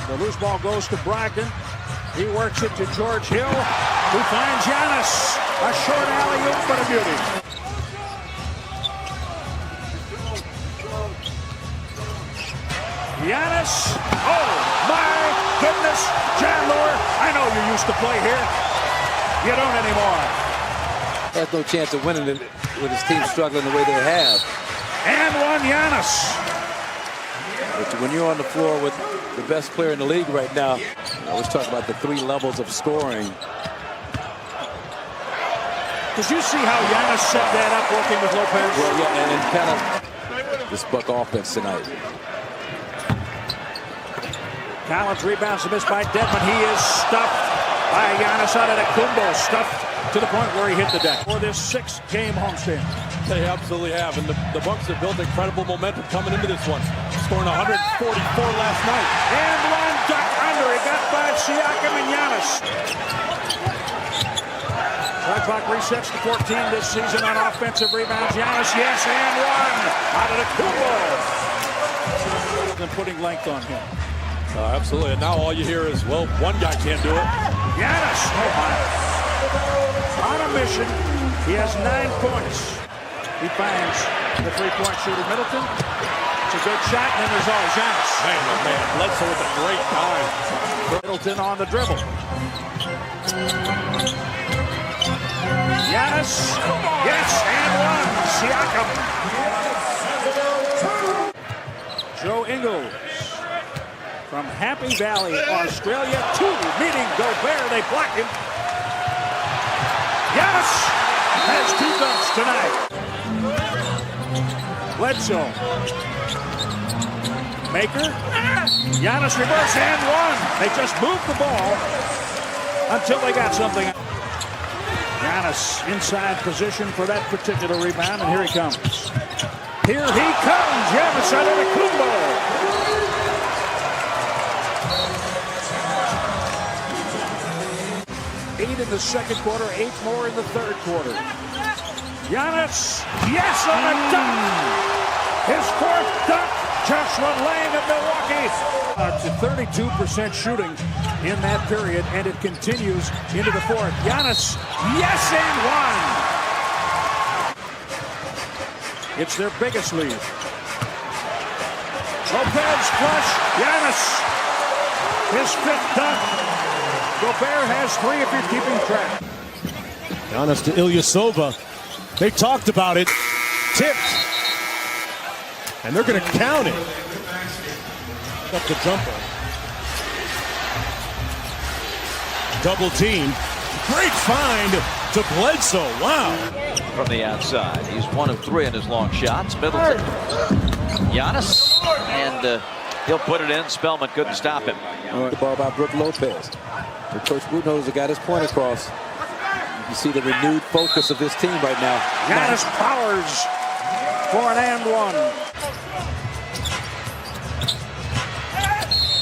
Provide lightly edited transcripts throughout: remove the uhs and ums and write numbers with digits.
The loose ball goes to Brogdon. He works it to George Hill, who finds Giannis. A short alley-oop, but a beauty. Giannis. Oh, my goodness. Chandler, I know you used to play here. You don't anymore. Has no chance of winning it with his team struggling the way they have. And one Giannis. But when you're on the floor with the best player in the league right now, I was talking about the 3 levels of scoring. Did you see how Giannis set that up working with Lopez? Well, yeah, and kind of this Buck offense tonight. Collins rebounds and missed by Dedmon. He is stuffed by Giannis Antetokounmpo. Stuffed to the point where he hit the deck. For this 6-game homestand. They absolutely have, and the Bucks have built incredible momentum coming into this one. Scoring 144 last night. And one duck under. He got by Siakam and Giannis. Shot clock resets to 14 this season on offensive rebounds. Giannis, yes, and one. Antetokounmpo. And putting length on him. Absolutely, and now all you hear is, well, one guy can't do it. Giannis, on a mission. He has 9 points. He finds the 3-point shooter, Middleton. It's a good shot, and then there's always Giannis. Man, oh man, Bledsoe with a great time. Middleton on the dribble. Giannis, yes, and one. Siakam. Joe Ingles from Happy Valley, Australia, 2 meeting Gobert. They block him. Giannis has 2 dunks tonight. Bledsoe. Maker. Giannis reverse and one. They just moved the ball until they got something. Giannis inside position for that particular rebound, and here he comes. Here he comes. Giannis Antetokounmpo. Eight in the second quarter, 8 more in the third quarter. Giannis, yes, on a dunk. His 4th dunk. Joshua Lang of Milwaukee. To 32% shooting in that period, and it continues into the 4th. Giannis, yes, and one. It's their biggest lead. Lopez flush. Giannis, his 5th dunk. Gobert has 3 if you're keeping track. Giannis to Ilyasova. They talked about it. Tipped. And they're going to count it. Up the jumper. Double team. Great find to Bledsoe. Wow. From the outside. He's 1 of 3 in his long shots. Middleton. Giannis. And he'll put it in. Spellman couldn't stop him. The ball by Brook Lopez. But Coach Budenholzer got his point across. You see the renewed focus of this team right now. Giannis powers for an and one.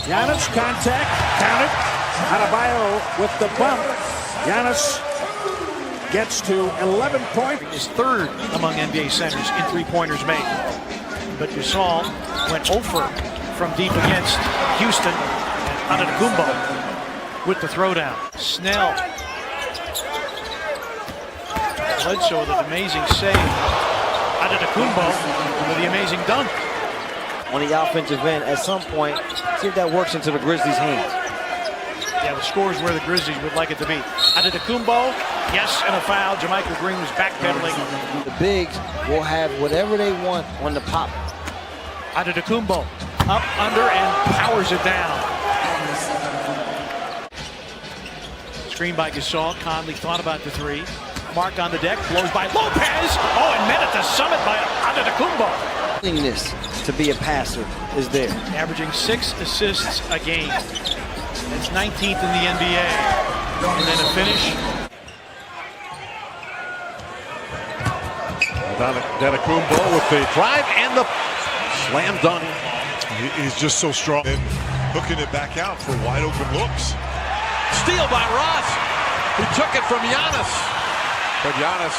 Giannis contact, count it. Adebayo with the bump. Giannis gets to 11 points. Is 3rd among NBA centers in 3-pointers made. But Gasol went 0 from deep against Houston. And Antetokounmpo with the throwdown. Snell. Bledsoe with an amazing save. Antetokounmpo with the amazing dunk. On the offensive end, at some point, see if that works into the Grizzlies' hands. Yeah, the score is where the Grizzlies would like it to be. Antetokounmpo, yes, and a foul. Jermichael Green was backpedaling. The bigs will have whatever they want on the pop. Antetokounmpo up, under, and powers it down. Screen by Gasol. Conley thought about the 3. Mark on the deck, blows by Lopez. Oh, and met at the summit by Antetokounmpo. Willingness to be a passer is there. Averaging 6 assists a game. That's 19th in the NBA. And then a finish. Antetokounmpo with the drive and the slam dunk. He's just so strong. And hooking it back out for wide open looks. Steal by Ross. He took it from Giannis. But Giannis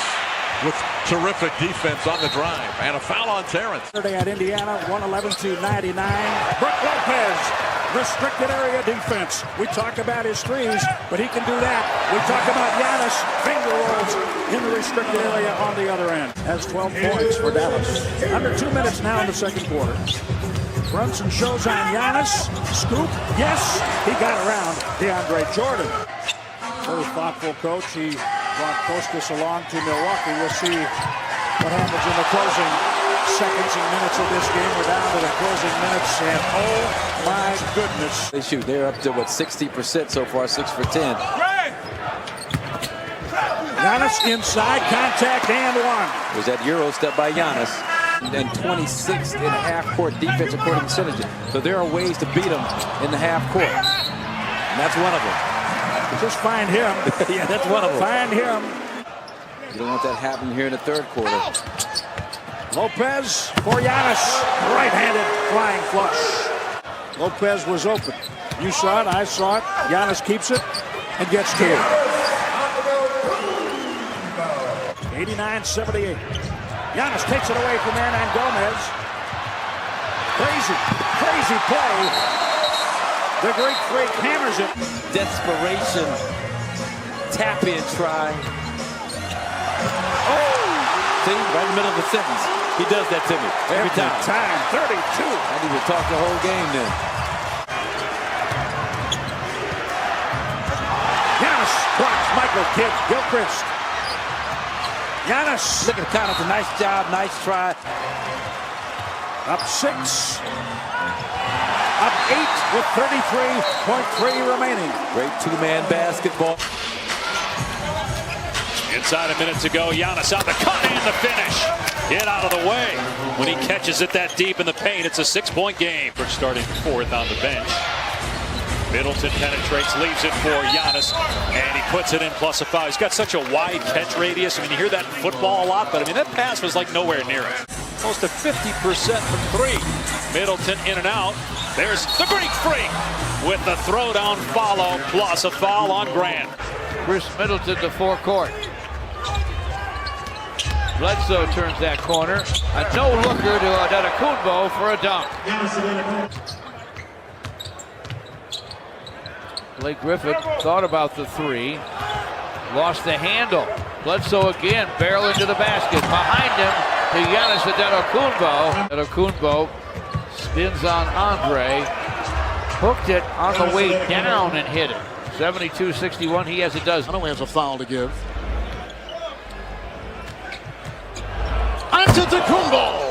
with terrific defense on the drive. And a foul on Terrence. Saturday at Indiana, 111-99. Brook Lopez, restricted area defense. We talk about his threes, but he can do that. We talk about Giannis, finger rolls in the restricted area on the other end. Has 12 points for Dallas. Under 2 minutes now in the second quarter. Brunson shows on Giannis. Scoop, yes, he got around DeAndre Jordan. Very thoughtful coach. He brought Kostas along to Milwaukee. We'll see what happens in the closing seconds and minutes of this game. We're down to the closing minutes, and oh my goodness. They shoot. They're up to, what, 60% so far, 6 for 10. Giannis inside, contact, and one. There's that Euro step by Giannis. And 26th in half-court defense according to Synergy. So there are ways to beat them in the half-court. And that's one of them. Just find him. Yeah, that's one of them. Find him. You don't want that happening here in the third quarter. Lopez for Giannis. Right-handed flying flush. Lopez was open. You saw it. I saw it. Giannis keeps it and gets to it. 89-78. Giannis takes it away from Hernan Gomez. Crazy play. The Greek freak hammers it. Desperation. Tap in try. Oh! See, right in the middle of the sentence. He does that to me every time. 32. I need to talk the whole game then. Giannis blocks Michael Kidd Gilchrist. Giannis. Look at the count. It's a nice job, nice try. Up 6. Up 8 with 33.3 remaining. Great two-man basketball. Inside a minute to go. Giannis on the cut and the finish. Get out of the way. When he catches it that deep in the paint, it's a 6-point game. We're starting fourth on the bench. Middleton penetrates, leaves it for Giannis, and he puts it in plus a foul. He's got such a wide catch radius. I mean, you hear that in football a lot, but I mean, that pass was like nowhere near it. Close to 50% from three. Middleton in and out. There's the Greek freak with the throwdown follow plus a foul on Grant. Chris Middleton to forecourt. Bledsoe turns that corner. A no-looker to Antetokounmpo for a dunk. Blake Griffin thought about the three. Lost the handle. Bledsoe again, barrel into the basket. Behind him to Giannis Antetokounmpo. Antetokounmpo spins on Andre. Hooked it on the way down and hit it. 72-61, he has a dozen. He has a foul to give. Antetokounmpo!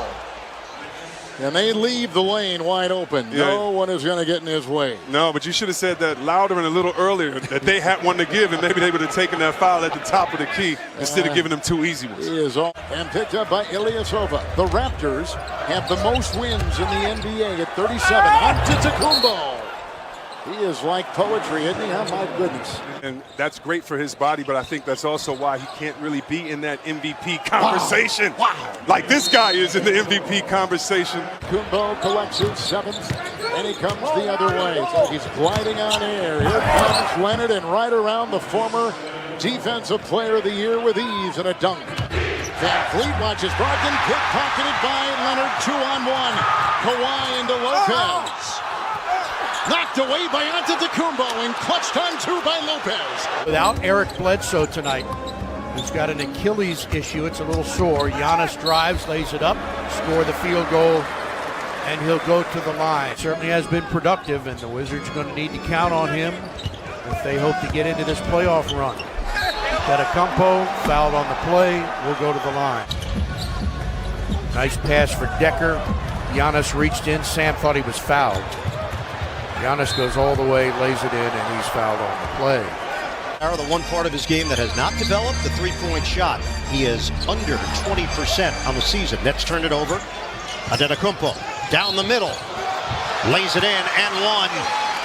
And they leave the lane wide open. Yeah. No one is going to get in his way. No, but you should have said that louder and a little earlier, that they had one to give, and maybe they would have taken that foul at the top of the key instead of giving them two easy ones. He is on and picked up by Ilyasova. The Raptors have the most wins in the NBA at 37. Antetokounmpo. He is like poetry, isn't he? Oh, my goodness. And that's great for his body, but I think that's also why he can't really be in that MVP conversation. Wow. Like this guy is in the MVP conversation. Kumbo collects his seventh, and he comes the other way. It's like he's gliding on air. Here comes Leonard, and right around the former Defensive Player of the Year with ease and a dunk. Van Fleet watches Brogdon, pickpocketed by Leonard, 2-on-1. Kawhi into Lopez. Knocked away by Antetokounmpo and clutched on two by Lopez. Without Eric Bledsoe tonight, who's got an Achilles issue, it's a little sore. Giannis drives, lays it up, score the field goal, and he'll go to the line. Certainly has been productive, and the Wizards are going to need to count on him if they hope to get into this playoff run. Antetokounmpo fouled on the play, will go to the line. Nice pass for Decker. Giannis reached in, Sam thought he was fouled. Giannis goes all the way, lays it in, and he's fouled on the play. The one part of his game that has not developed, the three-point shot. He is under 20% on the season. Nets turned it over. Antetokounmpo down the middle. Lays it in and one.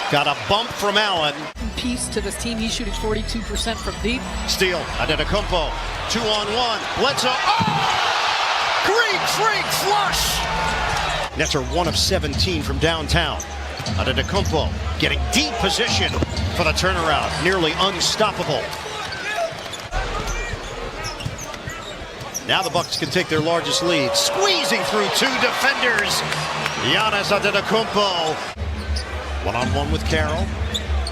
Got a bump from Allen. Piece to this team. He's shooting 42% from deep. Steal. Antetokounmpo. 2-on-1. Bledsoe. Oh! Greek freak flush! Nets are 1 of 17 from downtown. Antetokounmpo getting deep position for the turnaround. Nearly unstoppable. Now the Bucks can take their largest lead. Squeezing through two defenders. Giannis Antetokounmpo. One-on-one with Carroll.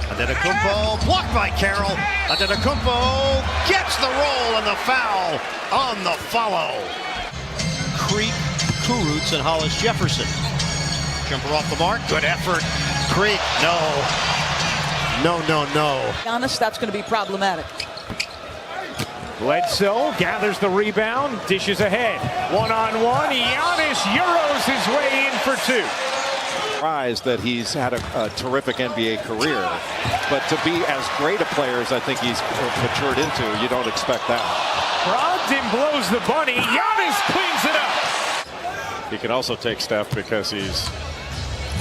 Antetokounmpo blocked by Carroll. Antetokounmpo gets the roll and the foul on the follow. Creek, Kurucs, and Hollis Jefferson. Jumper off the mark. Good effort. Creek, no. No. Giannis, that's going to be problematic. Bledsoe gathers the rebound, dishes ahead. One-on-one, Giannis Euros his way in for two. Surprised that he's had a terrific NBA career, but to be as great a player as I think he's matured into, you don't expect that. Brogdon blows the bunny, Giannis cleans it up. He can also take Steph because he's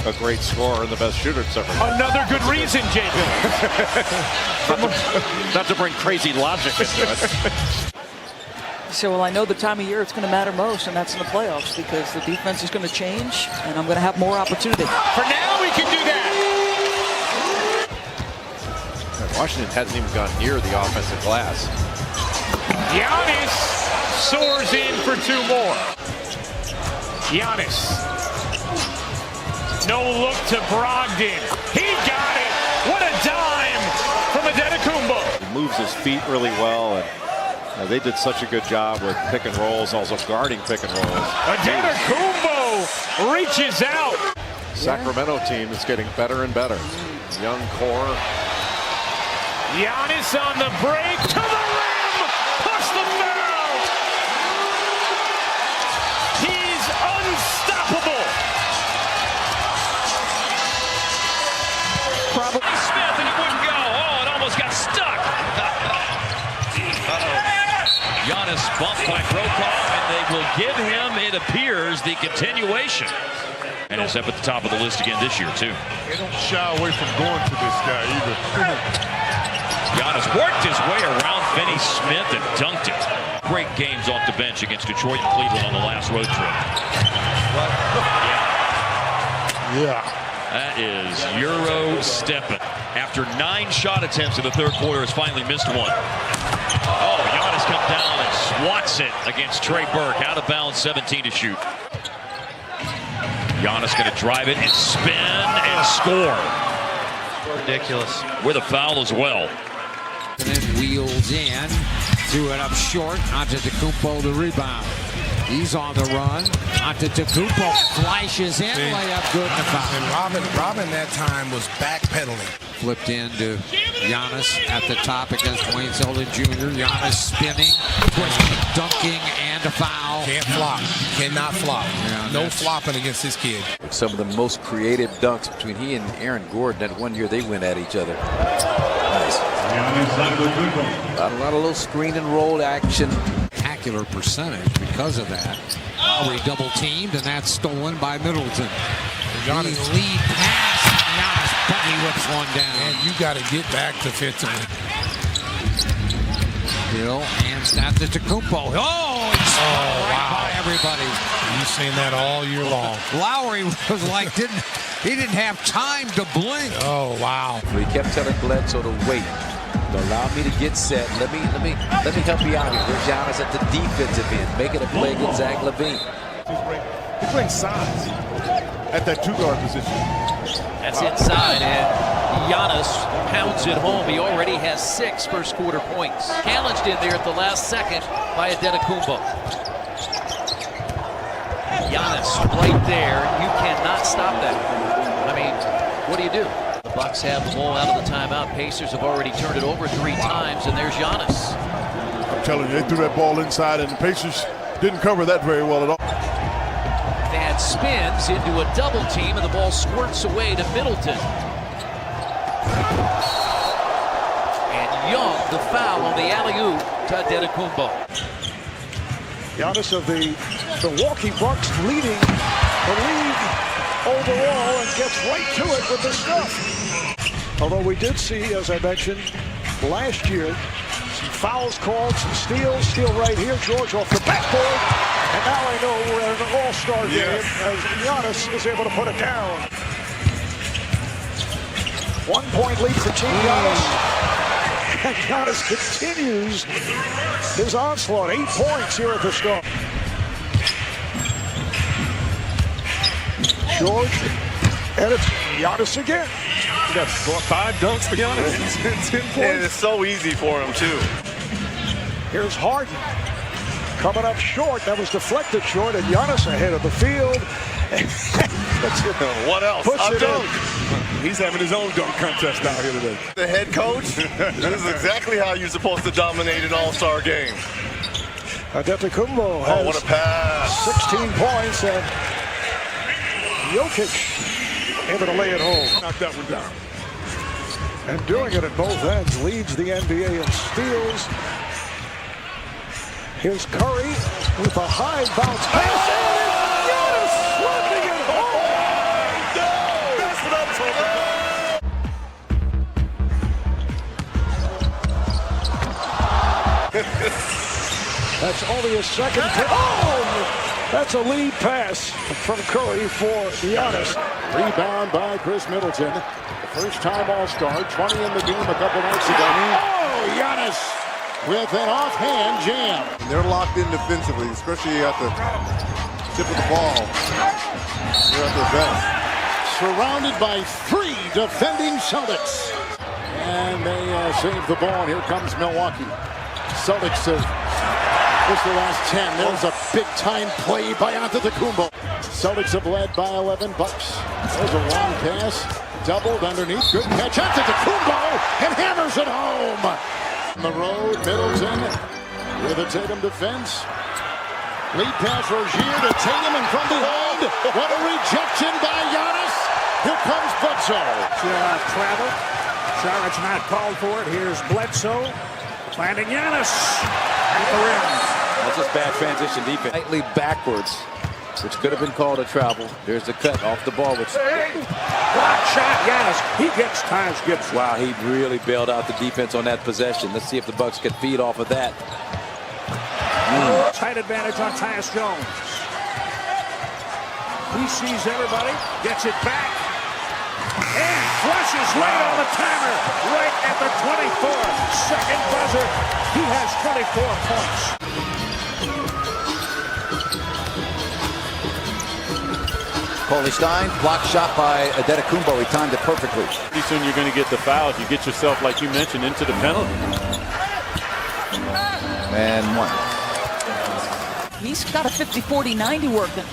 a great scorer and the best shooter it's ever been. Another good reason, Jay Bill. Not to bring crazy logic into it. So, well, I know the time of year it's going to matter most, and that's in the playoffs, because the defense is going to change, and I'm going to have more opportunity. For now, we can do that. Washington hasn't even gone near the offensive glass. Giannis soars in for two more. Giannis. No look to Brogdon. He got it. What a dime from Antetokounmpo. He moves his feet really well, and they did such a good job with pick and rolls, also guarding pick and rolls. Antetokounmpo reaches out. Sacramento team is getting better and better. Young core. Giannis on the break to the rim. Push the foul. He's unstoppable. Probably Smith, and it wouldn't go. Oh, it almost got stuck. Giannis bumped by Brokaw, and they will give him, it appears, the continuation. And is up at the top of the list again this year, too. They don't shy away from going to this guy either. Giannis worked his way around Finney Smith and dunked it. Great games off the bench against Detroit and Cleveland on the last road trip. Yeah. That is Euro stepping. After 9 shot attempts in the third quarter, has finally missed one. Oh, Giannis comes down and swats it against Trey Burke. Out of bounds, 17 to shoot. Giannis going to drive it and spin and score. Ridiculous. With a foul as well. And then wheels in, threw it up short. Antetokounmpo the rebound. He's on the run. Antetokounmpo flashes in, layup good and a foul. And Robin that time was backpedaling. Flipped into Giannis at the top against Wayne Selden Jr. Giannis spinning, twisting, dunking, and a foul. Can't flop. Cannot flop. Yeah, no flopping against this kid. Some of the most creative dunks between he and Aaron Gordon. That one year they went at each other. Nice. A lot of little screen and roll action. Spectacular percentage because of that. Lowry double teamed, and that's stolen by Middleton. Giannis lead pass. Giannis buggy whips one down. And you got to get back defensively. Hill hands that to Antetokounmpo. Oh, he's right by everybody. You've seen that all year long. Lowry was like he didn't have time to blink. Oh wow! He kept telling Bledsoe to wait. Allow me to get set. Let me help you out here. There's Giannis at the defensive end, making a play against Zach LaVine. He brings size at that two-guard position. That's inside, and Giannis pounds it home. He already has 6 first quarter points. Challenged in there at the last second by Antetokounmpo. Giannis right there. You cannot stop that. I mean, what do you do? The Bucks have the ball out of the timeout. Pacers have already turned it over 3 times, and there's Giannis. I'm telling you, they threw that ball inside, and the Pacers didn't cover that very well at all. Van spins into a double team, and the ball squirts away to Middleton. And Young, the foul on the alley-oop to Antetokounmpo. Giannis of the Milwaukee Bucks leading the league overall and gets right to it with the stuff. Although we did see, as I mentioned, last year, some fouls called, some steals. Steal right here, George off the backboard. And now I know we're at an all-star game as Giannis is able to put it down. 1 point lead for Team Giannis. And Giannis continues his onslaught. 8 points here at the start. George, and it's Giannis again. That's 5 dunks for Giannis. 10 points. And it's so easy for him, too. Here's Harden. Coming up short. That was deflected short, and Giannis ahead of the field. What else? Puts it dunk. He's having his own dunk contest out here today. The head coach, this is exactly how you're supposed to dominate an all-star game. Antetokounmpo has what a pass. 16 points, and Jokic able to lay it home. Knock that one down. And doing it at both ends, leads the NBA in steals. Here's Curry with a high bounce pass, and Giannis slapping it home. That's what I'm talking about. That's only a second. Oh, that's a lead pass from Curry for Giannis. Rebound by Chris Middleton. The first time All-Star, 20 in the game a couple nights ago. Oh, Giannis with an offhand jam. And they're locked in defensively, especially at the tip of the ball. They're at their best. Surrounded by 3 defending Celtics. And they save the ball, and here comes Milwaukee. Celtics have just the last 10. There's a big-time play by Antetokounmpo. Celtics have led by 11 Bucks. There's a long pass. Doubled underneath. Good catch. Antetokounmpo and hammers it home. On the road, Middleton with a Tatum defense. Lead pass Rozier to Tatum and from behind. What a rejection by Giannis. Here comes Bledsoe. Travel. Charlotte's not called for it. Here's Bledsoe. Landing Giannis at the rim. That's just bad transition defense. Slightly backwards, which could have been called a travel. There's the cut off the ball. Which Block shot, Giannis. He gets Tyus Gibson. wow, he really bailed out the defense on that possession. Let's see if the Bucks can feed off of that. Tight advantage on Tyus Jones. He sees everybody, gets it back, and flushes late on the timer, right at the 24-second buzzer. He has 24 points. Coley Stein, block shot by Antetokounmpo. He timed it perfectly. Pretty soon you're going to get the fouls. You get yourself, like you mentioned, into the penalty. And 1. He's got a 50-40-90 working.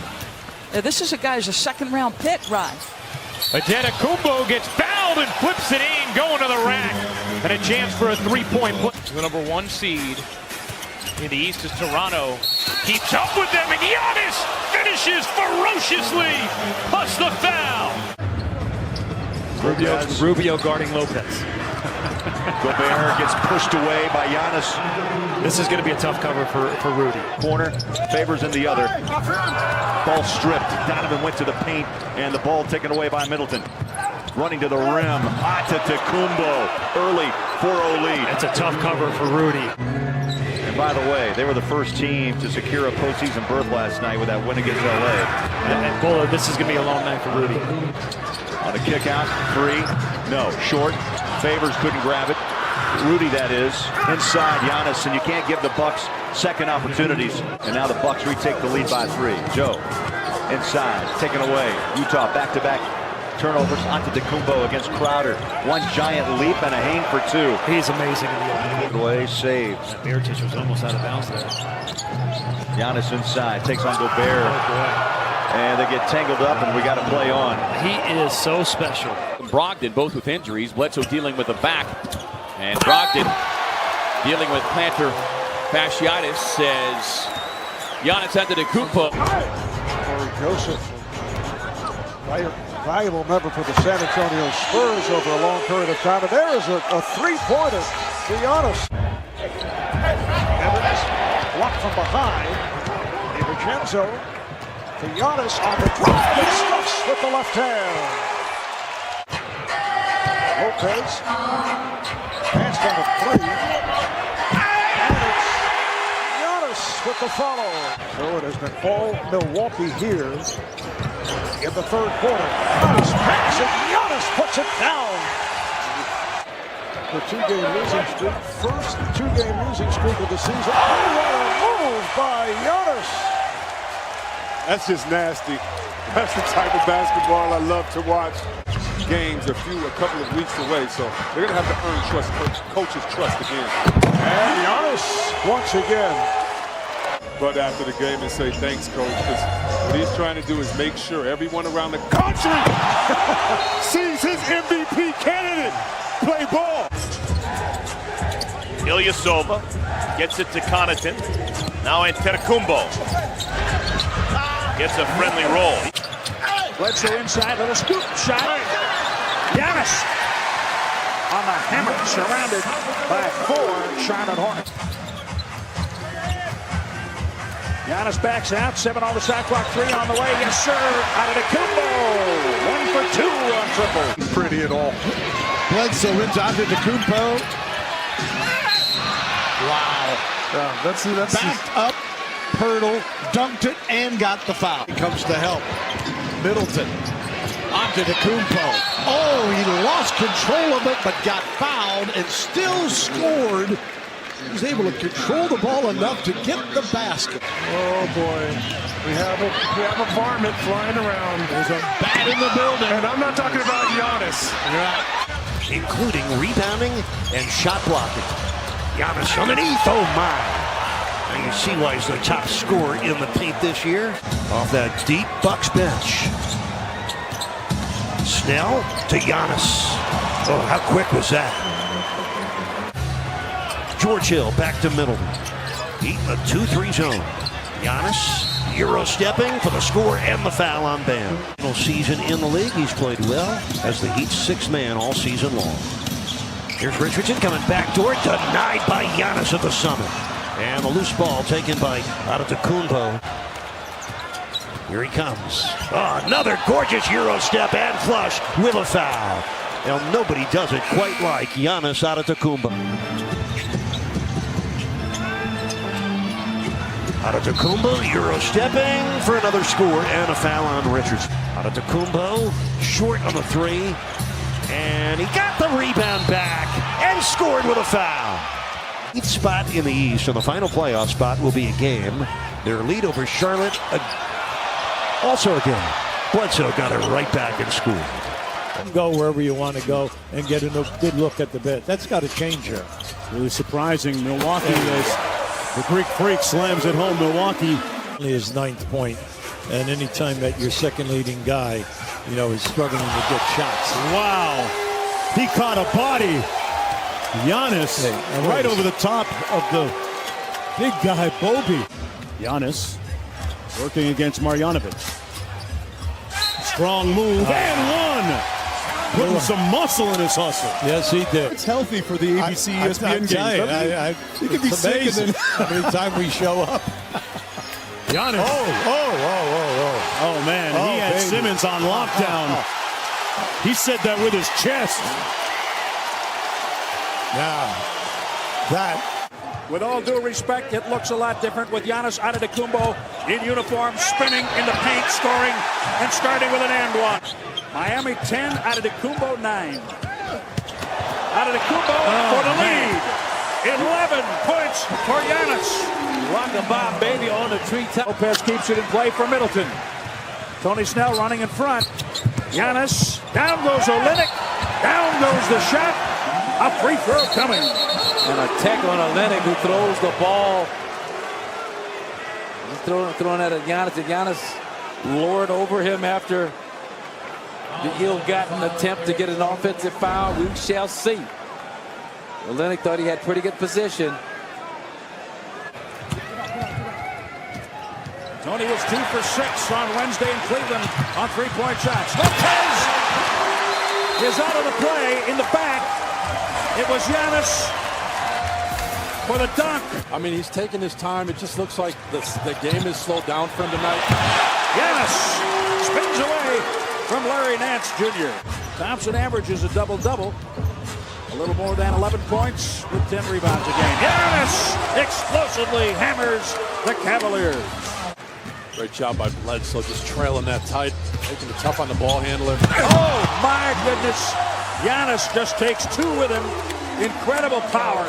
Now, this is a guy's a second-round pick, Rod. Antetokounmpo gets fouled and flips it in, going to the rack. And a chance for a 3-point play. The number 1 seed in the East is Toronto. Keeps up with them, and Giannis finishes ferociously. Plus the foul. Rubio guarding Lopez. Gobert gets pushed away by Giannis. This is going to be a tough cover for Rudy. Corner, Favors in the other. Ball stripped. Donovan went to the paint, and the ball taken away by Middleton. Running to the rim. Antetokounmpo. Early 4-0 lead. That's a tough cover for Rudy. And by the way, they were the first team to secure a postseason berth last night with that win against LA. And Bullard, this is going to be a long night for Rudy. On a kick out, 3. No, short. Favors couldn't grab it. Rudy, that is. Inside Giannis, and you can't give the Bucks second opportunities. And now the Bucks retake the lead by 3. Joe, inside, taken away. Utah back-to-back turnovers. Antetokounmpo against Crowder. 1 giant leap and a hang for 2. He's amazing in the open. Way saved. Mirotic was almost out of bounds there. Giannis inside, takes on Gobert. And they get tangled up, and we got to play on. He is so special. Brogdon, both with injuries. Bledsoe dealing with the back. And Brogdon dealing with plantar fasciitis, says Giannis Antetokounmpo. Corey Joseph, valuable member for the San Antonio Spurs over a long period of time. And there is a 3-pointer to Giannis. Evans blocked from behind. DiVincenzo to Giannis on the drop and stuffs with the left hand. Lopez passed on a 3. And it's Giannis with the follow. So it has been all Milwaukee here in the 3rd quarter. Nice pass, and Giannis puts it down. the two-game losing streak. First two-game losing streak of the season. Oh, what a move by Giannis. That's just nasty. That's the type of basketball I love to watch. Games a couple of weeks away, so they're going to have to earn coach's trust again. And Giannis once again. But after the game and say thanks, coach, because what he's trying to do is make sure everyone around the country sees his MVP candidate play ball. Ilyasova gets it to Connaughton. Now Antetokounmpo gets a friendly roll. Bledsoe inside with a scoop shot. Giannis on the hammer, surrounded by 4 Charlotte Hornets. Giannis backs out, 7 on the shot clock, 3 on the way. Yes, sir. Antetokounmpo, 1 for 2 on triple. Pretty at all. Bledsoe into Antetokounmpo. Wow. That's backed up, Pirtle, dunked it, and got the foul. He comes to help. Middleton. Antetokounmpo. Oh, he lost control of it, but got fouled and still scored. He was able to control the ball enough to get the basket. Oh boy, we have a varmint flying around. There's a bat in the building, and I'm not talking about Giannis. Right. Including rebounding and shot blocking. Giannis underneath, oh my. And you see why he's the top scorer in the paint this year. Off that deep Bucks bench. Snell to Giannis. Oh, how quick was that? George Hill back to Middleton. Eating a 2-3 zone. Giannis Euro stepping for the score and the foul on Bam. Season in the league, he's played well as the Heat's 6th man all season long. Here's Richardson coming backdoor, denied by Giannis at the summit. And the loose ball taken by Antetokounmpo. Here he comes. Oh, another gorgeous Euro step and flush with a foul. Now nobody does it quite like Giannis Antetokounmpo. Antetokounmpo Euro stepping for another score and a foul on Richardson. Antetokounmpo short on the 3. And he got the rebound back and scored with a foul. 8th spot in the East, and the final playoff spot will be a game. Their lead over Charlotte, also a game. Bledsoe got it right back in school. Go wherever you want to go and get a good look at the bit. That's got to change here. Really surprising. Milwaukee, as the Greek Freak slams it home. Milwaukee is 9th point. And anytime that your second leading guy, is struggling to get shots. Wow. He caught a body. Giannis right over the top of the big guy, Bobby. Giannis working against Marjanovic. Strong move and one. Putting some muscle in his hustle. Yes, he did. It's healthy for the ABC ESPN games. You can be sick every time we show up. Giannis. Oh, man. He had Simmons on lockdown. He said that with his chest. Now, with all due respect, it looks a lot different with Giannis Antetokounmpo in uniform, spinning in the paint, scoring, and starting with an and one. Miami 10, Antetokounmpo 9. Antetokounmpo for the lead. 11 points for Giannis. Rock the bomb, baby, on the tree top. Lopez keeps it in play for Middleton. Tony Snell running in front. Giannis, down goes Olynyk. Down goes the shot. A free throw coming. And a tackle on Olynyk, who throws the ball. He's throwing that at Giannis. And Giannis lured over him after the ill-gotten attempt to get an offensive foul. We shall see. Olynyk thought he had pretty good position. Tony was 2 for 6 on Wednesday in Cleveland on three-point shots. Lopez is out of the play in the back. It was Giannis for the dunk. I mean, he's taking his time. It just looks like the game is slowed down for him tonight. Giannis spins away from Larry Nance Jr. Thompson averages a double-double. A little more than 11 points with 10 rebounds a game. Giannis explosively hammers the Cavaliers. Great job by Bledsoe, just trailing that tight, making it tough on the ball handler. Oh, my goodness. Giannis just takes two with him. Incredible power.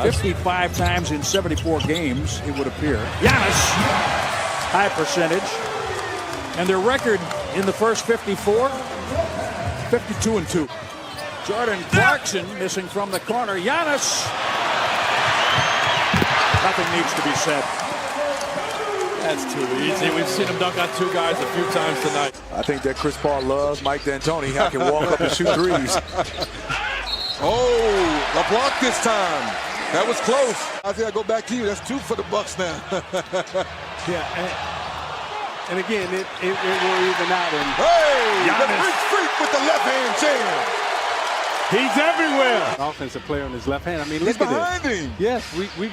55 times in 74 games, it would appear. Giannis, high percentage. And their record in the first 54, 52-2. Jordan Clarkson missing from the corner. Giannis. Nothing needs to be said. That's too easy. We've seen him dunk on two guys a few times tonight. I think that Chris Paul loves Mike D'Antoni. I can walk up and shoot threes. Oh, a block this time. That was close. I think I go back to you. That's two for the Bucks now. Yeah, and again, it will even out. And hey, the Greek freak with the left hand jam. He's everywhere. Offensive player on his left hand. I mean, look at this. Him. Yes, we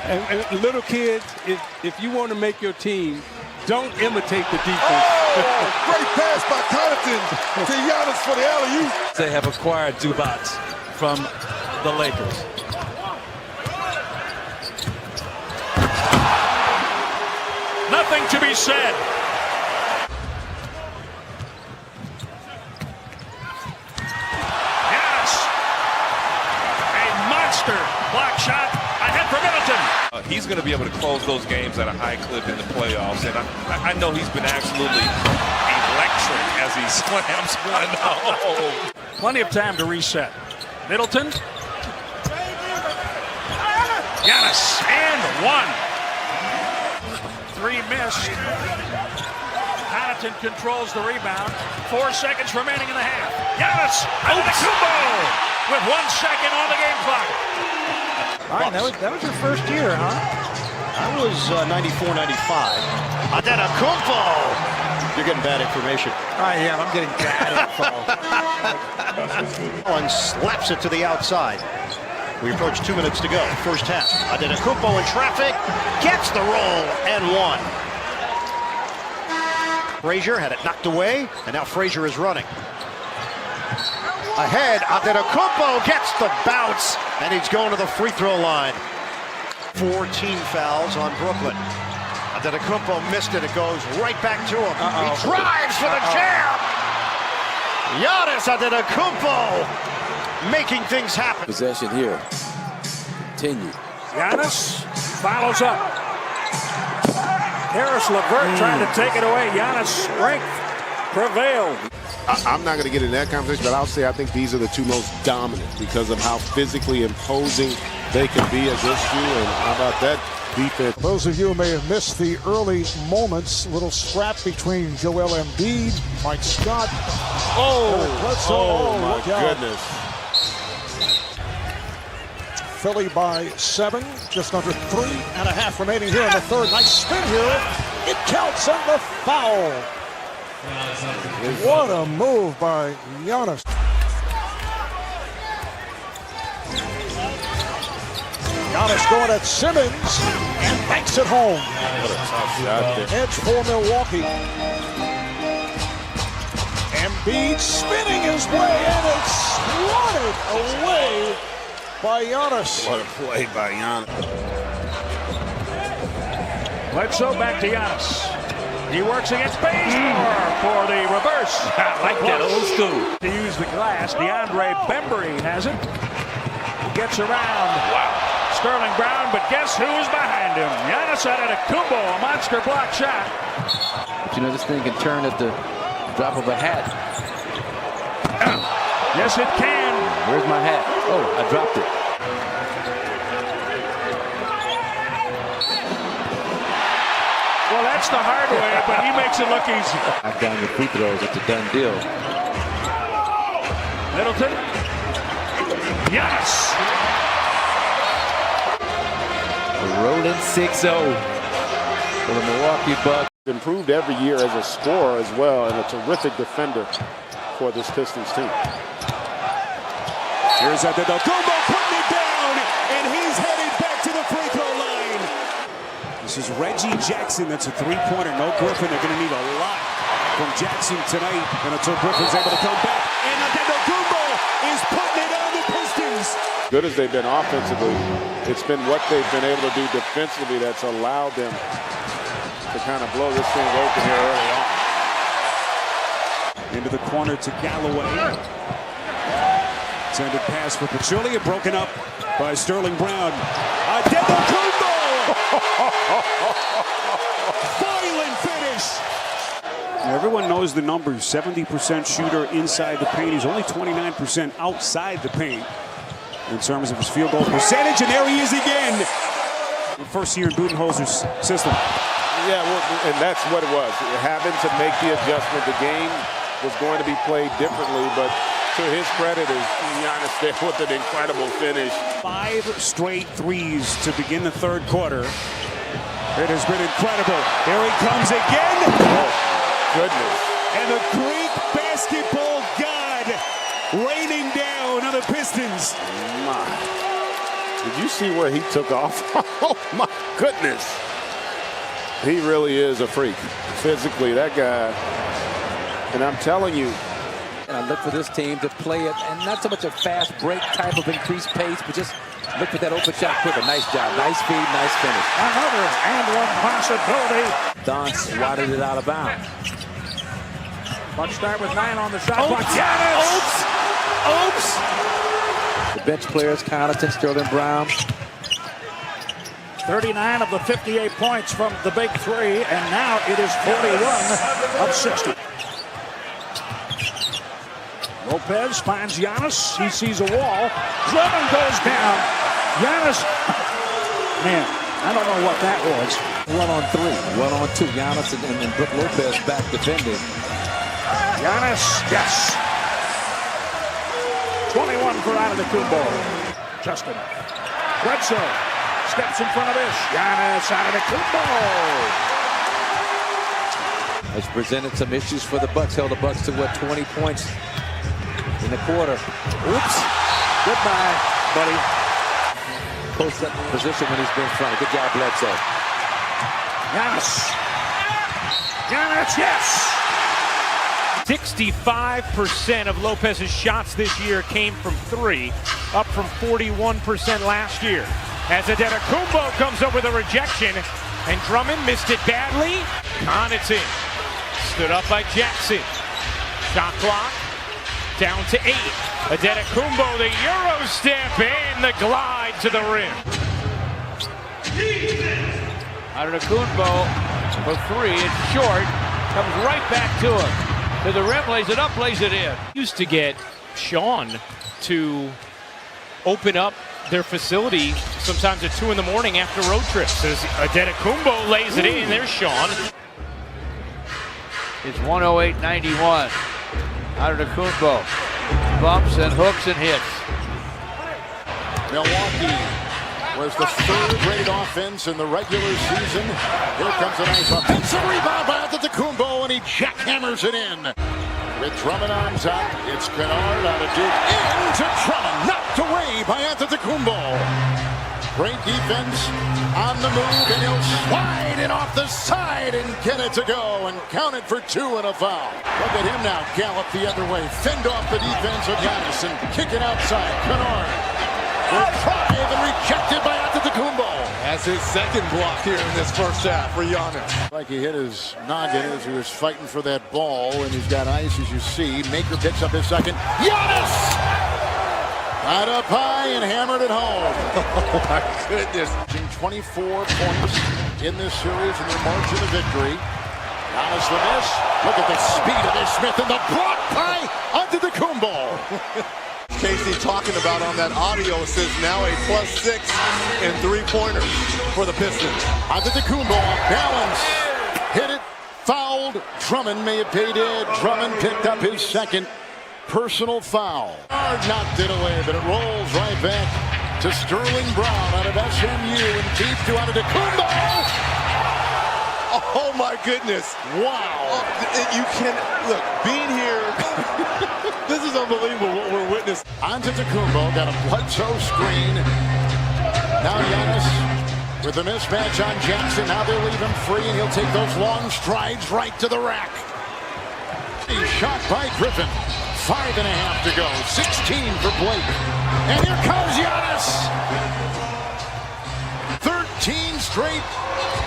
and little kids, if you want to make your team, don't imitate the defense. Oh, great pass by Connaughton to Giannis for the alley-oop. They have acquired Zubac from the Lakers. Nothing to be said. Giannis. A monster block shot ahead for Middleton. He's going to be able to close those games at a high clip in the playoffs. And I know he's been absolutely electric as he slams one. Oh. Plenty of time to reset. Middleton. Giannis, and one. Three missed. Connaughton controls the rebound. 4 seconds remaining in the half. Giannis Antetokounmpo with 1 second on the game clock. All right, that was your first year, huh? That was 94-95. Antetokounmpo! You're getting bad information. I am. I'm getting bad info. And slaps it to the outside. We approach 2 minutes to go. First half. Antetokounmpo in traffic. Gets the roll and one. Frazier had it knocked away, and now Frazier is running. Ahead, Antetokounmpo gets the bounce, and he's going to the free throw line. 14 fouls on Brooklyn. Antetokounmpo missed it. It goes right back to him. He drives for the jam. Giannis Antetokounmpo making things happen. Possession here. Continue. Giannis follows up. Harris LeVert trying to take it away. Giannis' strength prevailed. I'm not going to get in that conversation, but I'll say I think these are the two most dominant because of how physically imposing they can be against you. And how about that defense? Those of you who may have missed the early moments, little scrap between Joel Embiid, Mike Scott. Oh my goodness. Philly by 7, just under 3.5 remaining here in the third. Nice spin here. It counts and the foul. What a move by Giannis. Giannis going at Simmons and banks it home. What a tough shot there. Edge for Milwaukee. Embiid spinning his way and it's swatted away by Giannis. What a play by Giannis. Bledsoe back to Giannis. He works against Bazemore for the reverse. I like that old school. To use the glass, DeAndre Bembry has it. He gets around. Wow. Sterling Brown, but guess who's behind him? Giannis Antetokounmpo, a monster block shot. But you know, this thing can turn at the drop of a hat. Yes, it can. Where's my hat? Oh, I dropped it. Well, that's the hard way, but he makes it look easy. Knock down the free throws. It's a done deal. Middleton. Giannis. A rolling 6-0 for the Milwaukee Bucks. Improved every year as a scorer as well, and a terrific defender for this Pistons team. Here's Antetokounmpo putting it down, and he's headed back to the free throw line. This is Reggie Jackson. That's a three-pointer. No Griffin. They're going to need a lot from Jackson tonight, and until Griffin's able to come back. And Antetokounmpo is putting it on the Pistons. Good as they've been offensively, it's been what they've been able to do defensively that's allowed them to kind of blow this thing open here early on. Into the corner to Galloway. Sending pass for Pachulia, broken up by Sterling Brown. Antetokounmpo! Violent finish! Everyone knows the numbers. 70% shooter inside the paint. He's only 29% outside the paint in terms of his field goal percentage, and there he is again. First year in Budenholzer's system. Yeah, well, and that's what it was. Having to make the adjustment. The game was going to be played differently, but to his credit, is Giannis there with an incredible finish. 5 straight threes to begin the third quarter. It has been incredible. Here he comes again. Oh, goodness. And the Greek basketball god raining down on the Pistons. My. Did you see where he took off? Oh, my goodness. He really is a freak. Physically, that guy. And I'm telling you. And I look for this team to play it, and not so much a fast break type of increased pace, but just look for that open shot quicker. Nice job. Nice feed, nice finish. Another and one possibility. Dunce swatted it out of bounds. Bucks start with 9 on the shot clock. Giannis! Oops! The bench players, Connaughton, Sterling Brown. 39 of the 58 points from the big three, and now it is 41 of 60. Lopez finds Giannis. He sees a wall. Drummond goes down. Giannis, man, I don't know what that was. 1-on-3, 1-on-2. Giannis and Brook Lopez back defending. Giannis, yes. 21 for Antetokounmpo. Justin. Bledsoe steps in front of this. Giannis Antetokounmpo. Has presented some issues for the Bucks. Held the Bucks to, 20 points in the quarter. Oops. Goodbye, buddy. Post up position when he's been fronted. Good job, Bledsoe. Giannis. Giannis, yes. 65% of Lopez's shots this year came from 3, up from 41% last year. As Antetokounmpo comes up with a rejection, and Drummond missed it badly. Connaughton stood up by Jackson. Shot clock down to 8. Antetokounmpo, the Euro step and the glide to the rim. Antetokounmpo for 3, it's short, comes right back to him. To the rim, lays it up, lays it in. Used to get Sean to open up their facility sometimes at 2 in the morning after road trips. As Antetokounmpo lays it in, there's Sean. It's 108-91. Antetokounmpo bumps and hooks and hits. Milwaukee was the 3rd-rate offense in the regular season. Here comes a nice offensive rebound by Antetokounmpo, and he jackhammers it in. With Drummond arms out, it's Kennard on a dig into Drummond, knocked away by Antetokounmpo. Great defense on the move, and he'll slide it off the side and get it to go, and count it for 2 and a foul. Look at him now, gallop the other way, fend off the defense of Giannis and kick it outside. Kennard will drive and rejected by Antetokounmpo. That's his second block here in this first half for Giannis. Like he hit his noggin as he was fighting for that ball, and he's got ice, as you see. Maker picks up his second. Giannis! Got up high and hammered it home. Oh my goodness. 24 points in this series in their march of the victory. Giannis the miss. Look at the speed of this Smith and the block by Antetokounmpo. Casey talking about on that audio says now a +6 in 3-pointers for the Pistons. Antetokounmpo off balance. Hit it. Fouled. Drummond may have paid it. Drummond picked up his second personal foul. Hard knocked it away, but it rolls right back to Sterling Brown out of SMU and deep to Antetokounmpo. Oh my goodness. Wow. You can, look, being here, this is unbelievable what we're witnessing. Antetokounmpo got a Bledsoe screen. Now Giannis with a mismatch on Jackson. Now they'll leave him free, and he'll take those long strides right to the rack. He's shot by Griffin. 5.5 to go. 16 for Blake. And here comes Giannis. 13 straight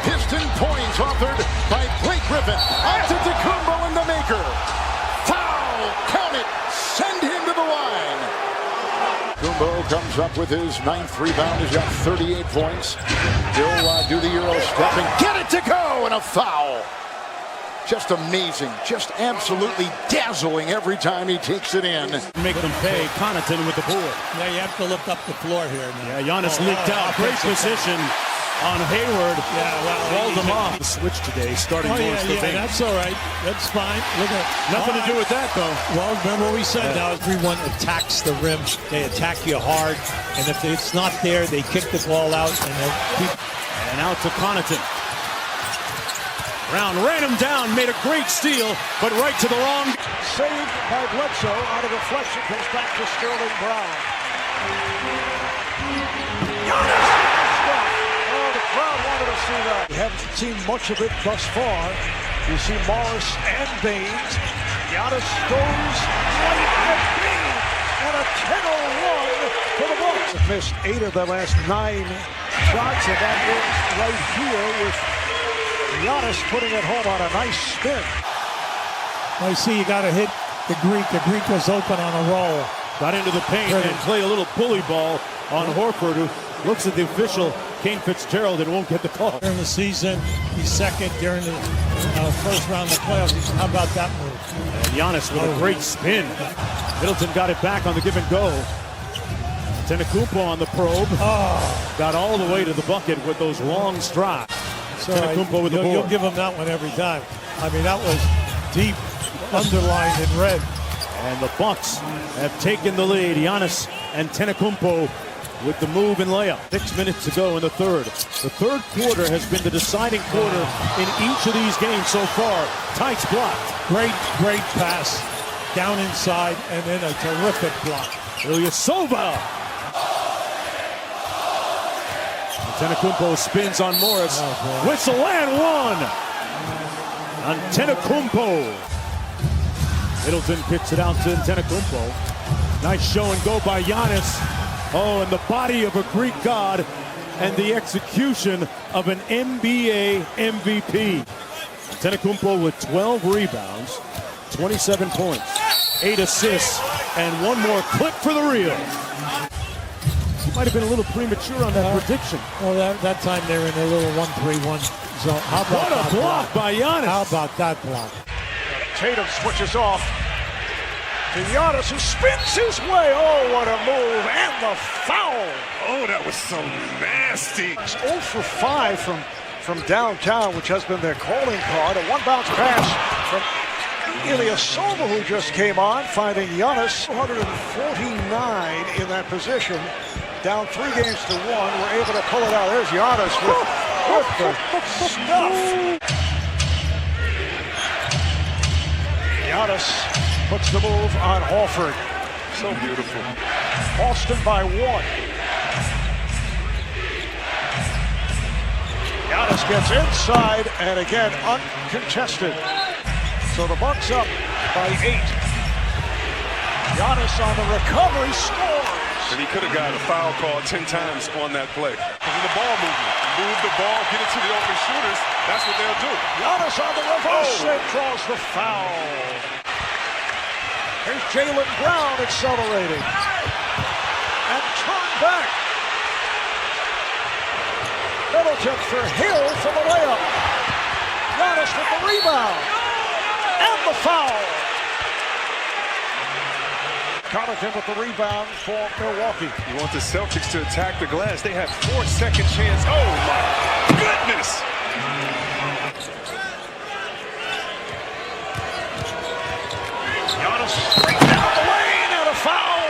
Piston points authored by Blake Griffin. Antetokounmpo in the maker. Foul. Count it. Send him to the line. Antetokounmpo comes up with his 9th rebound. He's got 38 points. He'll do the Euro step and get it to go, and a foul. Just amazing, just absolutely dazzling every time he takes it in. Make them pay. Connaughton with the board. Yeah, you have to lift up the floor here now. Yeah, Giannis leaked out. Great position on Hayward. Yeah, well, walled him off. The switch today, starting towards the bench. That's all right. That's fine. Look at nothing to do with that, though. Well, remember what we said. Now everyone attacks the rim. They attack you hard, and if it's not there, they kick the ball out and they'll keep. And out to Connaughton. Brown ran him down, made a great steal, but right to the wrong. Saved by Bledsoe. Out of deflection, comes back to Sterling Brown. Giannis! Oh, the crowd wanted to see that. We haven't seen much of it thus far. You see Morris and Baines. Giannis goes right at Baines, and a 10-0 run for the Bucks. Missed 8 of the last 9 shots, and that is right here with Giannis putting it home on a nice spin. I see you got to hit the Greek. The Greek was open on a roll. Got into the paint and play a little bully ball on Horford, who looks at the official, Kane Fitzgerald, and won't get the call. During the season, he's second during the first round of the playoffs. How about that move? And Giannis with a great spin. Middleton got it back on the give and go. Antetokounmpo on the probe. Got all the way to the bucket with those long strides. So with the you'll give him that one every time. I mean, that was deep, underlined in red. And the Bucks have taken the lead. Giannis Antetokounmpo with the move and layup. 6 minutes to go in the third. The third quarter has been the deciding quarter in each of these games so far. Tights blocked. Great pass down inside, and then a terrific block. Ilyasova. Antetokounmpo spins on Morris. Whistle and one. Antetokounmpo. Middleton kicks it out to Antetokounmpo. Nice show and go by Giannis. Oh, and the body of a Greek god and the execution of an NBA MVP. Antetokounmpo with 12 rebounds, 27 points, 8 assists, and one more clip for the reel. He might have been a little premature on that prediction. Well, that time they're in a little 1-3-1 zone. How about what a block by Giannis. How about that block? Tatum switches off to Giannis, who spins his way. Oh, what a move. And the foul. Oh, that was so nasty. It's 0 for 5 from downtown, which has been their calling card. A one-bounce pass from Ilyasova, who just came on, finding Giannis 149 in that position. Down 3 games to 1. We're able to pull it out. There's Giannis with the stuff. Giannis puts the move on Horford. So beautiful. Boston by 1. Giannis gets inside, and again, uncontested. So the Bucks up by 8. Giannis on the recovery scores. And he could have got a foul call 10 times on that play. Because of the ball movement. Move the ball, get it to the open shooters. That's what they'll do. Giannis on the reverse and draws the foul. Here's Jaylen Brown accelerating. And turned back. Middleton for Hill for the layup. Giannis with the rebound. And the foul. Connaughton with the rebound for Milwaukee. You want the Celtics to attack the glass. They have 4-second chance. Oh, my goodness. Giannis straight down the lane and a foul.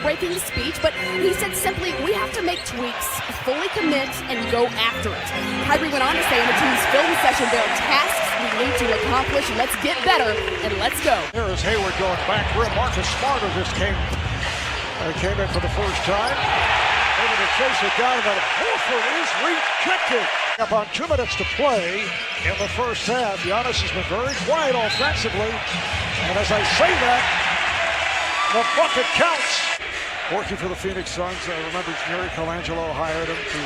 Breaking speech, but he said simply, we have to make tweaks, fully commit, and go after it. Kyrie went on to say in the team's film session, there are tasks we need to accomplish. Let's get better, and let's go. There is Hayward going back rim. Marcus Smart just came in for the first time. Able to chase it down, but Horford is rejected. Up on 2 minutes to play in the first half. Giannis has been very quiet offensively. And as I say that, the bucket counts. Working for the Phoenix Suns. Remember, Jerry Colangelo hired him to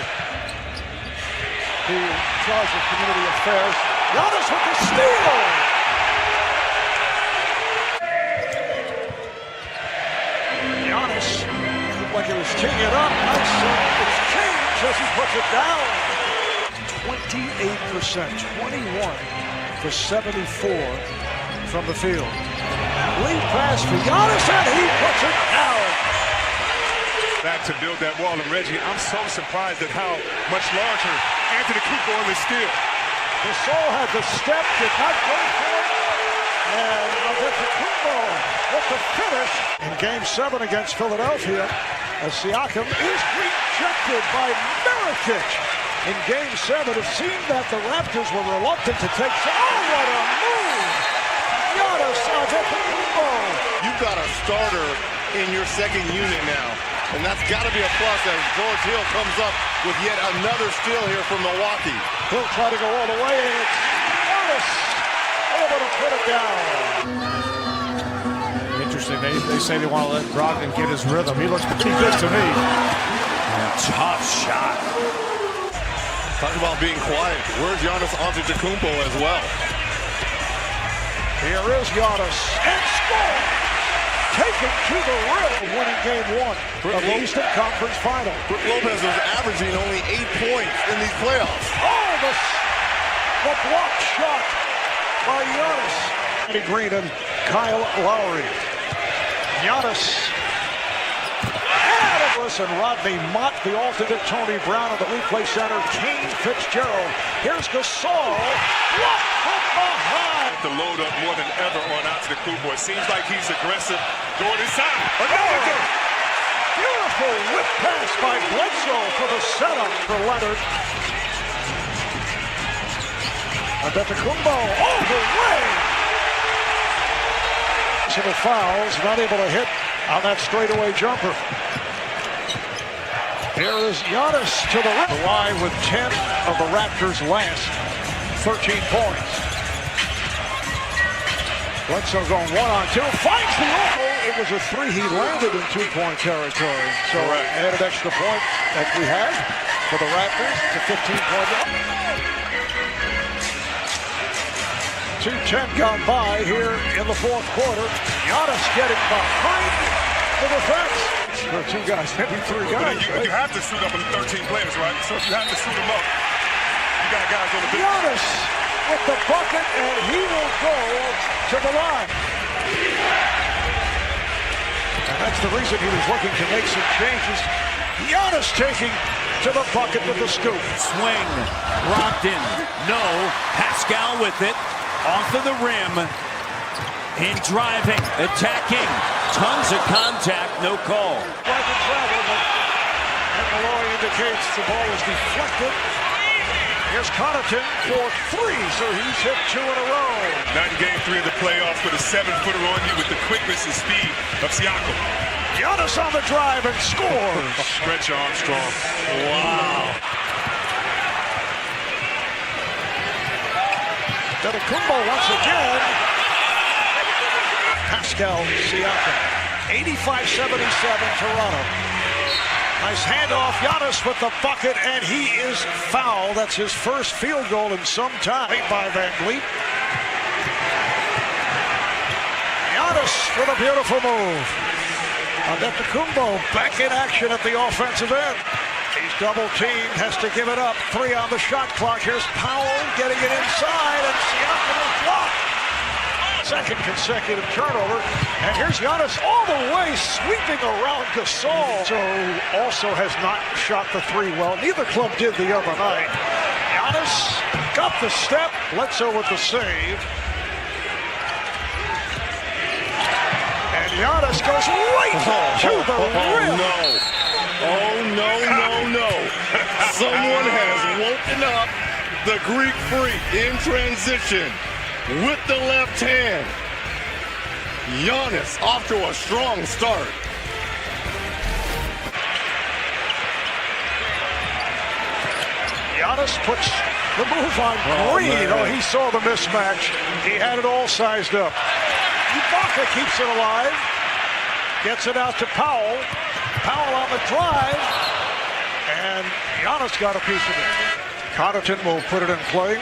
be in charge of community affairs. Giannis with the steal! Giannis looked like he was teeing it up. Nice exchange as he puts it down. 28%, 21 for 74 from the field. Lead pass for Giannis, and he puts it down. Back to build that wall, and Reggie, I'm so surprised at how much larger Antetokounmpo is still. Gasol had the step, did not go for it, and Antetokounmpo with the finish in Game 7 against Philadelphia. As Siakam is rejected by Mirotic in Game 7. It seemed that the Raptors were reluctant to take. Oh, what a move! Giannis Antetokounmpo. You've got a starter in your second unit now, and that's got to be a plus as George Hill comes up with yet another steal here from Milwaukee. He'll try to go all the way, and it's Giannis able to put it down. Interesting. They say they want to let Brogdon get his rhythm. He looks pretty good to me. Tough shot. Talk about being quiet. Where's Giannis Antetokounmpo as well? Here is Giannis, and score! Taken to the rim, winning Game 1 of the Eastern Conference Final. Brook Lopez was averaging only 8 points in these playoffs. Oh, the block shot by Giannis. Eddie Green and Kyle Lowry. Giannis. And Rodney Mott, the alternate Tony Brown of the replay center, Kane Fitzgerald. Here's Gasol. What from behind? To load up more than ever on Antetokounmpo. It seems like he's aggressive. Going inside. Another. Beautiful whip pass by Bledsoe for the setup for Leonard. Antetokounmpo all the way. Some fouls, not able to hit on that straightaway jumper. Here is Giannis to the rim. The line with 10 of the Raptors' last 13 points. Bledsoe going 1-on-2, finds the open. It was a three. He landed in two-point territory. So added extra point that we had for the Raptors to 15-point game. 2:10 gone by here in the fourth quarter. Giannis getting behind the defense. There are two guys, maybe three guys. You have to suit up with 13 players, right? So if you have to suit them up, you got guys on the bench. Giannis with the bucket, and he will go to the line. And that's the reason he was looking to make some changes. Giannis taking to the bucket with the scoop. Swing. Brogdon. No. Pascal with it. Off of the rim. In driving. Attacking. Tons of contact. No call. Like a travel, but Malloy indicates the ball is deflected. Here's Connaughton for three, so he's hit 2 in a row. Not in Game 3 of the playoffs, but a 7-footer on you with the quickness and speed of Siakam. Giannis on the drive and scores. Stretch Armstrong. Wow. Antetokounmpo once again. Pascal Siakam. 85-77 Toronto. Nice handoff. Giannis with the bucket, and he is fouled. That's his first field goal in some time. By Van Vliet. Giannis with a beautiful move. Antetokounmpo back in action at the offensive end. He's double teamed, has to give it up. 3 on the shot clock. Here's Powell getting it inside, and Siakam is blocked. Second consecutive turnover. And here's Giannis all the way sweeping around Gasol. So also has not shot the 3 well. Neither club did the other night. Giannis got the step. Bledsoe with the save. And Giannis goes right to the rim. No. Oh, no, no, no. Someone has woken up the Greek freak in transition. With the left hand, Giannis off to a strong start. Giannis puts the move on Green. Oh, he saw the mismatch. He had it all sized up. Ibaka keeps it alive. Gets it out to Powell. Powell on the drive. And Giannis got a piece of it. Connaughton will put it in play.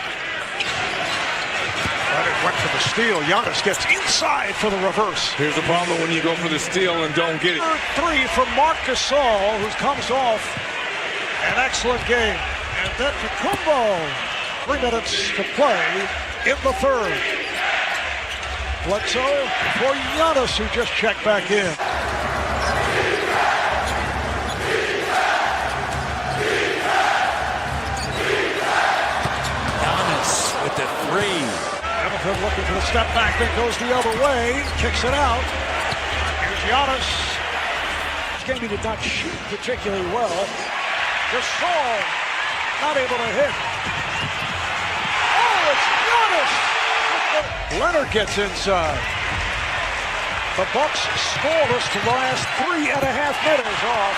Leonard went for the steal. Giannis gets inside for the reverse. Here's the problem when you go for the steal and don't get it. Three from Marc Gasol, who comes off an excellent game. And then Antetokounmpo, 3 minutes to play in the third. Bledsoe for Giannis, who just checked back in. Giannis with the 3. Hamilton looking for the step back that goes the other way, kicks it out. Here's Giannis. This game he did not shoot particularly well. Gasol not able to hit. Oh, it's Giannis! Leonard gets inside. The Bucks scoreless for the last 3.5 minutes off.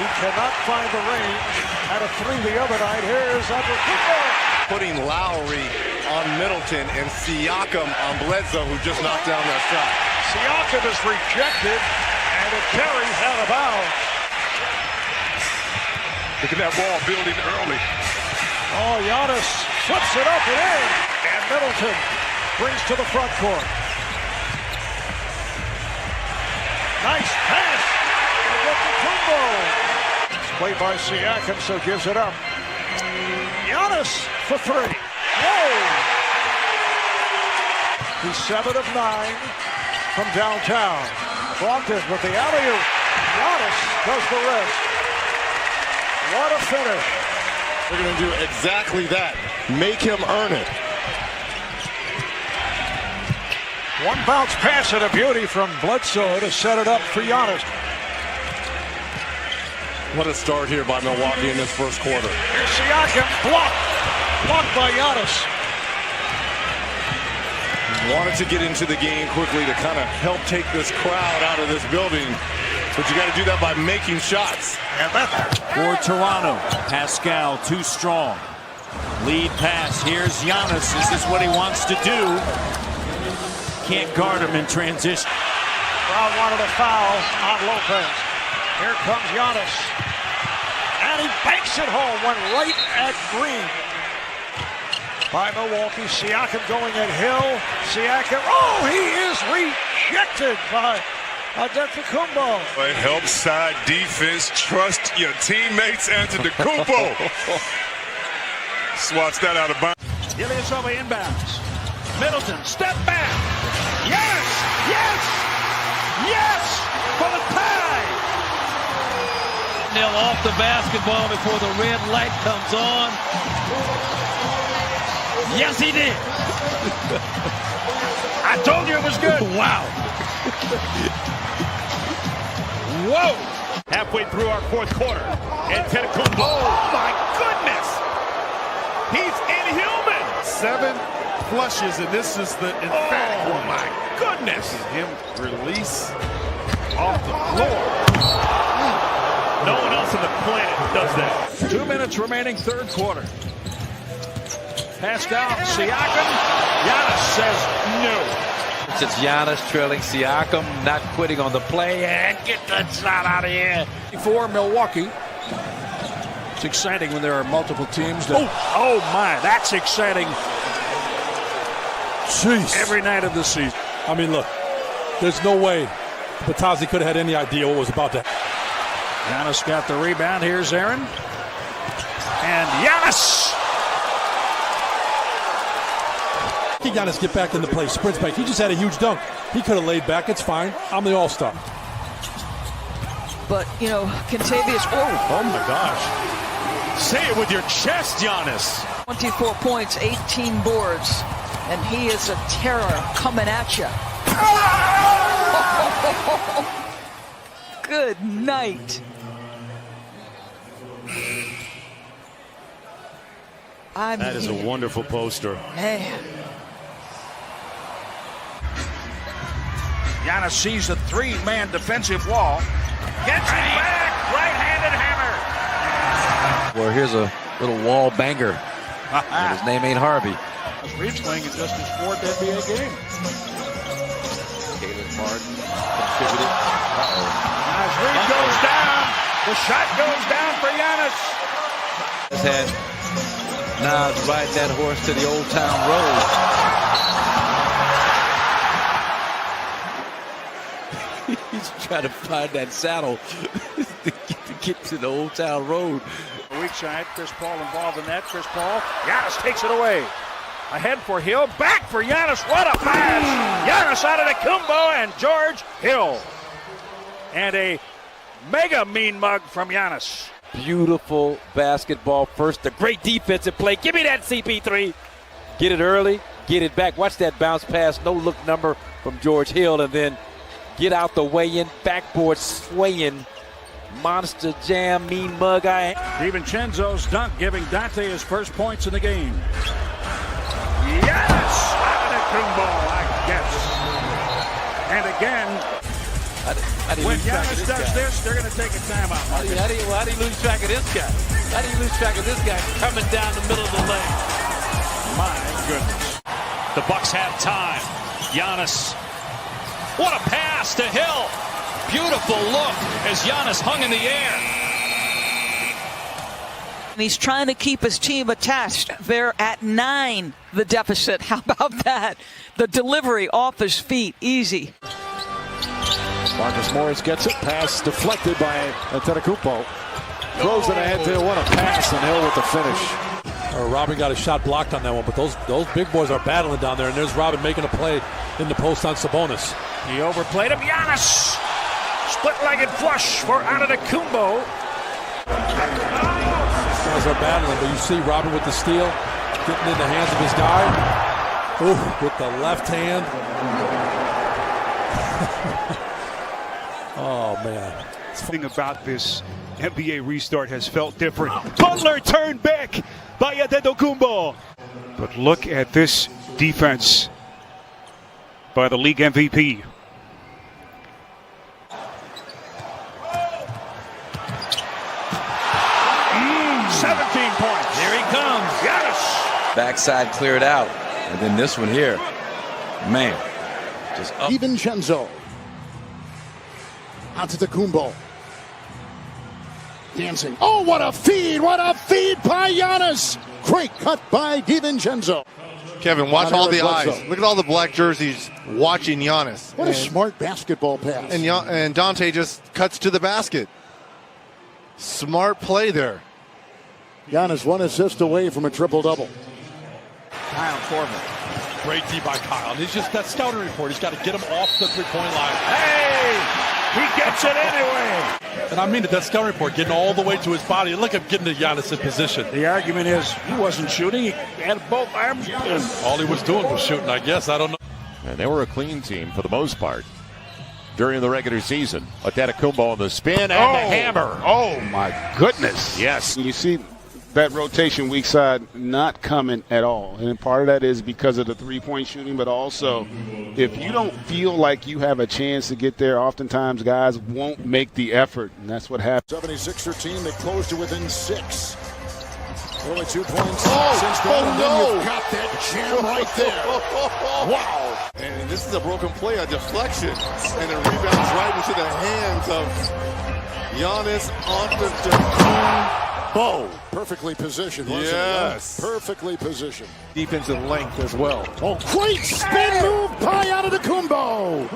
He cannot find the range. Had a 3 the other night. Here's Antetokounmpo. Putting Lowry on Middleton and Siakam on Bledsoe, who just knocked down that shot. Siakam is rejected, and it carries out of bounds. Look at that ball building early. Oh, Giannis flips it up and in. And Middleton brings to the front court. Nice pass. Antetokounmpo. Played by Siakam, so gives it up. Giannis for 3. Whoa! He's 7 of 9 from downtown. Brogdon with the alley-oop. Giannis does the rest. What a finish. They're going to do exactly that. Make him earn it. One bounce pass and a beauty from Bledsoe to set it up for Giannis. What a start here by Milwaukee in this first quarter. Here's Siakam, blocked by Giannis. Wanted to get into the game quickly to kind of help take this crowd out of this building, but you got to do that by making shots. And that For Toronto, Pascal too strong. Lead pass. Here's Giannis. This is what he wants to do. Can't guard him in transition. Brown wanted a foul on Lopez. Here comes Giannis. And he banks it home. Went right at Green. By Milwaukee. Siakam going at Hill. Siakam. Oh, he is rejected by Antetokounmpo. It helps side defense. Trust your teammates. Antetokounmpo. Swats that out of bounds. Ilyasova inbounds. Middleton, step back. Yes! Yes! Yes! For the tie! Nil off the basketball before the red light comes on. Yes, he did. I told you it was good. Wow. Whoa! Halfway through our fourth quarter. Antetokounmpo. Oh, my goodness! He's inhuman! 7 flushes, and this is the emphatic one. My goodness! Him release off the floor. No one else on the planet does that. 2 minutes remaining, third quarter. Passed out, Siakam. Giannis says no. It's Giannis trailing Siakam, not quitting on the play, and get that shot out of here. For Milwaukee. It's exciting when there are multiple teams that... Oh my, that's exciting. Jeez. Every night of the season. I mean, look, there's no way Batazzi could have had any idea what was about to happen. Giannis got the rebound. Here's Aaron. And Giannis! Giannis get back in the play, sprints back. He just had a huge dunk. He could have laid back. It's fine. I'm the all-star. But, you know, Kentavious, Oh my gosh. Say it with your chest, Giannis. 24 points, 18 boards, and he is a terror coming at you. Good night. That is a wonderful poster. Man. Giannis sees the 3-man defensive wall. Gets it back. Right-handed hammer. Well, here's a little wall banger. His name ain't Harvey. Reed's playing in just his 4th NBA game. Caleb Martin contributed. As Reed goes down, the shot goes down for Giannis. Has had Now it's riding that horse to the Old Town Road. He's trying to find that saddle to get to the Old Town Road. Weak side, Chris Paul involved in that. Chris Paul, Giannis takes it away. Ahead for Hill, back for Giannis. What a pass! Giannis Antetokounmpo and George Hill. And a mega mean mug from Giannis. Beautiful basketball first. The great defensive play. Give me that CP3. Get it early, get it back. Watch that bounce pass. No look number from George Hill. And then get out the way in. Backboard swaying. Monster jam, mean mug. DiVincenzo's dunk giving Dante his first points in the game. Giannis Antetokounmpo, I guess. And again, when Giannis does this, they're going to take a timeout. How do you lose track of this guy? How do you lose track of this guy coming down the middle of the lane? My goodness. The Bucks have time. Giannis. What a pass to Hill. Beautiful look as Giannis hung in the air. And he's trying to keep his team attached. They're at 9, the deficit. How about that? The delivery off his feet, easy. Marcus Morris gets it. Pass deflected by Antetokounmpo. Throws it ahead to what a pass, and Hill with the finish. Robin got a shot blocked on that one, but those big boys are battling down there, and there's Robin making a play in the post on Sabonis. He overplayed him. Giannis! Split-legged flush for Antetokounmpo. These guys are battling, but you see Robin with the steal, getting in the hands of his guy. Ooh, with the left hand. Oh, man. Something about this NBA restart has felt different. Butler turned back by Antetokounmpo. But look at this defense by the league MVP. Points. Here he comes. Giannis. Backside cleared out. And then this one here. Man. Just up. DiVincenzo. Antetokounmpo. Dancing. Oh, what a feed! What a feed by Giannis! Great cut by DiVincenzo. Kevin, watch all the eyes. Look at all the black jerseys watching Giannis. What a smart basketball pass. And Dante just cuts to the basket. Smart play there. Giannis 1 assist away from a triple-double. Kyle Corbin. Great D by Kyle. And he's just that scouting report. He's got to get him off the three-point line. Hey! He gets it anyway. And I mean that scouting report, getting all the way to his body. Look at getting to Giannis in position. The argument is he wasn't shooting. He had both arms. All he was doing was shooting, I guess. I don't know. And they were a clean team for the most part during the regular season. Antetokounmpo on the spin and the hammer. Oh, my goodness. Yes. You see that rotation weak side not coming at all. And part of that is because of the three-point shooting, but also if you don't feel like you have a chance to get there, oftentimes guys won't make the effort, and that's what happens. 76er team, they closed to within 6. Only 2 points since then, and then you've got that jam right there. Wow. And this is a broken play, a deflection, and it rebounds right into the hands of Giannis Antetokounmpo. Perfectly positioned, wasn't yes. it? Perfectly positioned. Defensive length as well. Oh, great spin move by Antetokounmpo.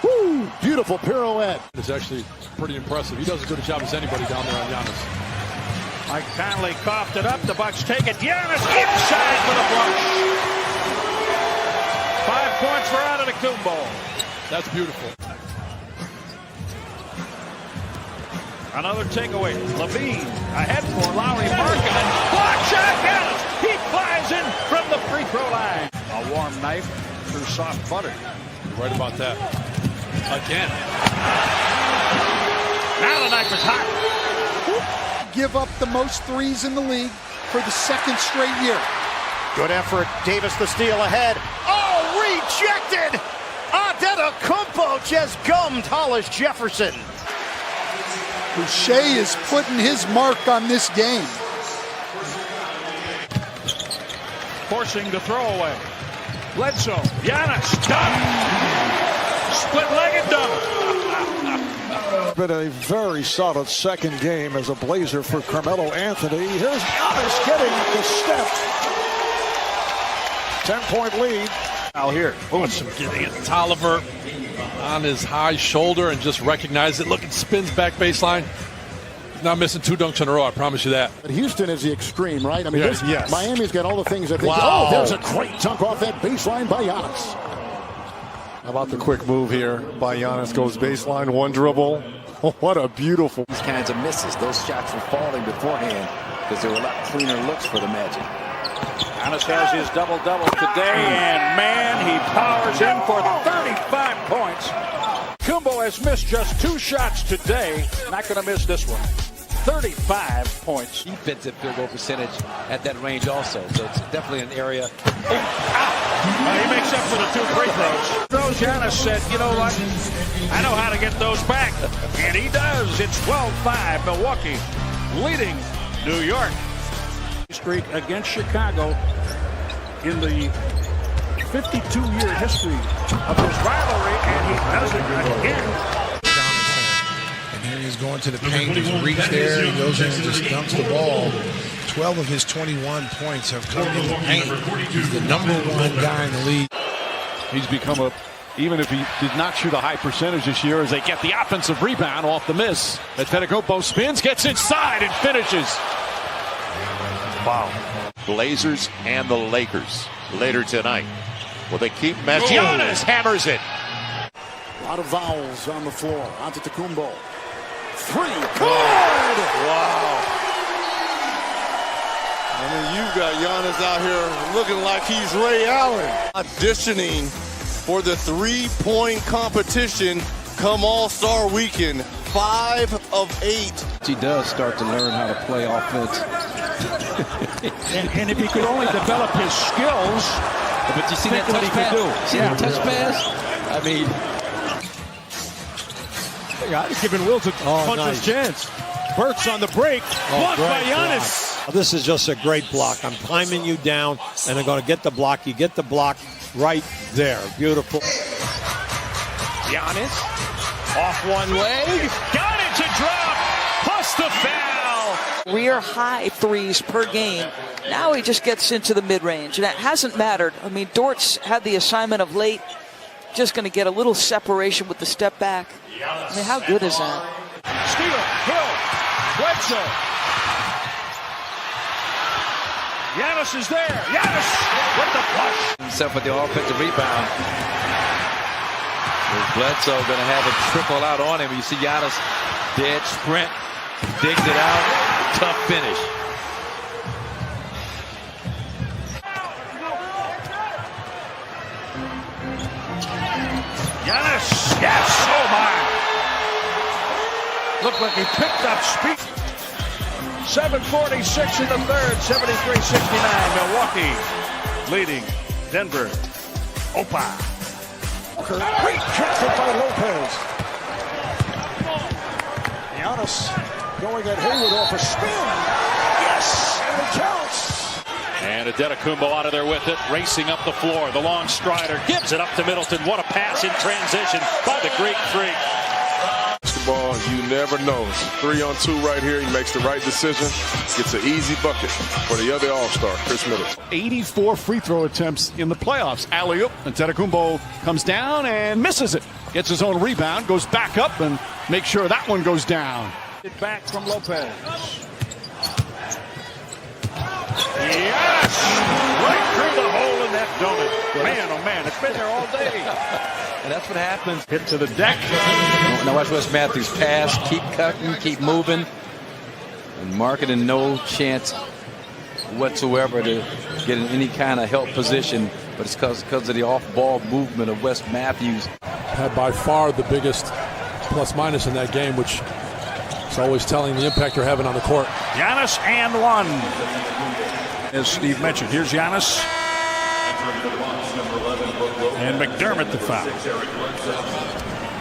Woo! Beautiful pirouette. It's actually pretty impressive. He does as good a job as anybody down there on Giannis. Mike Conley coughed it up. The Bucks take it. Giannis inside for the flush. 5 points for Antetokounmpo. That's beautiful. Another takeaway. Levine ahead for Lowry Markkanen. Block shot. Giannis. He flies in from the free throw line. A warm knife through soft butter. You're right about that. Again. Now the knife is hot. Give up the most threes in the league for the second straight year. Good effort. Davis the steal ahead. Oh, rejected! Antetokounmpo just gummed Hollis Jefferson. Boucher is putting his mark on this game. Forcing the throwaway. Bledsoe. Giannis. Dunk. Split-legged dunk. Been a very solid second game as a Blazer for Carmelo Anthony. Here's Giannis getting the step. 10-point lead. Now here, watch him getting it. Tolliver on his high shoulder and just recognize it. Look, it spins back baseline. He's not missing 2 dunks in a row, I promise you that. But Houston is the extreme, right? I mean, yes. Miami's got all the things that they Wow. Oh, there's a great dunk off that baseline by Giannis. How about the quick move here by Giannis? Goes baseline, 1 dribble. What a beautiful. These kinds of misses. Those shots were falling beforehand because there were a lot cleaner looks for the Magic. Giannis has his double-double today, and man, he powers in for 35 points. Kumbo has missed just 2 shots today. Not going to miss this one. 35 points. Defensive field goal percentage at that range also. So it's definitely an area. He makes up for the 2 free throws. Giannis said, you know what? I know how to get those back. And he does. It's 12-5. Milwaukee leading New York. Streak against Chicago in the 52-year history of this rivalry, and he does it again. And here he's going to the paint. He's reached there. He goes in and just dumps the ball. 12 of his 21 points have come in the paint. He's the #1 guy in the league. He's become even if he did not shoot a high percentage this year, as they get the offensive rebound off the miss. Antetokounmpo spins, gets inside, and finishes. Wow. Blazers and the Lakers later tonight. Will they keep Messi? Giannis hammers it. A lot of vowels on the floor. Antetokounmpo. 3. Good! Wow. I mean, you've got Giannis out here looking like he's Ray Allen. Auditioning for the 3-point competition come All-Star Weekend. 5 of 8. He does start to learn how to play offense. and if he could only develop his skills, but you see that touch pass? See that touch pass? I mean, I was giving Wills a puncher's chance. Burks on the break, blocked by Giannis. This is just a great block. I'm timing you down, and I'm going to get the block. You get the block right there. Beautiful. Giannis off one leg, got it to drop, plus the foul. Career high 3s per game. Now he just gets into the mid-range, and that hasn't mattered. I mean, Dort's had the assignment of late, just going to get a little separation with the step back. I mean, how good is that? Steal, Hill, Bledsoe. Giannis is there. Giannis with the push. Himself with the offensive rebound. Bledsoe going to have it trickle out on him. You see Giannis dead sprint, digs it out, tough finish. Giannis, yes, oh my. Looked like he picked up speed. 7:46 in the third, 73-69. Milwaukee leading Denver. Opa. Great traffic by Lopez. Giannis going at Hayward off a spin. Yes, and it counts. And Antetokounmpo out of there with it, racing up the floor. The long strider gives it up to Middleton. What a pass in transition by the Greek Freak. Basketball, you never know. 3-on-2 right here. He makes the right decision. Gets an easy bucket for the other All-Star, Chris Middleton. 84 free throw attempts in the playoffs. Alley-oop. Antetokounmpo comes down and misses it. Gets his own rebound, goes back up and makes sure that one goes down. It back from Lopez. Yes! Right through the hole in that donut. Man, oh man, it's been there all day. And that's what happens. Hit to the deck. Now watch Wes Matthews pass, keep cutting, keep moving. And Marketing no chance whatsoever to get in any kind of help position. But it's because of the off-ball movement of Wes Matthews. Had by far the biggest plus-minus in that game, which is always telling the impact they're having on the court. Giannis and 1. As Steve mentioned, here's Giannis. And McDermott the foul.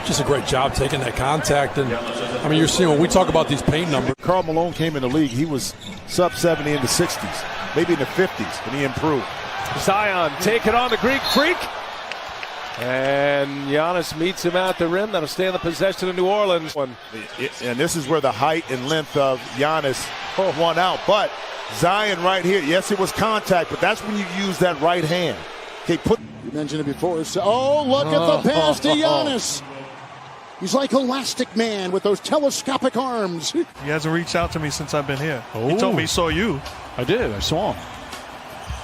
Just a great job taking that contact. And I mean, you're seeing when we talk about these paint numbers. Karl Malone came in the league. He was sub 70 in the 60s, maybe in the 50s, and he improved. Zion taking on the Greek Freak. And Giannis meets him at the rim. That'll stay in the possession of New Orleans. And this is where the height and length of Giannis won out. But Zion right here, yes, it was contact, but that's when you use that right hand. Okay, You mentioned it before. So, look at the pass to Giannis. He's like Elastic Man with those telescopic arms. He hasn't reached out to me since I've been here. He told me he saw you. I did. I saw him.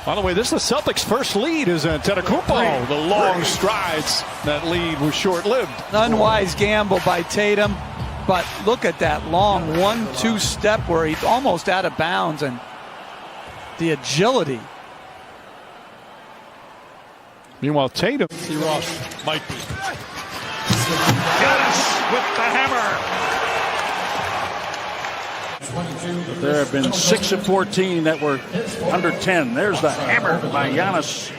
By the way, this is the Celtics' first lead is Antetokounmpo. The long strides. That lead was short-lived. Unwise gamble by Tatum, but look at that long 1-2 step where he's almost out of bounds, and the agility. Meanwhile, Tatum. See Ross might be. Giannis with the hammer. There have been 6 of 14 that were under 10. There's the hammer by Giannis.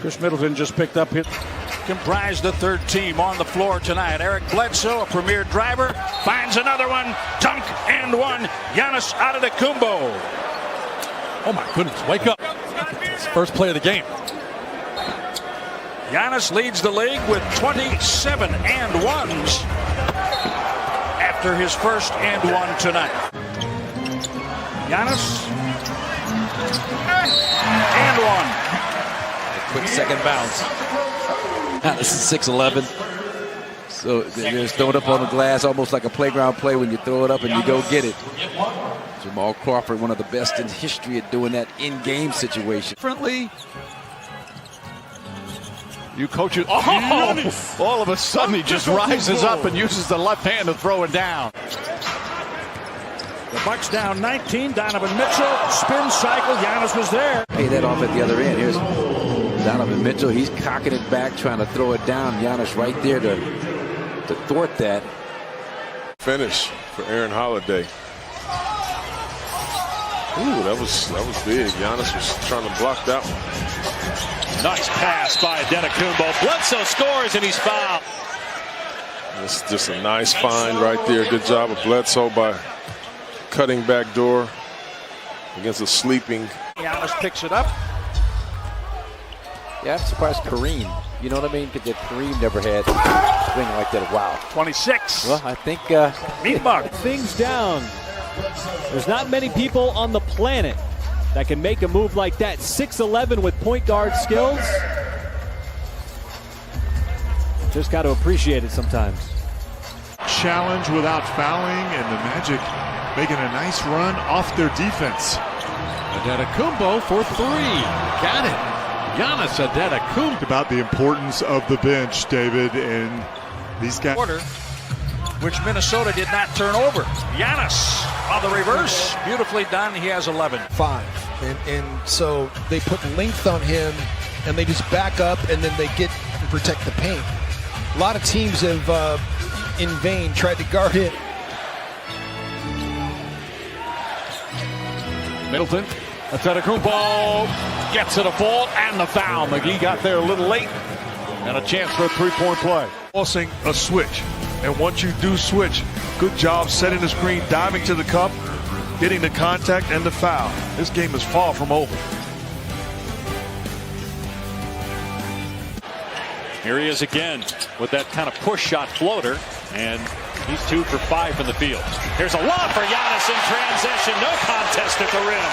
Chris Middleton just picked up hit. Comprised the third team on the floor tonight. Eric Bledsoe, a premier driver, finds another one. Dunk and one. Giannis Antetokounmpo. Oh my goodness, wake up. It's first play of the game. Giannis leads the league with 27 and ones after his first and one tonight. Giannis and one. A quick second bounce. This is 6'11". So they just throw it up on the glass almost like a playground play when you throw it up and you go get it. Jamal Crawford, one of the best in history at doing that in-game situation. Differently. You coach it. Oh! All of a sudden he just rises up and uses the left hand to throw it down. The Bucks down 19. Donovan Mitchell, spin cycle. Giannis was there. Pay that off at the other end. Here's Donovan Mitchell. He's cocking it back, trying to throw it down. Giannis right there to thwart that. Finish for Aaron Holiday. Ooh, that was big. Giannis was trying to block that one. Nice pass by Antetokounmpo. Bledsoe scores and he's fouled. It's just a nice find right there. Good job of Bledsoe by cutting back door against a sleeping. Giannis picks it up. Yeah, I'm surprised Kareem. You know what I mean? Because Kareem never had a swing like that. Wow. 26. Well, I think Meat Bug. Things down. There's not many people on the planet that can make a move like that. 6'11" with point guard skills. Just got to appreciate it sometimes. Challenge without fouling, and the Magic making a nice run off their defense. Antetokounmpo for three. Got it. Giannis Antetokounmpo. About the importance of the bench, David, and these guys. Quarter, which Minnesota did not turn over. Giannis on the reverse. Beautifully done. He has 11. 5. And so they put length on him, and they just back up, and then they get and protect the paint. A lot of teams have, in vain, tried to guard it. Middleton. Antetokounmpo gets it a ball and the foul. McGee got there a little late, and a chance for a three-point play. Forcing a switch. And once you do switch, good job setting the screen, diving to the cup, getting the contact and the foul. This game is far from over. Here he is again with that kind of push shot floater, and he's 2 for 5 from the field. Here's a lob for Giannis in transition. No contest at the rim.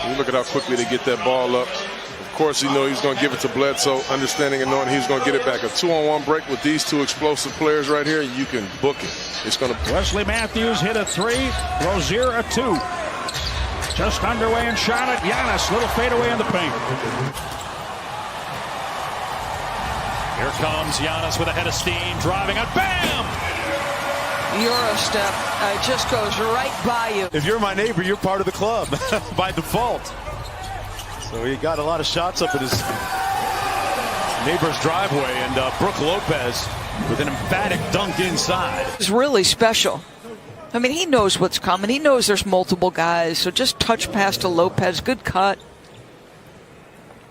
You look at how quickly they get that ball up. Of course, you know he's going to give it to Bledsoe, understanding and knowing he's going to get it back. A 2-on-1 break with these two explosive players right here, you can book it. It's going to. Wesley Matthews hit a 3. Rozier a 2. Just underway and shot it. Giannis, little fadeaway in the paint. Here comes Giannis with a head of steam, driving it. Bam! Euro step just goes right by you. If you're my neighbor, you're part of the club by default. So he got a lot of shots up in his neighbor's driveway, and Brook Lopez with an emphatic dunk inside. It's really special. I mean, he knows what's coming. He knows there's multiple guys, so just touch pass to Lopez. Good cut.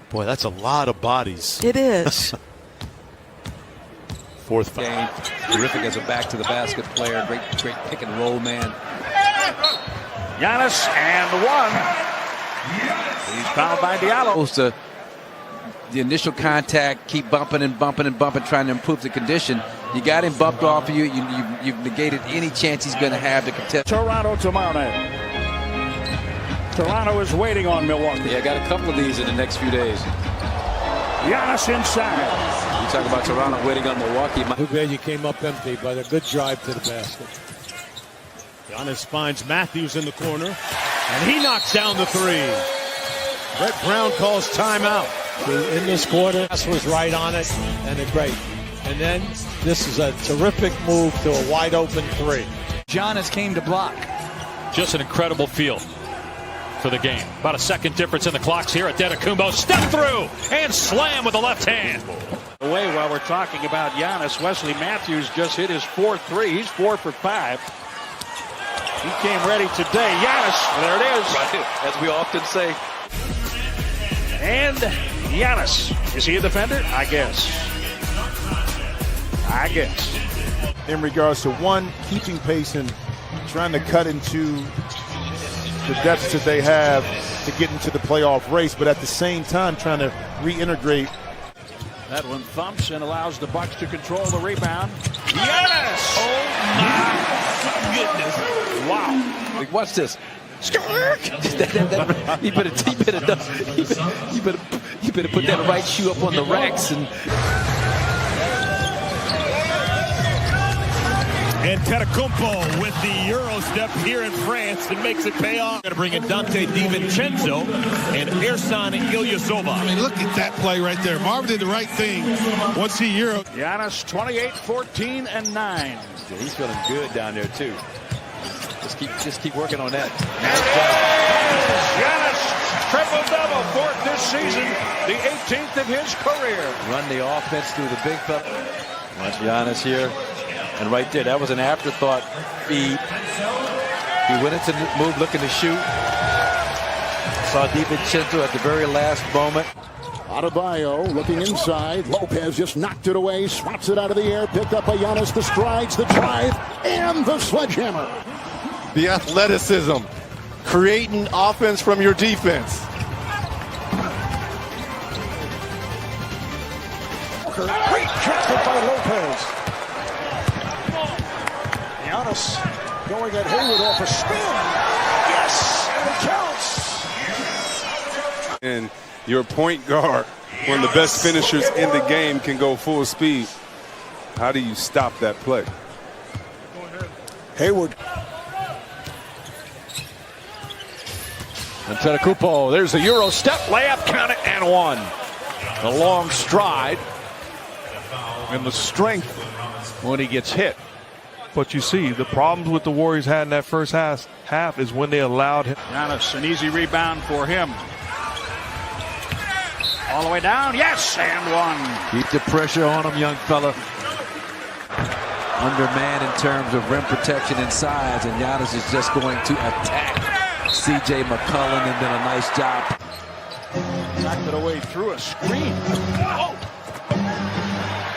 Boy, that's a lot of bodies. It is. Fourth game. Terrific as a back-to-the-basket player. Great pick and roll man. Giannis and 1. He's fouled by Diallo. Supposed to the initial contact, keep bumping and bumping and bumping, trying to improve the condition. You got him bumped off of you. You've negated any chance he's going to have to contest. Toronto tomorrow night. Toronto is waiting on Milwaukee. Yeah, I got a couple of these in the next few days. Giannis inside. You talk about Toronto waiting on Milwaukee. You came up empty, but a good drive to the basket. Giannis finds Matthews in the corner, and he knocks down the three. Brett Brown calls timeout. In this quarter, This was right on it, and a great. And then this is a terrific move to a wide open three. Giannis came to block. Just an incredible feel for the game. About a second difference in the clocks here. Antetokounmpo step through and slam with the left hand. Away while we're talking about Giannis, Wesley Matthews just hit his 4-3. He's 4 for 5. He came ready today. Giannis, there it is. Right, as we often say. And Giannis. Is he a defender? I guess. In regards to one, keeping pace and trying to cut into the deficit they have to get into the playoff race, but at the same time trying to reintegrate. That one thumps and allows the Bucks to control the rebound. Giannis! Oh my goodness! Wow! Watch this. He better put that right shoe up on the racks and. Antetokounmpo with the Euro step here in France and makes it pay off. Going to bring in Dante DiVincenzo and Ersan Ilyasova. I mean, look at that play right there. Marvin did the right thing once he Euro. Giannis 28, 14, and 9. Yeah, he's feeling good down there too. Just keep working on that. Giannis triple-double, 4th this season, the 18th of his career. Run the offense through the big fella. Watch Giannis here. And right there, that was an afterthought feed. He went into the move looking to shoot. Saw DiVincenzo at the very last moment. Adebayo looking inside. Lopez just knocked it away, swats it out of the air, picked up by Giannis, the strides, the drive, and the sledgehammer. The athleticism, creating offense from your defense. Rejected by Lopez. Giannis going at Hayward off a spin. Yes, and it counts. And your point guard, one of the best finishers in the game, can go full speed. How do you stop that play? Hayward. Antetokounmpo, there's a Euro step, layup, count it, and one. The long stride and the strength when he gets hit. But you see, the problems with the Warriors had in that first half is when they allowed him. Giannis, an easy rebound for him. All the way down, yes, and one. Keep the pressure on him, young fella. Undermanned in terms of rim protection and size, and Giannis is just going to attack C.J. McCollum, and did a nice job. Knocked it away through a screen. Oh.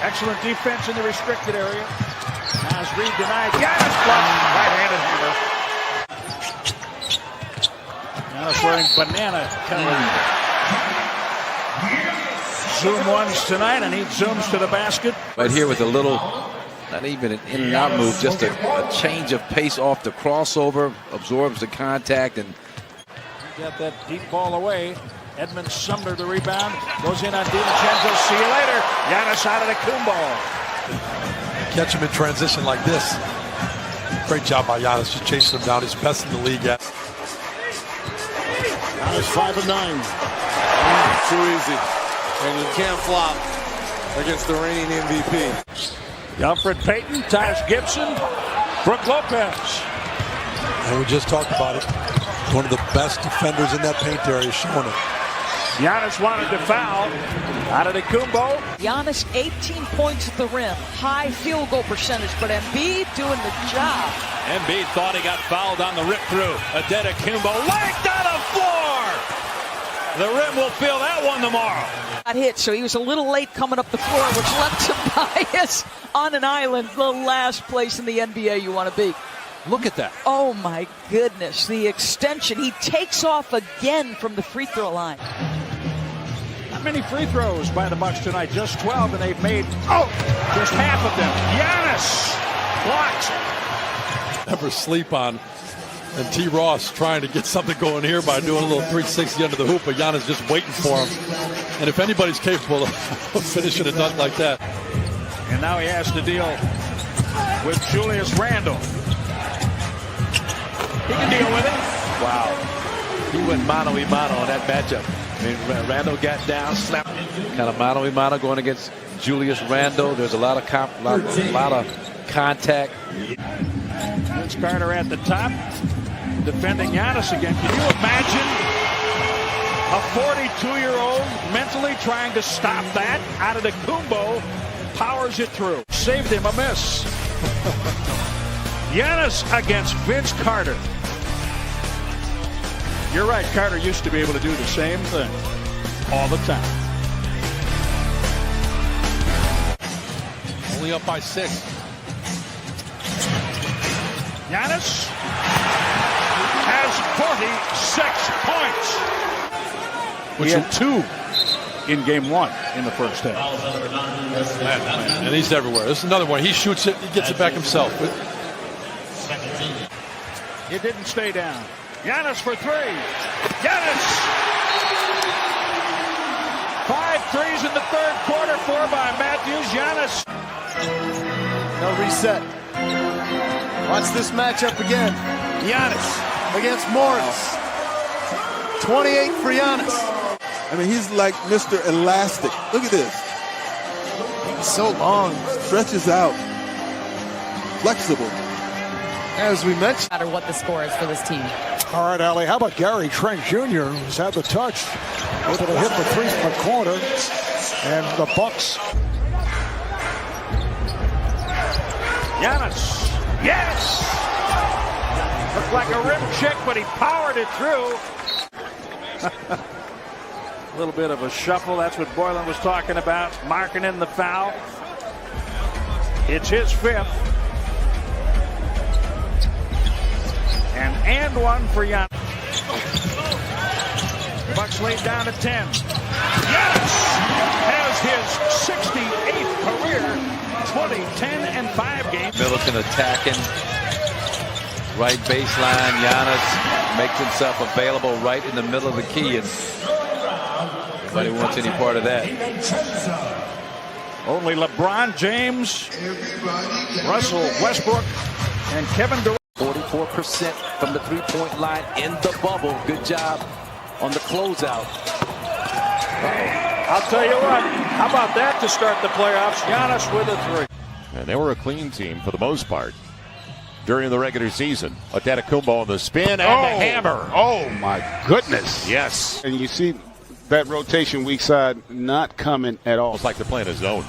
Excellent defense in the restricted area. As Reed denied. Giannis blocked. Right-handed hammer. Giannis wearing banana colored. Zoom ones tonight, and he zooms to the basket. Right here with a little, not even an in and out move, just a change of pace off the crossover, absorbs the contact, and got that deep ball away. Edmund Sumner the rebound, goes in on DiVincenzo. See you later. Giannis Antetokounmpo. Catch him in transition like this. Great job by Giannis, just chasing him down. He's best in the league at. Giannis 5 of 9. Too easy. And you can't flop against the reigning MVP. Alfred Payton, Taj Gibson, Brook Lopez. And we just talked about it. One of the best defenders in that paint area showing it. Giannis wanted to foul. Antetokounmpo. Giannis 18 points at the rim. High field goal percentage, but Embiid doing the job. Embiid thought he got fouled on the rip through. Antetokounmpo lanked on the floor. The rim will feel that one tomorrow. Got hit, so he was a little late coming up the floor, which left Tobias on an island, the last place in the NBA you want to be. look at that. Oh my goodness, the extension. He takes off again from the free throw line. Not many free throws by the Bucks tonight, just 12, and they've made just half of them. Giannis blocked. Never sleep on. And T. Ross trying to get something going here by doing a little 360 under the hoop, but Giannis just waiting for him. And if anybody's capable of finishing a dunk like that. And now he has to deal with Julius Randle. He can deal with it. Wow. He went mano-a-mano on that matchup. I mean, Randle got down, slapped. Kind of mano-a-mano going against Julius Randle. There's a lot of contact. Vince Carter at the top, defending Giannis again. Can you imagine a 42-year-old mentally trying to stop that? Antetokounmpo powers it through. Saved him a miss. Giannis against Vince Carter. You're right, Carter used to be able to do the same thing all the time. Only up by 6. Giannis has 46 points. He had 2 in game 1 in the first half. And he's everywhere. This is another one. He shoots it, he gets it back himself. It didn't stay down. Giannis for 3. Giannis! 5 threes in the third quarter, 4 by Matthews. Giannis. No reset. Watch this matchup again. Giannis against Morris. 28 for Giannis. I mean, he's like Mr. Elastic. Look at this. He's so long. Stretches out. Flexible. As we mentioned. No matter what the score is for this team. All right, Allie, how about Gary Trent Jr., who's had the touch, able to hit the 3 from the corner, and the Bucks. Giannis. Yes! Looked like a rim check, but he powered it through. A little bit of a shuffle. That's what Boylan was talking about. Marking in the foul. It's his 5th. And one for Giannis. The Bucks laid down at 10. Giannis has his 68th career 20-10-5 game. Middleton attacking. Right baseline. Giannis makes himself available right in the middle of the key. And nobody wants any part of that. Only LeBron James, Russell Westbrook, and Kevin Durant. 44% from the three-point line in the bubble. Good job on the closeout. I'll tell you what, how about that to start the playoffs? Giannis with a 3. And they were a clean team for the most part during the regular season. Antetokounmpo on the spin and the hammer. Oh, my goodness. Yes. And you see that rotation weak side not coming at all. It's like they're playing a zone.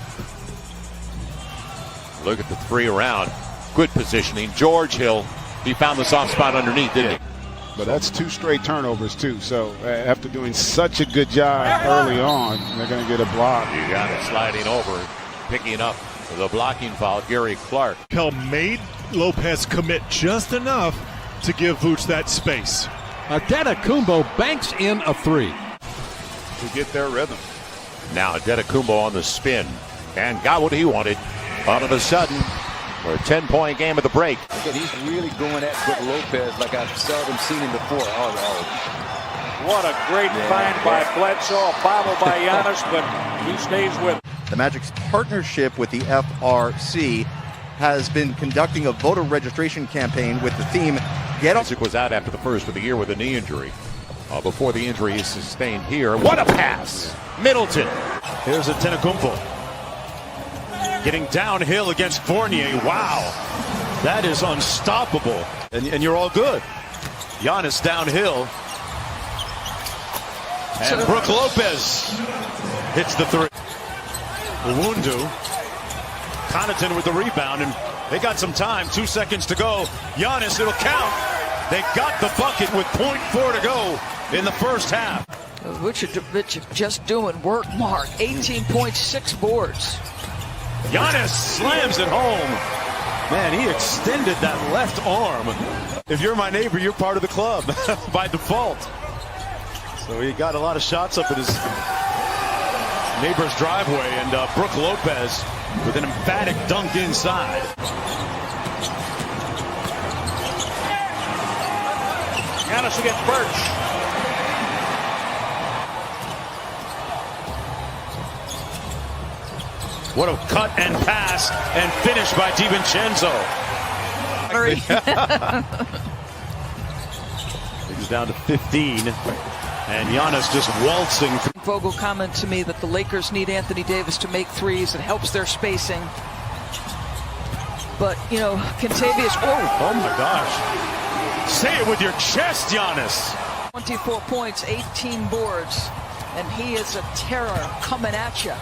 Look at the 3 around. Good positioning. George Hill, he found the soft spot underneath, didn't he? But that's 2 straight turnovers, too. So after doing such a good job early on, they're going to get a block. You got it sliding over, picking up the blocking foul, Gary Clark. Kel made Lopez commit just enough to give Vooch that space. Antetokounmpo banks in a 3. To get their rhythm. Now Antetokounmpo on the spin and got what he wanted. All of a sudden, we're a 10-point game at the break. He's really going at with Lopez like I've seldom seen him before. What a great find by Bledsoe, a bobble by Giannis, but he stays with. The Magic's partnership with the FRC has been conducting a voter registration campaign with the theme Get Up. Isaac was out after the first of the year with a knee injury. Before the injury is sustained here. What a pass! Middleton. Here's Antetokounmpo. Getting downhill against Fournier. Wow. That is unstoppable. And you're all good. Giannis downhill. And Brook Lopez hits the 3. Uwundu. Connaughton with the rebound. And they got some time. 2 seconds to go. Giannis, it'll count. They got the bucket with 0.4 to go in the first half. Vucevic just doing work, Mark. 18.6 boards. Giannis slams it home. Man, he extended that left arm. If you're my neighbor, you're part of the club by default. So he got a lot of shots up at his neighbor's driveway, and Brook Lopez with an emphatic dunk inside. Giannis against Birch. What a cut and pass and finish by DiVincenzo. He's down to 15, and Giannis just waltzing through. Vogel commented to me that the Lakers need Anthony Davis to make threes. It helps their spacing. But, you know, Kentavious, oh my gosh. Say it with your chest, Giannis. 24 points, 18 boards, and he is a terror coming at you.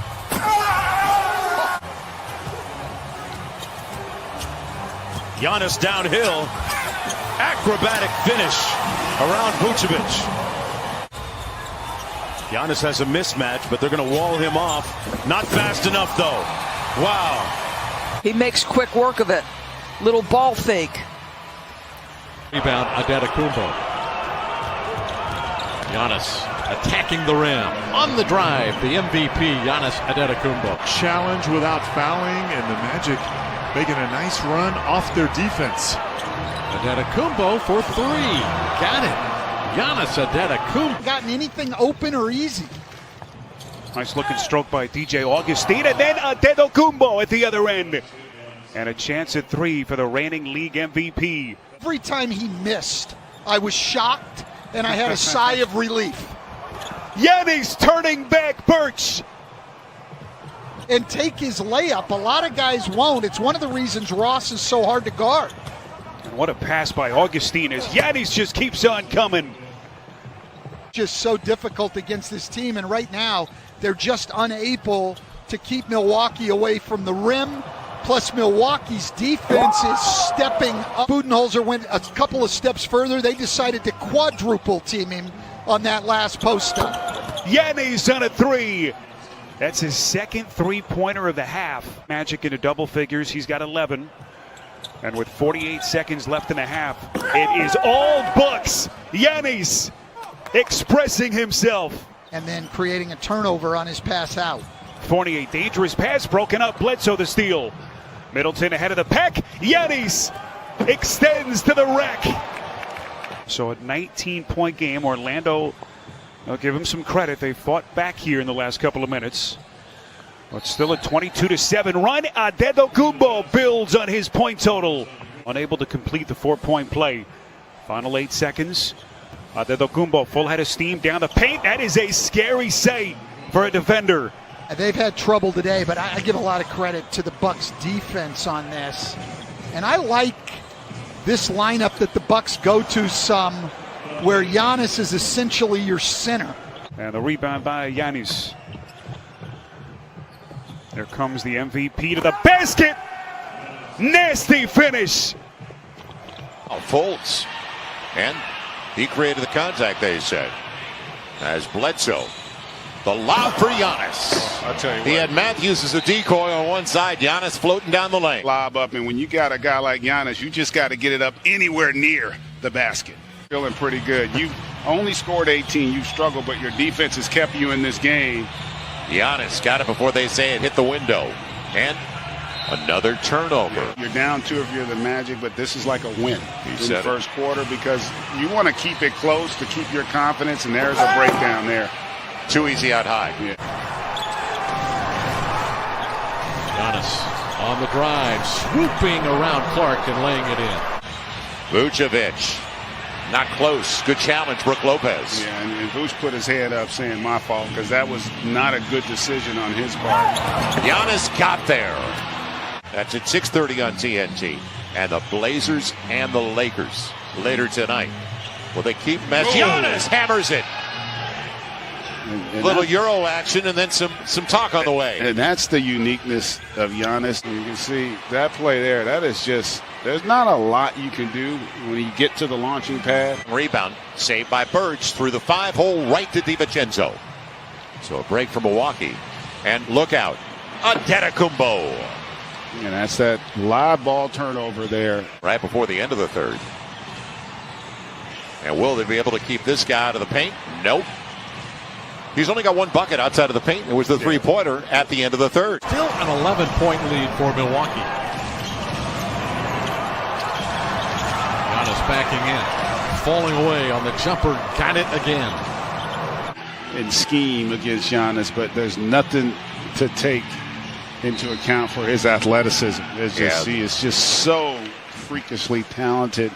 Giannis downhill. Acrobatic finish around Vucevic. Giannis has a mismatch, but they're going to wall him off. Not fast enough, though. Wow. He makes quick work of it. Little ball fake. Rebound, Antetokounmpo. Giannis attacking the rim. On the drive, the MVP, Giannis Antetokounmpo. Challenge without fouling, and the Magic making a nice run off their defense. Antetokounmpo for three. Got it. Giannis Antetokounmpo. Gotten anything open or easy. Nice looking stroke by DJ Augustine, and then Antetokounmpo at the other end. And a chance at three for the reigning league MVP. Every time he missed, I was shocked, and I had a sigh of relief. Giannis turning back Birch. And take his layup. A lot of guys won't. It's one of the reasons Ross is so hard to guard. And what a pass by Augustine as Giannis just keeps on coming. Just so difficult against this team, and right now they're just unable to keep Milwaukee away from the rim. Plus Milwaukee's defense is stepping up. Budenholzer went a couple of steps further. They decided to quadruple team him on that last post up. Giannis on a three. That's his second three-pointer of the half. Magic into double figures. He's got 11. And with 48 seconds left in the half, it is all Bucks. Giannis expressing himself. And then creating a turnover on his pass out. Fournier, dangerous pass, broken up. Bledsoe the steal. Middleton ahead of the pack. Giannis extends to the rack. So a 19-point game. Orlando, I'll give them some credit. They fought back here in the last couple of minutes. But still a 22-7 run. Antetokounmpo builds on his point total. Unable to complete the 4-point play. Final 8 seconds. Antetokounmpo full head of steam down the paint. That is a scary sight for a defender. They've had trouble today, but I give a lot of credit to the Bucks defense on this. And I like this lineup that the Bucks go to some, where Giannis is essentially your center. And the rebound by Giannis. There comes the MVP to the basket. Nasty finish. Oh, Fultz. And he created the contact, they said. As Bledsoe. The lob for Giannis. I'll tell you He what. had Matthews as a decoy on one side. Giannis floating down the lane. Lob up, and when you got a guy like Giannis, you just got to get it up anywhere near the basket. Feeling pretty good. You only scored 18. You've struggled, but your defense has kept you in this game. Giannis got it before they say it hit the window. And another turnover. You're down 2 if you're the Magic, but this is like a win in the first quarter because you want to keep it close to keep your confidence, and there's a breakdown there. Too easy out high. Yeah. Giannis on the drive, swooping around Clark and laying it in. Vucevic, not close. Good challenge, Brook Lopez. Yeah, and Vuce put his head up saying my fault because that was not a good decision on his part. Giannis got there. That's at 6:30 on TNT. And the Blazers and the Lakers later tonight. Will they keep Messi? Giannis hammers it. Little Euro action and then some talk on the way. And that's the uniqueness of Giannis. And you can see that play there. That is just, there's not a lot you can do when you get to the launching pad. Rebound saved by Birch through the 5-hole right to DiVincenzo. So a break for Milwaukee. And look out, Antetokounmpo. And that's that live ball turnover there. Right before the end of the third. And will they be able to keep this guy out of the paint? Nope. He's only got one bucket outside of the paint. It was the three-pointer at the end of the third. Still an 11-point lead for Milwaukee. Giannis backing in, falling away on the jumper, got it again. In scheme against Giannis, but there's nothing to take into account for his athleticism. He is just so freakishly talented.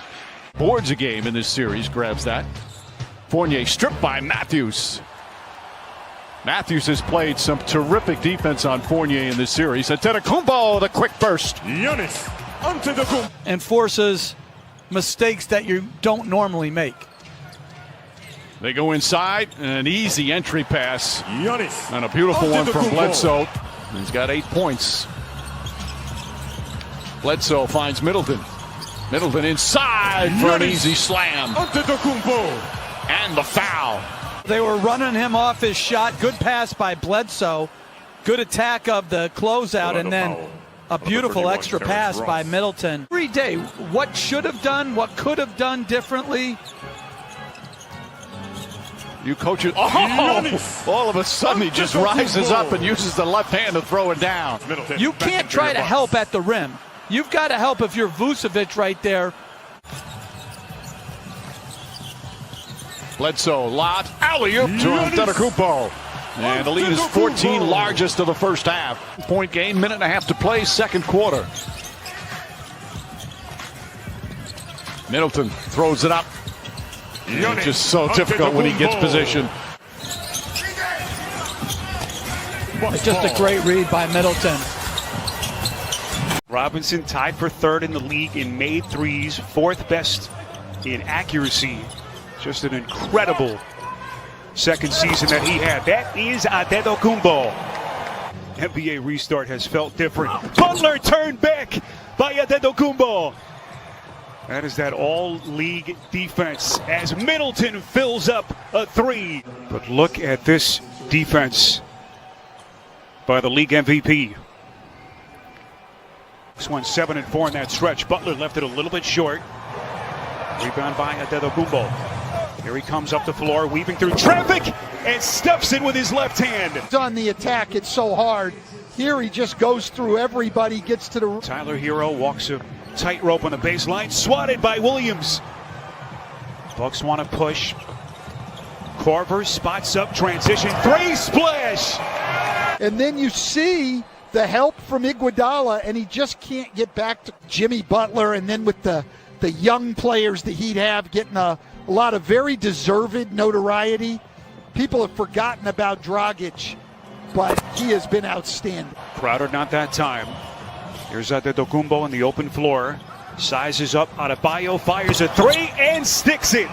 Boards a game in this series, grabs that. Fournier stripped by Matthews. Matthews has played some terrific defense on Fournier in this series. Antetokounmpo, the quick burst. Giannis Antetokounmpo. And forces mistakes that you don't normally make. They go inside, an easy entry pass. Giannis. And a beautiful one from Bledsoe. He's got 8 points. Bledsoe finds Middleton. Middleton inside for an easy slam. Antetokounmpo. And the foul. They were running him off his shot. Good pass by Bledsoe. Good attack of the closeout, and then a beautiful extra pass by Middleton. Every day, what should have done, what could have done differently. You coach it. Oh, all of a sudden he just rises up and uses the left hand to throw it down. You can't try to help at the rim. You've got to help if you're Vucevic right there. Bledsoe, lot, alley-oop to Antetokounmpo. And the lead is 14, largest of the first half. Point game, minute and a half to play, second quarter. Middleton throws it up. It's just so difficult when he gets position. It's just a great read by Middleton. Robinson tied for third in the league in made threes, fourth best in accuracy. Just an incredible second season that he had. That is Antetokounmpo. NBA restart has felt different. Butler turned back by Antetokounmpo. That is that all-league defense as Middleton fills up a three. But look at this defense by the league MVP. This one 7 and 4 in that stretch. Butler left it a little bit short. Rebound by Antetokounmpo. Here he comes up the floor, weaving through traffic, and steps in with his left hand. On the attack, it's so hard. Here he just goes through everybody, gets to the... Tyler Hero walks a tightrope on the baseline, swatted by Williams. Bucks want to push. Korver spots up, transition, three, splash! And then you see the help from Iguodala, and he just can't get back to Jimmy Butler, and then with the young players that he'd have getting a lot of very deserved notoriety. People have forgotten about Dragic, but he has been outstanding. Crowder not that time. Here's Antetokounmpo on the open floor. Sizes up, Adebayo fires a three and sticks it.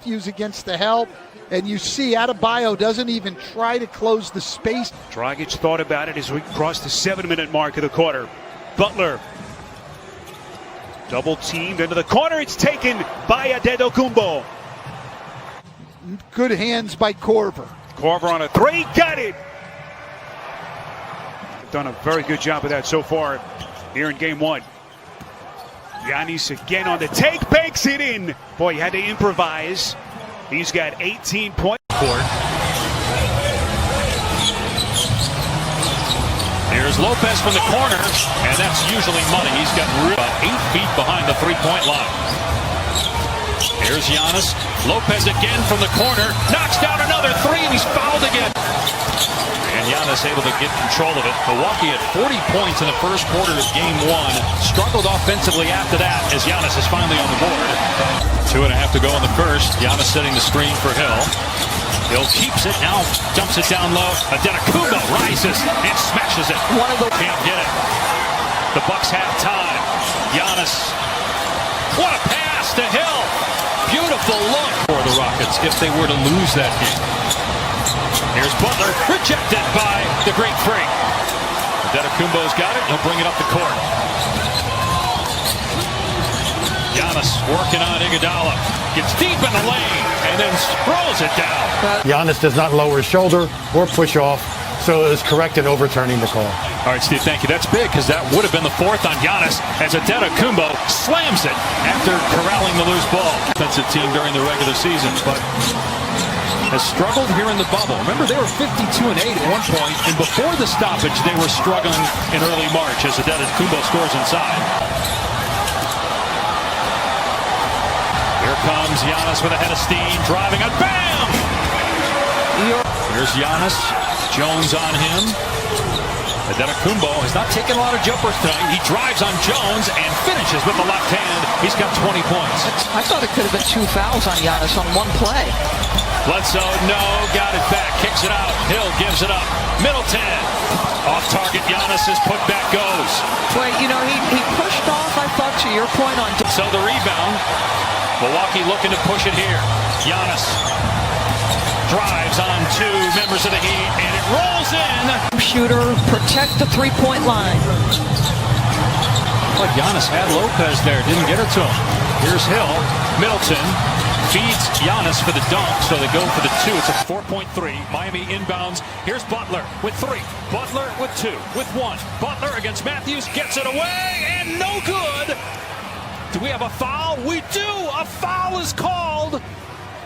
Use against the help, and you see Adebayo doesn't even try to close the space. Dragic thought about it as we crossed the 7-minute mark of the quarter. Butler double teamed into the corner. It's taken by Antetokounmpo. Good hands by Korver. Korver on a three, got it. Done a very good job of that so far here in game one. Giannis again on the take, banks it in. Boy, he had to improvise. He's got 18 points. Here's Lopez from the corner, and that's usually money. He's got about 8 feet behind the three-point line. Here's Giannis. Lopez again from the corner, knocks down another three, and he's fouled again. And Giannis able to get control of it. Milwaukee had 40 points in the first quarter of game one. Struggled offensively after that as Giannis is finally on the board. 2.5 to go in the first. Giannis setting the screen for Hill. Hill keeps it, now dumps it down low. Antetokounmpo rises and smashes it. Can't get it. The Bucks have time. Giannis. What a pass to Hill. Beautiful look for the Rockets if they were to lose that game. Here's Butler, rejected by the great freak. Antetokounmpo's got it, he'll bring it up the court. Giannis working on Iguodala, gets deep in the lane, and then throws it down. Giannis does not lower his shoulder or push off, so it is correct in overturning the call. All right, Steve, thank you. That's big because that would have been the fourth on Giannis as Antetokounmpo slams it after corralling the loose ball. Defensive team during the regular season, but has struggled here in the bubble. Remember, they were 52-8 at one point, and before the stoppage, they were struggling in early March as Antetokounmpo scores inside. Here comes Giannis with a head of steam, driving and bam! Here's Giannis, Jones on him. Antetokounmpo has not taken a lot of jumpers tonight. He drives on Jones and finishes with the left hand. He's got 20 points. I thought it could have been 2 fouls on Giannis on one play. Bledsoe, no, got it back, kicks it out. Hill gives it up. Middleton, off target. Giannis's putback goes. Boy, you know, he pushed off, I thought, to your point on. So the rebound. Milwaukee looking to push it here. Giannis drives on 2 members of the Heat, and it rolls in. Shooter, protect the three-point line. But Giannis had Lopez there, didn't get it to him. Here's Hill. Middleton feeds Giannis for the dunk, so they go for the 2. It's a 4-point 3. Miami inbounds. Here's Butler with 3. Butler with 2. With 1. Butler against Matthews, gets it away, and no good. Do we have a foul? We do. A foul is called.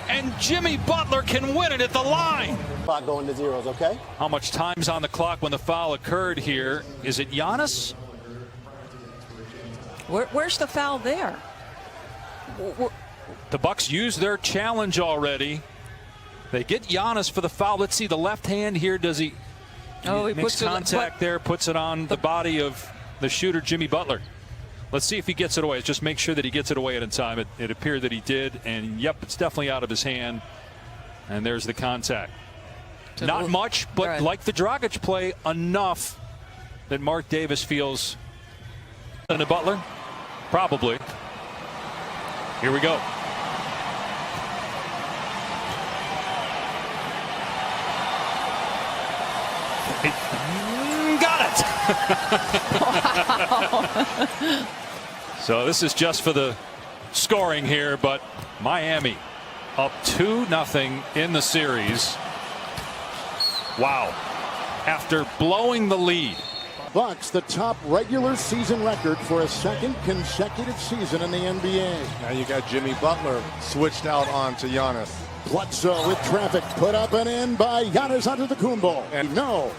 And Jimmy Butler can win it at the line. Clock going to zeros, okay? How much time's on the clock when the foul occurred here? Is it Giannis? Where's the foul there? The Bucks use their challenge already. They get Giannis for the foul. Let's see the left hand here. Does he? Oh, he makes puts contact there, puts it on the body of the shooter, Jimmy Butler. Let's see if he gets it away. Just make sure that he gets it away at a time. It appeared that he did, and yep, it's definitely out of his hand. And there's the contact. Not much, but right, like the Dragic play, enough that Mark Davis feels. And the Butler? Probably. Here we go. Got it. Wow. So this is just for the scoring here, but Miami up 2-0 in the series. Wow. After blowing the lead. Bucks, the top regular season record for a second consecutive season in the NBA. Now you got Jimmy Butler switched out onto Giannis. Bledsoe with traffic, put up and in by Giannis Antetokounmpo. And no.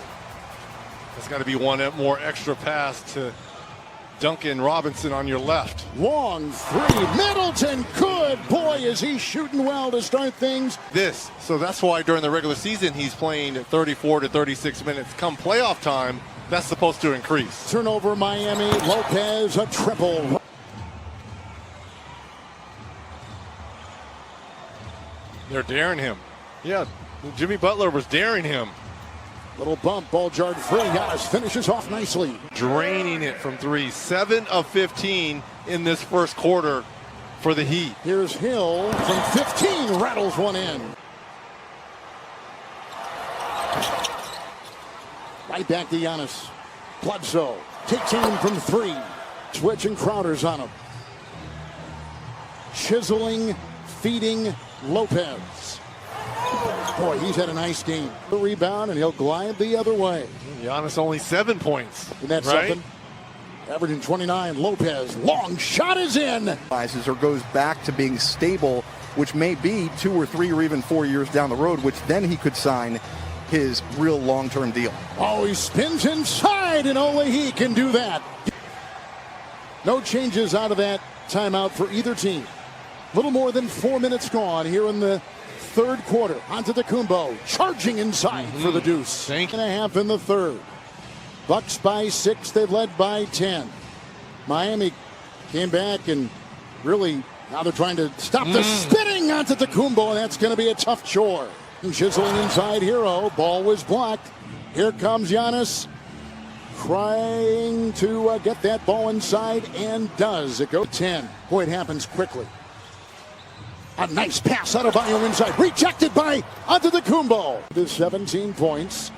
There's got to be one more extra pass to Duncan Robinson on your left. Long 3. Middleton, good. Boy, is he shooting well to start things. So that's why during the regular season he's playing 34 to 36 minutes. Come playoff time, that's supposed to increase. Turnover Miami. Lopez, a triple. They're daring him. Yeah, Jimmy Butler was daring him. Little bump, ball jarred free. Giannis finishes off nicely. Draining it from 3. 7 of 15 in this first quarter for the Heat. Here's Hill from 15, rattles one in. Right back to Giannis. Bledsoe takes aim from 3. Switch and Crowder's on him. Chiseling, feeding Lopez. Boy, he's had a nice game. The rebound, and he'll glide the other way. Giannis only 7 points. Isn't that something? Averaging 29. Lopez, long shot is in. Or goes back to being stable, which may be 2 or 3 or even 4 years down the road, which then he could sign his real long-term deal. Oh, he spins inside, and only he can do that. No changes out of that timeout for either team. Little more than 4 minutes gone here in the third quarter. Antetokounmpo charging inside for the deuce. 8.5 in the third. Bucks by 6. They've led by 10. Miami came back and really now they're trying to stop the spinning Antetokounmpo, and that's going to be a tough chore. Chiseling inside Hero. Ball was blocked. Here comes Giannis. Trying to get that ball inside, and does. It goes 10. Boy, it happens quickly. A nice pass out of Bio inside. Rejected by Antetokounmpo. The 17 points.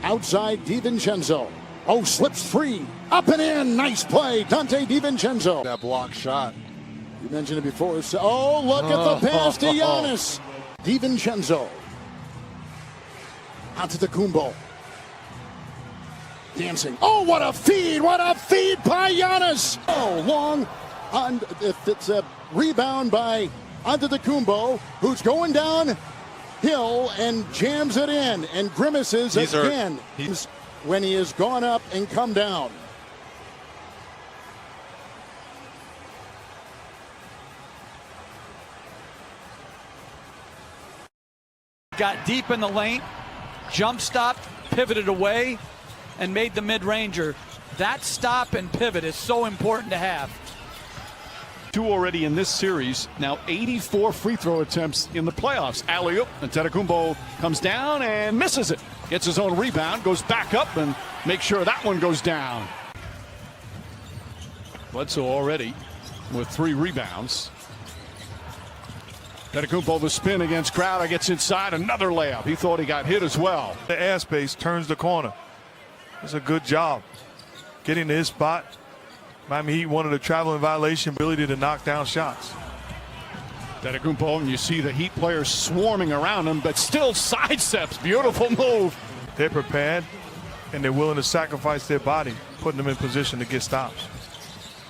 Outside DiVincenzo. Oh, slips free. Up and in. Nice play. Dante DiVincenzo. That block shot. You mentioned it before. Oh, look at the pass to Giannis. DiVincenzo. Antetokounmpo. Dancing. Oh, what a feed. What a feed by Giannis. Oh, long. It's a rebound by Antetokounmpo, who's going down hill and jams it in and grimaces again when he has gone up and come down. Got deep in the lane, jump stopped, pivoted away, and made the mid-ranger. That stop and pivot is so important to have. 2 already in this series. Now 84 free throw attempts in the playoffs. Alley-oop. Antetokounmpo comes down and misses it. Gets his own rebound, goes back up and makes sure that one goes down. Bledsoe already with 3 rebounds. Antetokounmpo the spin against Crowder, gets inside, another layup. He thought he got hit as well. The airspace turns the corner. It's a good job getting to his spot. Miami Heat wanted a traveling violation, ability to knock down shots. Antetokounmpo, and you see the Heat players swarming around him, but still sidesteps. Beautiful move. They're prepared, and they're willing to sacrifice their body, putting them in position to get stops.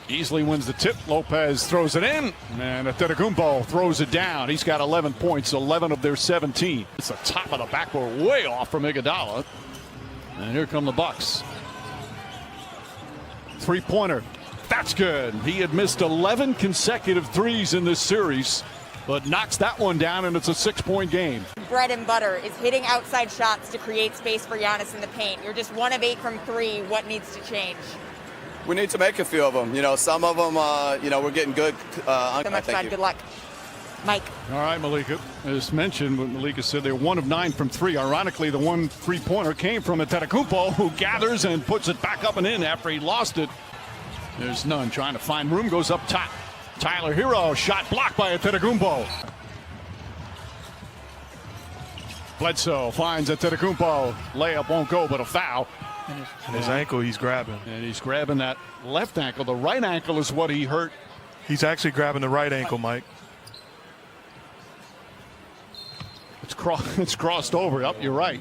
Easily wins the tip. Lopez throws it in, and Antetokounmpo throws it down. He's got 11 points, 11 of their 17. It's the top of the backboard, way off from Iguodala. And here come the Bucks. 3-pointer. That's good. He had missed 11 consecutive threes in this series, but knocks that one down, and it's a 6-point game. Bread and butter is hitting outside shots to create space for Giannis in the paint. You're just 1 of 8 from 3. What needs to change? We need to make a few of them. You know, some of them, we're getting good. So much fun. Good luck. Mike. All right, Malika. As mentioned, what Malika said, they're 1 of 9 from 3. Ironically, the 1 3-pointer came from Antetokounmpo, who gathers and puts it back up and in after he lost it. There's none. Trying to find room, goes up top. Tyler Hero, shot blocked by Antetokounmpo. Bledsoe finds Antetokounmpo. Layup won't go, but a foul. And his ankle, he's grabbing. And he's grabbing that left ankle. The right ankle is what he hurt. He's actually grabbing the right ankle, Mike. It's crossed over. Yep, you're right.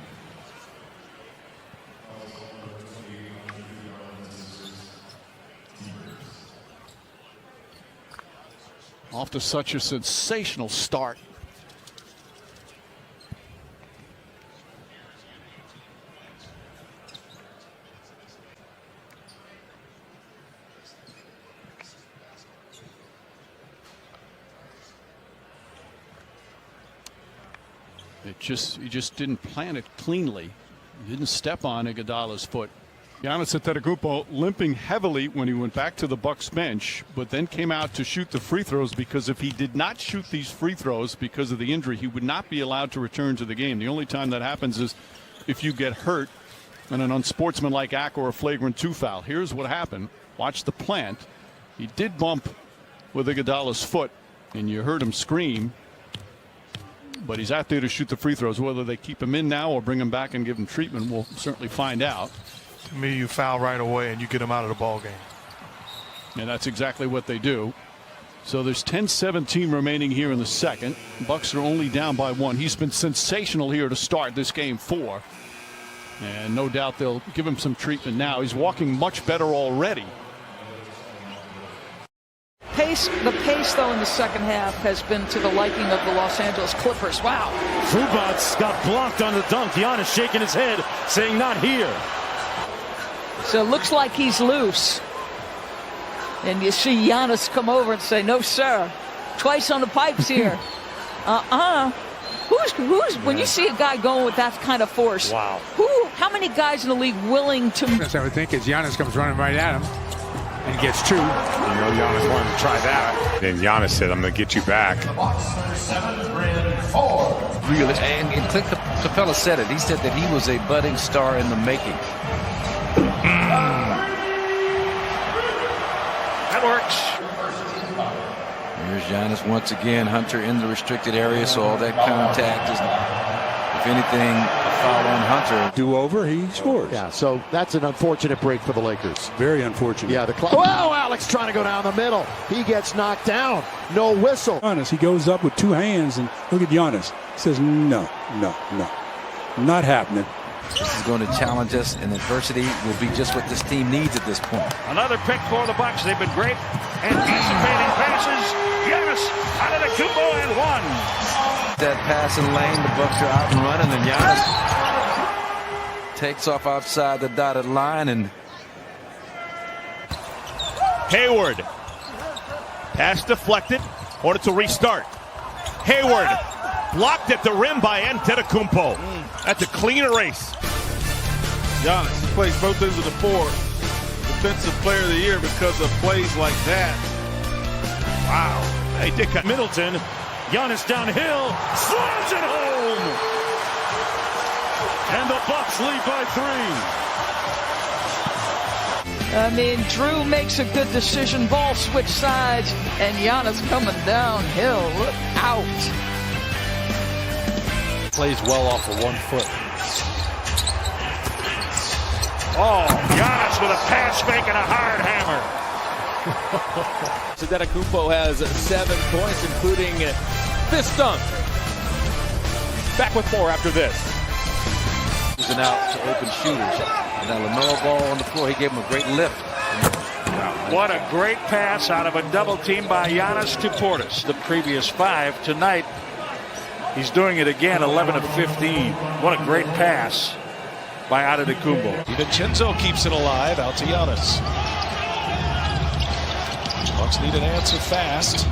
Off to such a sensational start. He just didn't plant it cleanly. He didn't step on Iguodala's foot. Giannis Antetokounmpo limping heavily when he went back to the Bucks bench, but then came out to shoot the free throws, because if he did not shoot these free throws because of the injury, he would not be allowed to return to the game. The only time that happens is if you get hurt in an unsportsmanlike act or a flagrant 2 foul. Here's what happened. Watch the plant. He did bump with Iguodala's foot, and you heard him scream. But he's out there to shoot the free throws. Whether they keep him in now or bring him back and give him treatment, we'll certainly find out. To me, you foul right away and you get him out of the ball game. And that's exactly what they do. So there's 10-17 remaining here in the second. Bucks are only down by 1. He's been sensational here to start this game 4. And no doubt they'll give him some treatment now. He's walking much better already. The pace, though, in the second half has been to the liking of the Los Angeles Clippers. Wow. Zubats got blocked on the dunk. Giannis shaking his head, saying not here. So it looks like he's loose. And you see Giannis come over and say, no, sir. Twice on the pipes here. Who's when you see a guy going with that kind of force? Wow. How many guys in the league willing to? I would think as Giannis comes running right at him and gets 2. You know, Giannis wanted to try that. Then Giannis said, I'm going to get you back. Really, and Clint Capella said it. He said that he was a budding star in the making. That works. Here's Giannis once again. Hunter in the restricted area, so all that contact is, if anything, a foul on Hunter. Do-over, he scores. Yeah, so that's an unfortunate break for the Lakers. Very unfortunate. Yeah, the clock. Oh, Alex trying to go down the middle. He gets knocked down. No whistle. Giannis, he goes up with 2 hands, and look at Giannis. He says, no. Not happening. This is going to challenge us, and adversity will be just what this team needs at this point. Another pick for the Bucks. They've been great anticipating passes. Giannis Antetokounmpo and one. That passing lane, the Bucks are out and running, and Giannis takes off outside the dotted line. And Hayward. Pass deflected. Hornets will restart. Hayward blocked at the rim by Antetokounmpo. That's a clean erase. Giannis plays both ends of the floor. Defensive player of the year because of plays like that. Wow. Hey, Dick Middleton. Giannis downhill. Slams it home. And the Bucks lead by 3. I mean, Drew makes a good decision. Ball switch sides, and Giannis coming downhill. Look out. Plays well off of 1 foot. Oh, Giannis with a pass fake and a hard hammer. Antetokounmpo has 7 points, including fist dunk. Back with more after this. Moving out to open shooters. And that LaMelo ball on the floor, he gave him a great lift. What a great pass out of a double team by Giannis to Portis. The previous 5 tonight. He's doing it again, 11 of 15. What a great pass by Antetokounmpo. DiVincenzo keeps it alive, out to Giannis. Bucks need an answer fast.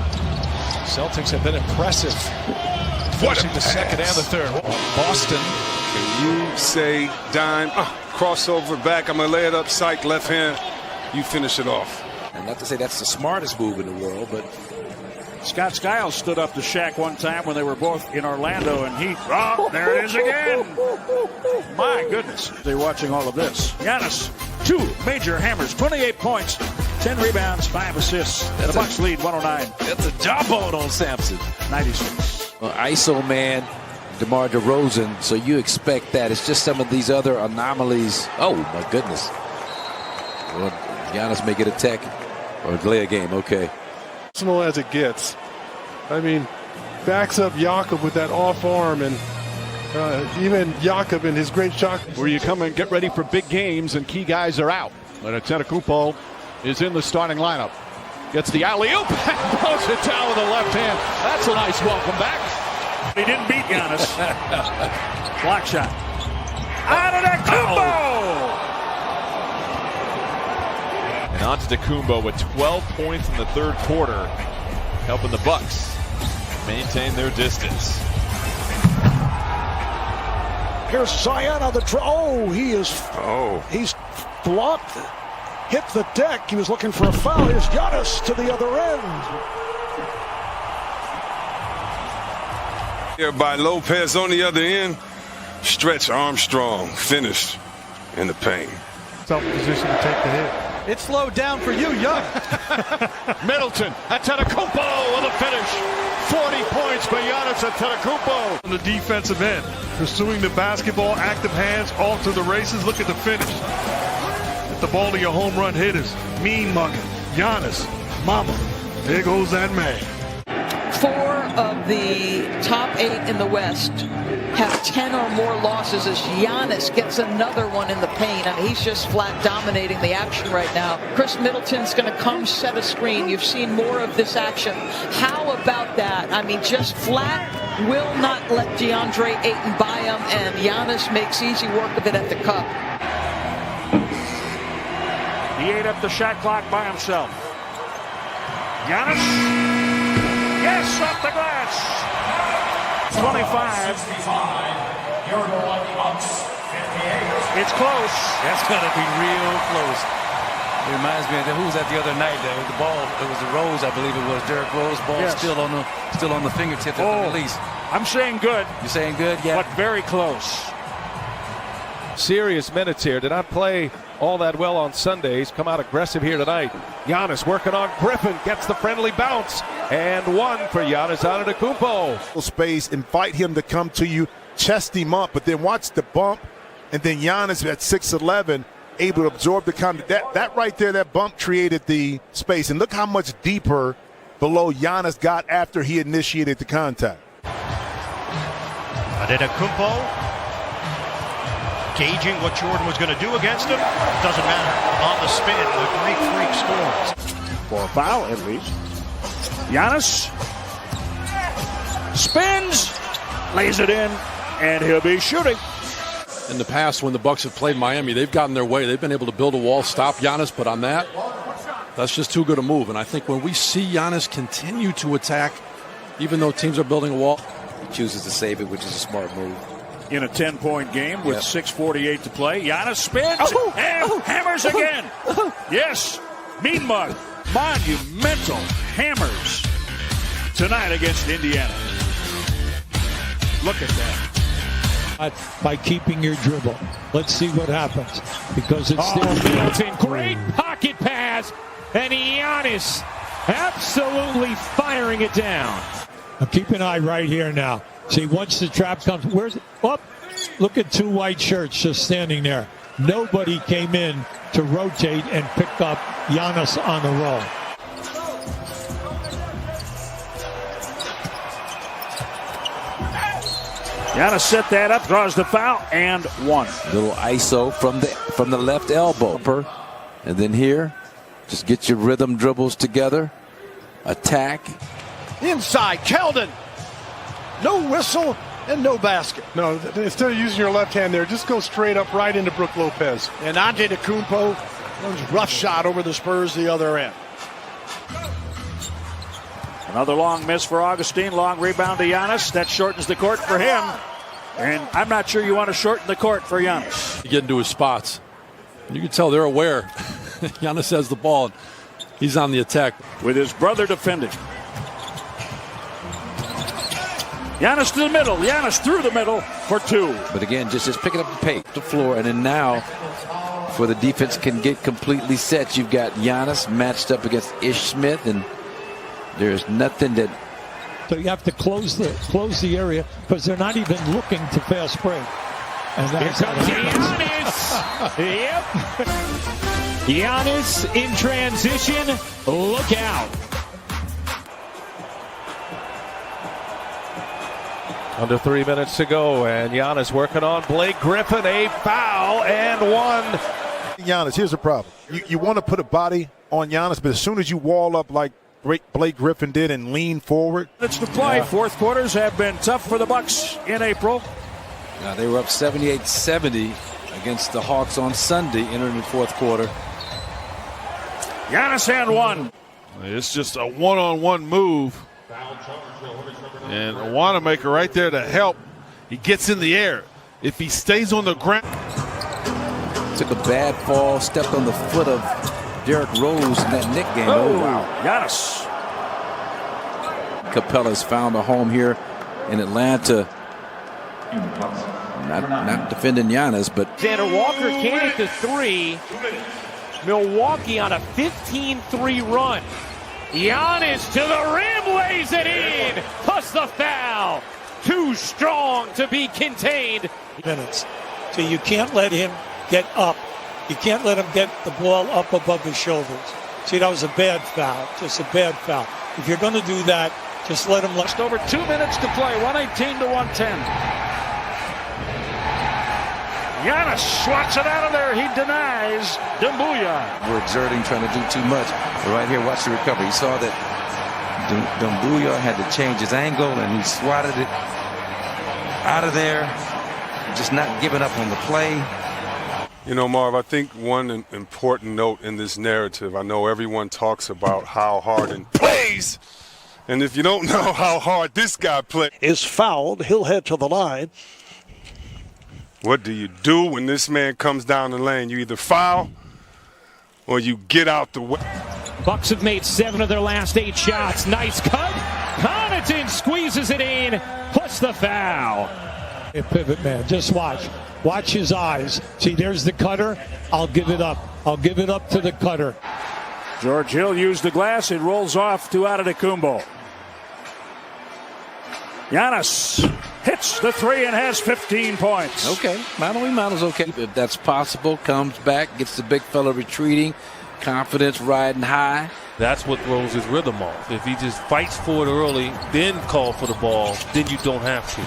Celtics have been impressive. Forcing the second and the third. Boston. Can you say dime, crossover back, I'm going to lay it up, psych, left hand, you finish it off. And not to say that's the smartest move in the world, but Scott Skiles stood up to Shaq one time when they were both in Orlando, and there it is again. My goodness. They're watching all of this. Giannis, 2 major hammers, 28 points, 10 rebounds, 5 assists. The Bucks lead 109. That's a jawbone on Sampson. 96. Well, ISO man, DeMar DeRozan, so you expect that. It's just some of these other anomalies. Oh, my goodness. Well, Giannis may get a tech or delay a game. Okay. Personal as it gets. I mean, backs up Jakob with that off arm, and even Jakob in his great shot. Where you come and get ready for big games and key guys are out. But Antetokounmpo is in the starting lineup. Gets the alley-oop and blows it down with the left hand. That's a nice welcome back. He didn't beat Giannis. Block shot. Antetokounmpo! And Antetokounmpo with 12 points in the third quarter, helping the Bucks maintain their distance. Here's Zion on the draw. Oh, he's blocked, hit the deck. He was looking for a foul. Here's Giannis to the other end. Here by Lopez on the other end. Stretch Armstrong finished in the paint. Tough position to take the hit. It slowed down for you, Young. Middleton, Antetokounmpo with a finish. 40 points by Giannis Antetokounmpo. On the defensive end, pursuing the basketball, active hands, off to the races. Look at the finish. Get the ball to your home run hitters. Mean mugging. Giannis, mama. There goes that man. 4 of the top 8 in the West have 10 or more losses as Giannis gets another one in the paint. I mean, he's just flat dominating the action right now. Chris Middleton's going to come set a screen. You've seen more of this action. How about that? I mean, just flat will not let DeAndre Ayton buy him, and Giannis makes easy work of it at the cup. He ate up the shot clock by himself. Giannis. Yes, off the glass. 25. It's close. That's going to be real close. It reminds me of who was that the other night? The ball, it was the Rose, I believe it was. Derrick Rose ball, yes. still on the fingertip at the release. I'm saying good. You're saying good, yeah. But very close. Serious minutes here. Did not play all that well on Sundays. Come out aggressive here tonight. Giannis working on Griffin. Gets the friendly bounce. And 1 for Giannis Antetokounmpo. Space, invite him to come to you, chest him up, but then watch the bump. And then Giannis at 6'11", able to absorb the contact. That right there, that bump created the space. And look how much deeper below Giannis got after he initiated the contact. Antetokounmpo gauging what Jordan was going to do against him. Doesn't matter. On the spin, the Greek Freak scores. For a foul, at least. Giannis spins, lays it in, and he'll be shooting. In the past, when the Bucks have played Miami, they've gotten their way. They've been able to build a wall, stop Giannis, but on that, that's just too good a move. And I think when we see Giannis continue to attack, even though teams are building a wall, he chooses to save it, which is a smart move. In a 10-point game with 6:48 to play, Giannis spins and hammers again. Yes, mean mug, monumental hammers tonight against Indiana. Look at that. By keeping your dribble. Let's see what happens. Because it's still Middleton, great pocket pass, and Giannis absolutely firing it down. Now keep an eye right here now. See, once the trap comes, where's it? Oh, look at two white shirts just standing there. Nobody came in to rotate and pick up Giannis on the roll. Giannis set that up, draws the foul, and one. Little ISO from the left elbow. And then here, just get your rhythm dribbles together. Attack. Inside, Keldon. No whistle and no basket. No, instead of using your left hand there, just go straight up right into Brook Lopez. And Antetokounmpo runs rough shot over the Spurs the other end. Another long miss for Augustine. Long rebound to Giannis. That shortens the court for him. And I'm not sure you want to shorten the court for Giannis. You get into his spots. You can tell they're aware. Giannis has the ball. He's on the attack. With his brother defending. Giannis to the middle. Giannis through the middle for two. But again, just picking up the pace, the floor, and then now, before the defense can get completely set, you've got Giannis matched up against Ish Smith, and there's nothing that. So you have to close the area because they're not even looking to fast break. And that's here comes Giannis. Yep. Giannis in transition. Look out. Under 3 minutes to go, and Giannis working on Blake Griffin. A foul and one. Giannis, here's the problem. You want to put a body on Giannis, but as soon as you wall up like Blake Griffin did and lean forward. It's to play. Yeah. Fourth quarters have been tough for the Bucks in April. Now they were up 78-70 against the Hawks on Sunday, entering the fourth quarter. Giannis and one. It's just a one-on-one move. And a Wanamaker right there to help. He gets in the air. If he stays on the ground. Took a bad fall, stepped on the foot of Derrick Rose in that Knick game. Oh, wow. Giannis. Capella's found a home here in Atlanta. Not defending Giannis, but Xander Walker can't hit the three. Milwaukee on a 15-3 run. Giannis to the rim, lays it in, plus the foul. Too strong to be contained. Minutes. So you can't let him get up. You can't let him get the ball up above his shoulders. See, that was a bad foul, just a bad foul. If you're going to do that, just let him. Just over 2 minutes to play, 118 to 110. Giannis swats it out of there. He denies Doumbouya. We're exerting, trying to do too much. But right here, watch the recovery. You saw that Doumbouya had to change his angle, and he swatted it out of there. Just not giving up on the play. You know, Marv, I think one important note in this narrative, I know everyone talks about how Harden plays. And if you don't know how hard this guy plays. Is fouled. He'll head to the line. What do you do when this man comes down the lane? You either foul or you get out the way. Bucks have made 7 of their last 8 shots. Nice cut. Connaughton squeezes it in, plus the foul. A pivot man. Just watch. Watch his eyes. See, there's the cutter. I'll give it up. I'll give it up to the cutter. George Hill used the glass. It rolls off to Antetokounmpo. Giannis hits the three and has 15 points. Okay, Mano's okay. If that's possible, comes back, gets the big fella retreating, confidence riding high. That's what throws his rhythm off. If he just fights for it early, then call for the ball, then you don't have to.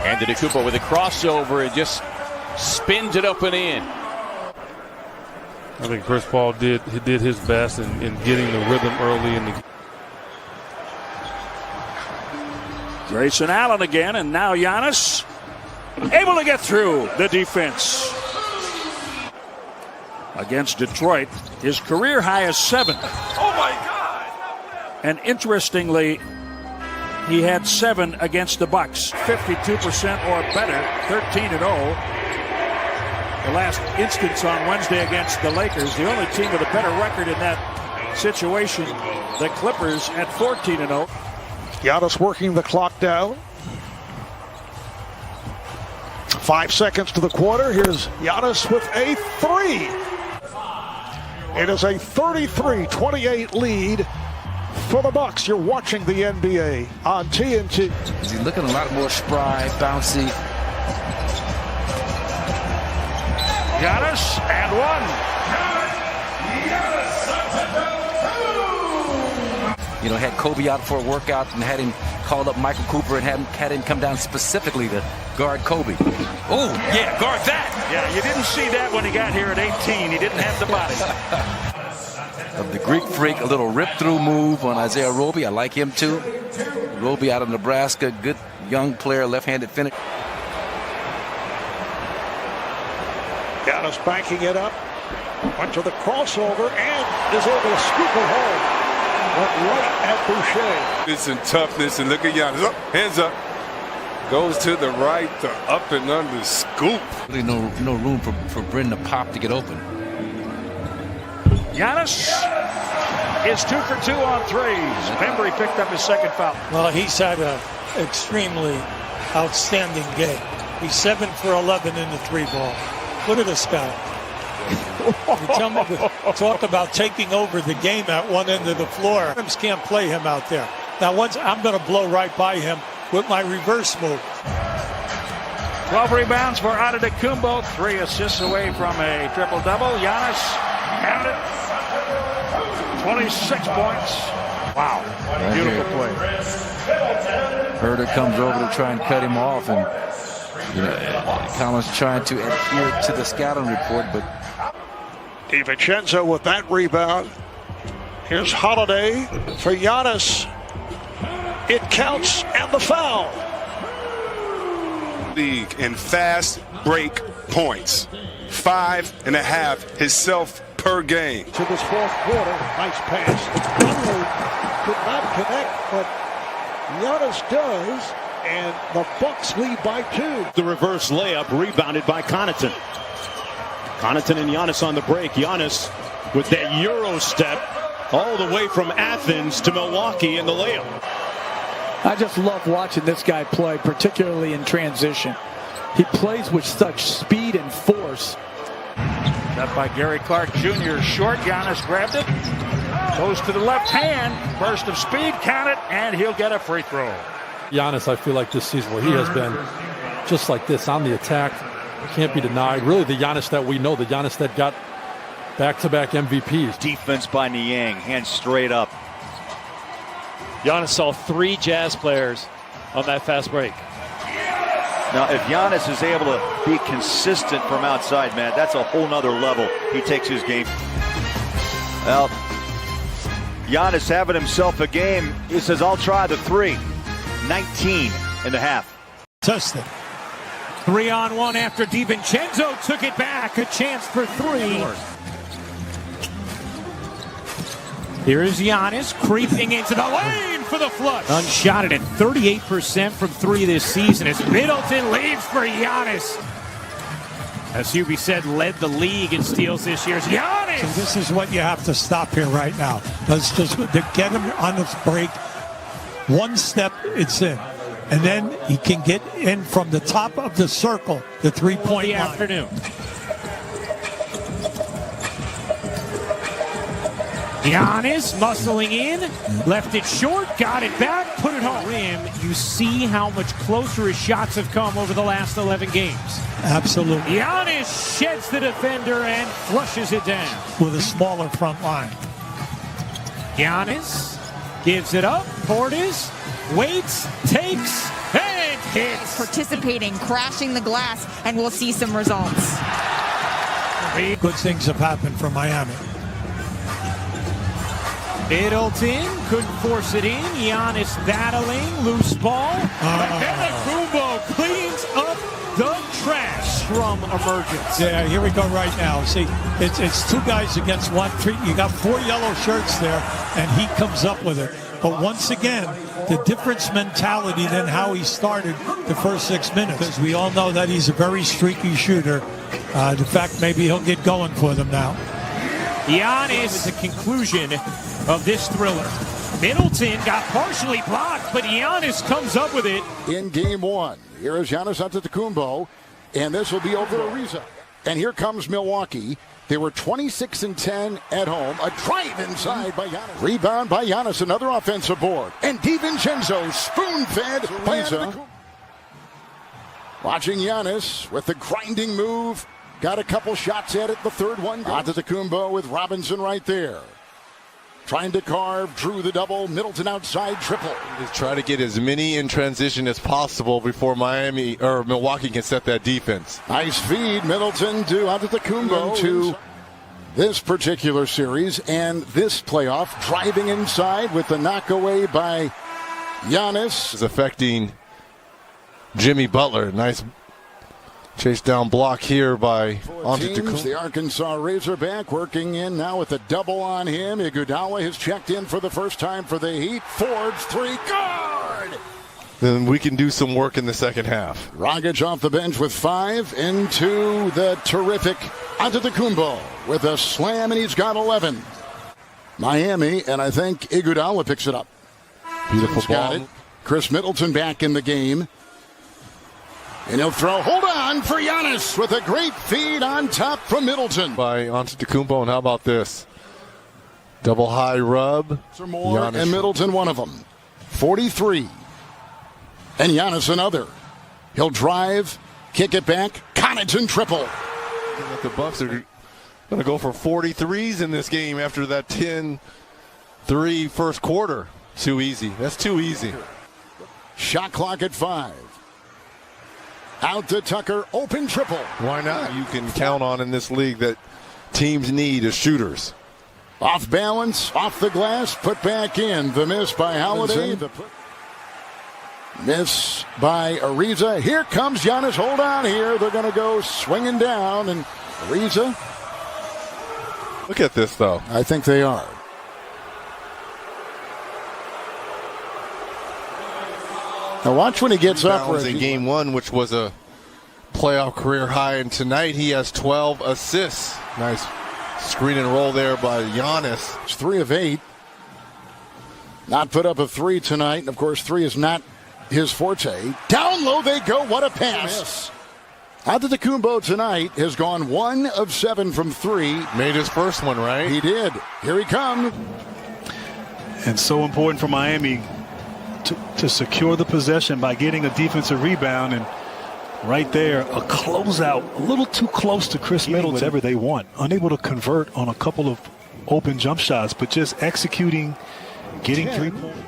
Antetokounmpo with a crossover and just spins it up and in. I think Chris Paul did his best in getting the rhythm early in the Grayson Allen again, and now Giannis able to get through the defense. Against Detroit, his career high is 7. Oh my God! And interestingly, he had 7 against the Bucks. 52% or better, 13-0. The last instance on Wednesday against the Lakers, the only team with a better record in that situation, the Clippers at 14-0. Giannis working the clock down. 5 seconds to the quarter. Here's Giannis with a 3. It is a 33-28 lead for the Bucks. You're watching the NBA on TNT. He's looking a lot more spry, bouncy. Giannis and 1. You know, had Kobe out for a workout and had him called up Michael Cooper and had him come down specifically to guard Kobe. Oh, yeah, guard that. Yeah, you didn't see that when he got here at 18. He didn't have the body. Of the Greek Freak, a little rip-through move on Isaiah Roby. I like him too. Roby out of Nebraska, good young player, left-handed finish. Giannis banking it up. Went to the crossover and is able to scoop it home. Went right at Boucher. It's in toughness, and look at Giannis. Oh, hands up. Goes to the right, the up and under scoop. Really no room for Brendan to pop to get open. Giannis is 2 for 2 on threes. Bembry picked up his second foul. Well, he's had an extremely outstanding game. He's 7 for 11 in the 3-ball. Look at this guy. Talk about taking over the game at one end of the floor. Adams can't play him out there. Now, once I'm going to blow right by him with my reverse move. 12 rebounds for Antetokounmpo. 3 assists away from a triple-double. Giannis had it. 26 points. Wow. Right Beautiful here. play. Herder comes over to try and cut him off, and you know, Collins trying to adhere to the scouting report, but DiVincenzo with that rebound. Here's Holiday for Giannis. It counts, and the foul. League in fast break points. 5.5 himself per game. To this fourth quarter, nice pass. Conley could not connect, but Giannis does, and the Bucks lead by 2. The reverse layup rebounded by Connaughton. Connaughton and Giannis on the break. Giannis with that Euro step all the way from Athens to Milwaukee in the layup. I just love watching this guy play, particularly in transition. He plays with such speed and force. That by Gary Clark Jr. Short. Giannis grabbed it. Goes to the left hand. Burst of speed. Count it. And he'll get a free throw. Giannis, I feel like this season where he has been just like this on the attack. Can't be denied. Really the Giannis that we know. The Giannis that got back-to-back MVPs. Defense by Niang. Hands straight up. Giannis saw 3 Jazz players on that fast break. Now, if Giannis is able to be consistent from outside, man, that's a whole nother level he takes his game. Well, Giannis having himself a game. He says, I'll try the 3. 19.5. Tested. 3-on-1 after DiVincenzo took it back. A chance for 3. Here is Giannis creeping into the lane for the flush. Unshotted at 38% from 3 this season as Middleton leads for Giannis. As Hubie said, led the league in steals this year. Giannis! So this is what you have to stop here right now. Let's just to get him on this break. One step, it's in. And then he can get in from the top of the circle, the 3-point line. Afternoon. Giannis muscling in, left it short, got it back, put it home. Rim, you see how much closer his shots have come over the last 11 games. Absolutely. Giannis sheds the defender and flushes it down. With a smaller front line. Giannis gives it up, Portis waits, takes, and hits. Participating, crashing the glass, and we'll see some results. Good things have happened for Miami. Middleton couldn't force it in. Giannis battling, loose ball. Antetokounmpo cleans up the trash from emergence. Yeah, here we go right now. See, it's two guys against one. You got 4 yellow shirts there, and he comes up with it. But once again, the difference mentality than how he started the first 6 minutes. Because we all know that he's a very streaky shooter. The fact maybe he'll get going for them now. Giannis, the conclusion of this thriller. Middleton got partially blocked, but Giannis comes up with it. In game one, here is Giannis Antetokounmpo, and this will be over Ariza. And here comes Milwaukee. They were 26-10 at home. A drive inside by Giannis. Rebound by Giannis, another offensive board. And DiVincenzo spoon-fed by Antetokounmpo. Watching Giannis with the grinding move. Got a couple shots at it, the third one. Antetokounmpo with Robinson right there. Trying to carve, drew the double, Middleton outside, triple. Just try to get as many in transition as possible before Milwaukee can set that defense. Nice feed, Middleton to Antetokounmpo to this particular series and this playoff. Driving inside with the knockaway by Giannis. Is affecting Jimmy Butler. Nice chase down block here by Antetokounmpo. The Arkansas Razorback working in now with a double on him. Iguodala has checked in for the first time for the Heat. Forbes, three, guard! Then we can do some work in the second half. Dragic off the bench with 5 into the terrific Antetokounmpo with a slam, and he's got 11. Miami, and I think Iguodala picks it up. Beautiful ball. Got it. Chris Middleton back in the game. And he'll throw. Hold on for Giannis with a great feed on top from Middleton. By Antetokounmpo, and how about this? Double high rub. More, and Middleton one of them. 43. And Giannis another. He'll drive, kick it back. Connaughton triple. The Bucks are going to go for 43s in this game after that 10-3 first quarter. Too easy. That's too easy. Shot clock at 5. Out to Tucker, open triple. Why not? You can count on in this league that teams need as shooters. Off balance, off the glass, put back in. The miss by Holiday. The miss by Ariza. Here comes Giannis. Hold on here. They're going to go swinging down. And Ariza. Look at this, though. I think they are. Now watch when he gets up. In game one, which was a playoff career high, and tonight he has 12 assists. Nice screen and roll there by Giannis. It's 3 of 8. Not put up a 3 tonight. And of course, 3 is not his forte. Down low they go. What a pass. Antetokounmpo tonight has gone 1 of 7 from 3. Made his first one, right? He did. Here he comes. And so important for Miami to secure the possession by getting a defensive rebound, and right there a closeout a little too close to Chris Middleton. Whatever they want, unable to convert on a couple of open jump shots, but just executing, getting 3 points.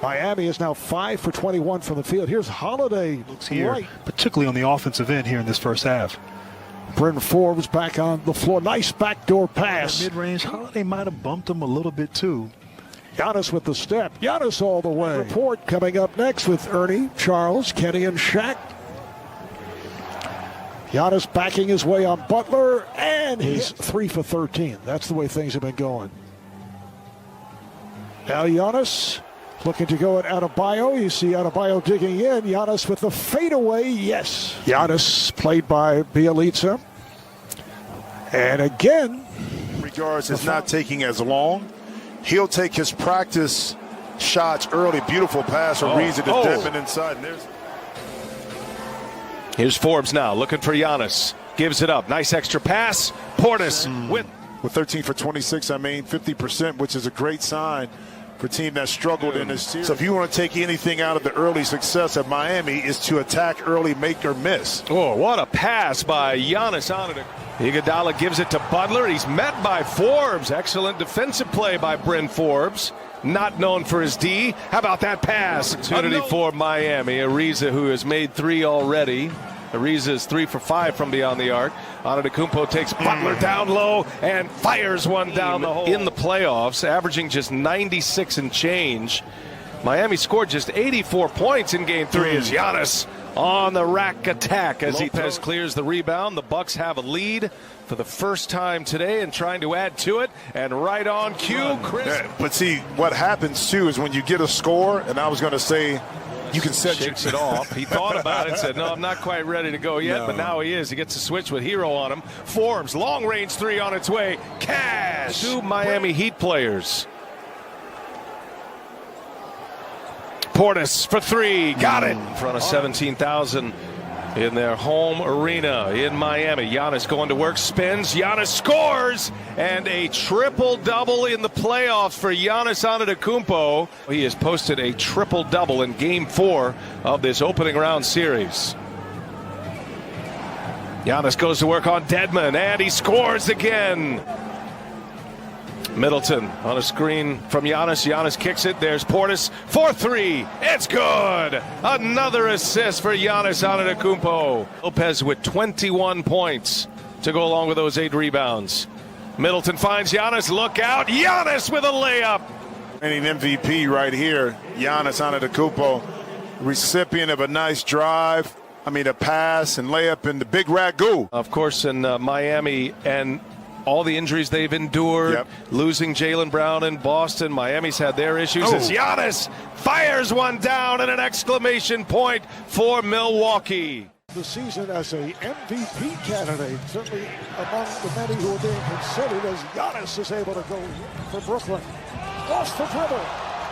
Miami is now 5 for 21 from the field. Here's Holiday. Looks here, particularly on the offensive end here in this first half. Bryn Forbes back on the floor. Nice backdoor pass. Mid-range, Holiday might have bumped him a little bit too. Giannis with the step. Giannis all the way. Report coming up next with Ernie, Charles, Kenny, and Shaq. Giannis backing his way on Butler, and he's 3 for 13. That's the way things have been going. Now Giannis looking to go at Adebayo. You see Adebayo digging in. Giannis with the fadeaway. Yes. Giannis played by Bielitsa. And again, regards is not taking as long. He'll take his practice shots early. Beautiful pass or Ariza to Dedmon inside. And Here's Forbes now looking for Giannis. Gives it up. Nice extra pass. Portis with 13 for 26. I mean 50%, which is a great sign for a team that struggled in this series. So if you want to take anything out of the early success of Miami, is to attack early, make or miss. Oh, what a pass by Giannis Antetokounmpo. Iguodala gives it to Butler. He's met by Forbes. Excellent defensive play by Bryn Forbes. Not known for his D. How about that pass? Opportunity for Miami. Ariza, who has made 3 already. Ariza is 3 for 5 from beyond the arc. Antetokounmpo takes Butler down low and fires one down the hole. In the playoffs, averaging just 96 and change. Miami scored just 84 points in Game 3 as Giannis on the rack attack as Lopez clears the rebound. The Bucks have a lead for the first time today and trying to add to it. And right on cue, Chris. Yeah, but see, what happens too is when you get a score, and I was going to say, you can set shakes it off. He thought about it and said, no, I'm not quite ready to go yet, but now he is. He gets a switch with Hero on him. Forms, long-range three on its way. Cash! 2 Miami Heat players. Portis for 3, got it in front of 17,000 in their home arena in Miami. Giannis going to work, spins, Giannis scores, and a triple-double in the playoffs for Giannis Antetokounmpo. He has posted a triple-double in Game 4 of this opening round series. Giannis goes to work on Dedmon, and he scores again. Middleton on a screen from Giannis. Giannis kicks it. There's Portis for 3. It's good. Another assist for Giannis Antetokounmpo. Lopez with 21 points to go along with those 8 rebounds. Middleton finds Giannis. Look out. Giannis with a layup. An MVP right here. Giannis Antetokounmpo, recipient of a nice drive. A pass and layup in the big ragu. Of course, in Miami and all the injuries they've endured, losing Jaylen Brown in Boston. Miami's had their issues as Giannis fires one down and an exclamation point for Milwaukee. The season as a MVP candidate, certainly among the many who are being considered, as Giannis is able to go for Brooklyn. Lost the dribble.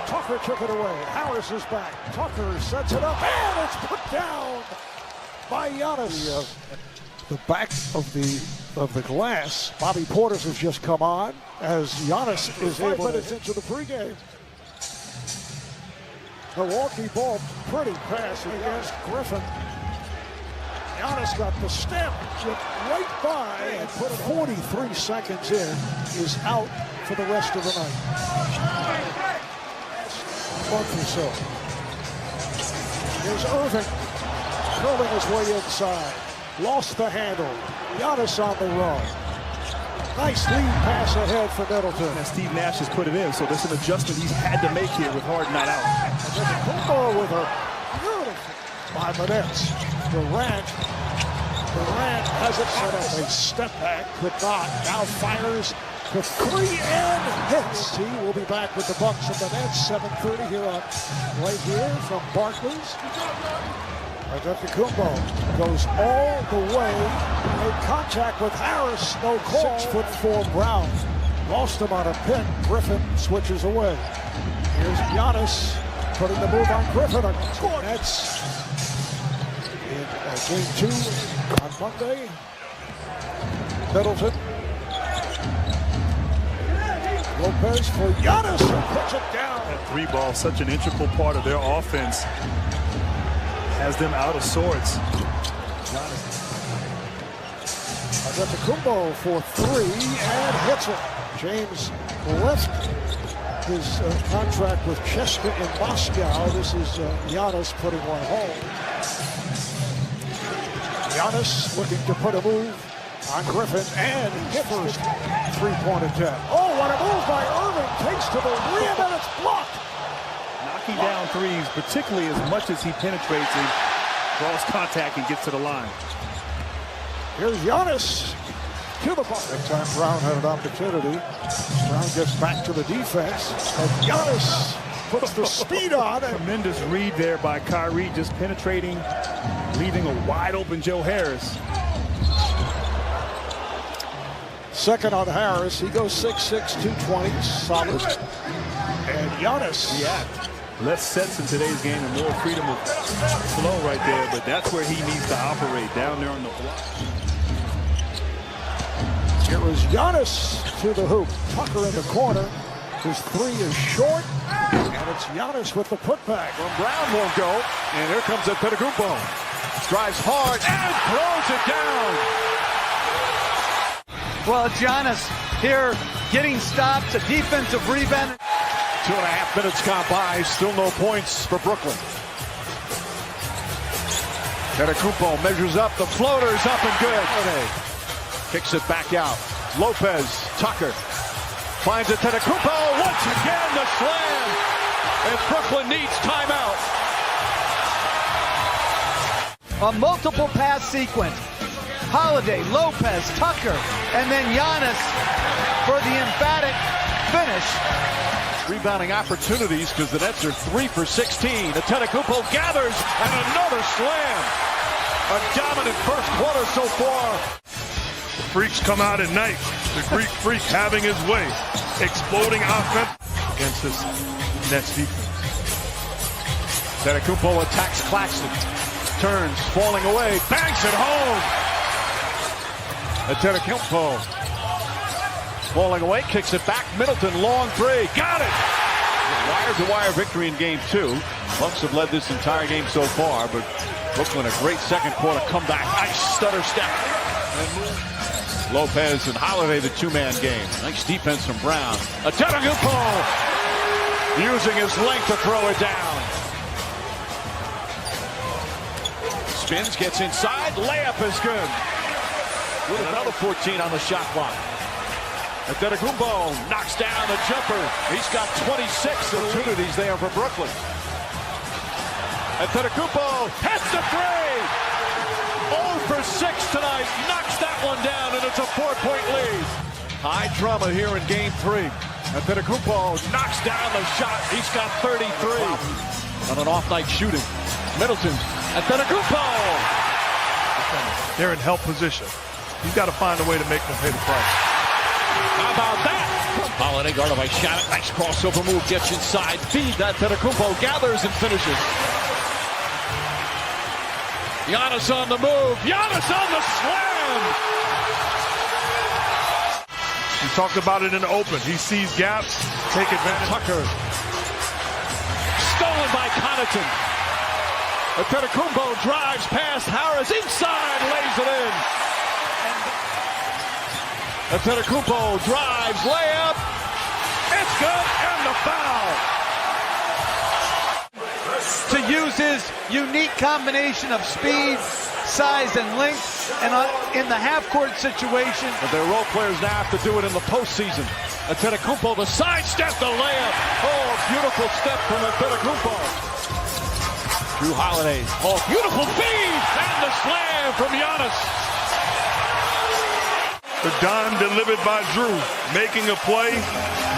Tucker took it away. Harris is back. Tucker sets it up, and it's put down by Giannis. The back of the glass. Bobby Portis has just come on as Giannis is able to 5 minutes into the pregame. Milwaukee ball pretty pass against Griffin. Giannis got the step, right by, and put 43 seconds in, is out for the rest of the night. Month or so. Here's Irving curling his way inside. Lost the handle. Giannis on the run. Nice lead pass ahead for Middleton. And Steve Nash has put it in, so that's an adjustment he's had to make here with Harden not out. Antetokounmpo with a beautiful 5 minutes. Durant has it set up a step back, could not. Now fires for 3 and hits. He will be back with the Bucks at the net. 7:30 here on right here from Barclays. Antetokounmpo goes all the way, made contact with Harris, no call. 6'4" Brown lost him on a pick. Griffin switches away. Here's Giannis putting the move on Griffin. That's in Game 2 on Monday. Middleton. Lopez for Giannis, who puts it down. That 3 ball, such an integral part of their offense. Has them out of sorts. Antetokounmpo for 3 and hits it. James left his contract with Chester in Moscow. This is Giannis putting one home. Giannis looking to put a move on Griffin and his first 3-point attempt. Oh, what a move by Irving. Takes to the rim and it's blocked. Knocking down threes, particularly as much as he penetrates and draws contact and gets to the line. Here's Giannis to the ball. That time Brown had an opportunity. Brown gets back to the defense, and Giannis puts the speed on it. Tremendous read there by Kyrie, just penetrating, leaving a wide open Joe Harris. Second on Harris. He goes 6'6", 220, solid. And Giannis. Yeah. Less sets in today's game and more freedom of flow right there, but that's where he needs to operate, down there on the block. Here is Giannis to the hoop. Tucker in the corner. His 3 is short, and it's Giannis with the putback. Well, Brown won't go, and here comes Antetokounmpo. Drives hard and throws it down. Well, Giannis here getting stops, a defensive rebound. 2.5 minutes gone by, still no points for Brooklyn. Antetokounmpo measures up. The floater's up and good. Kicks it back out. Lopez, Tucker finds Antetokounmpo. Once again, the slam. And Brooklyn needs timeout. A multiple pass sequence. Holiday, Lopez, Tucker, and then Giannis for the emphatic finish. Rebounding opportunities because the Nets are 3 for 16. Antetokounmpo gathers and another slam. A dominant first quarter so far. The Freaks come out at night. The Greek Freak having his way. Exploding offense against this Nets defense. Antetokounmpo attacks Claxton. Turns, falling away, banks it home. Antetokounmpo falling away, kicks it back. Middleton, long three, got it. Wire-to-wire victory in game 2. Bucks have led this entire game so far, but Brooklyn a great second quarter comeback. Nice stutter step. Lopez and Holiday, the two-man game. Nice defense from Brown. Antetokounmpo using his length to throw it down. Spins, gets inside, layup is good. With another 14 on the shot clock. Antetokounmpo knocks down the jumper. He's got 26 opportunities there for Brooklyn. Antetokounmpo hits the three. 0 for 6 tonight. Knocks that one down, and it's a 4-point lead. High drama here in game 3. Antetokounmpo knocks down the shot. He's got 33 on an off night shooting. Middleton. Antetokounmpo. They're in help position. He's got to find a way to make them pay the price. How about that? Holiday guarded by Shannon. Nice crossover move. Gets inside. Feed that. Antetokounmpo gathers and finishes. Giannis on the move. Giannis on the slam. He talked about it in the open. He sees gaps. Take advantage. Tucker. Stolen by Connaughton. Antetokounmpo drives past Harris. Inside. Lays it in. Antetokounmpo drives, layup, it's good, and the foul. To use his unique combination of speed, size, and length, and in the half-court situation. But their role players now have to do it in the postseason. Antetokounmpo, the sidestep, the layup. Oh, beautiful step from Antetokounmpo. Drew Holiday, oh, beautiful feed, and the slam from Giannis. The dime delivered by Drew, making a play.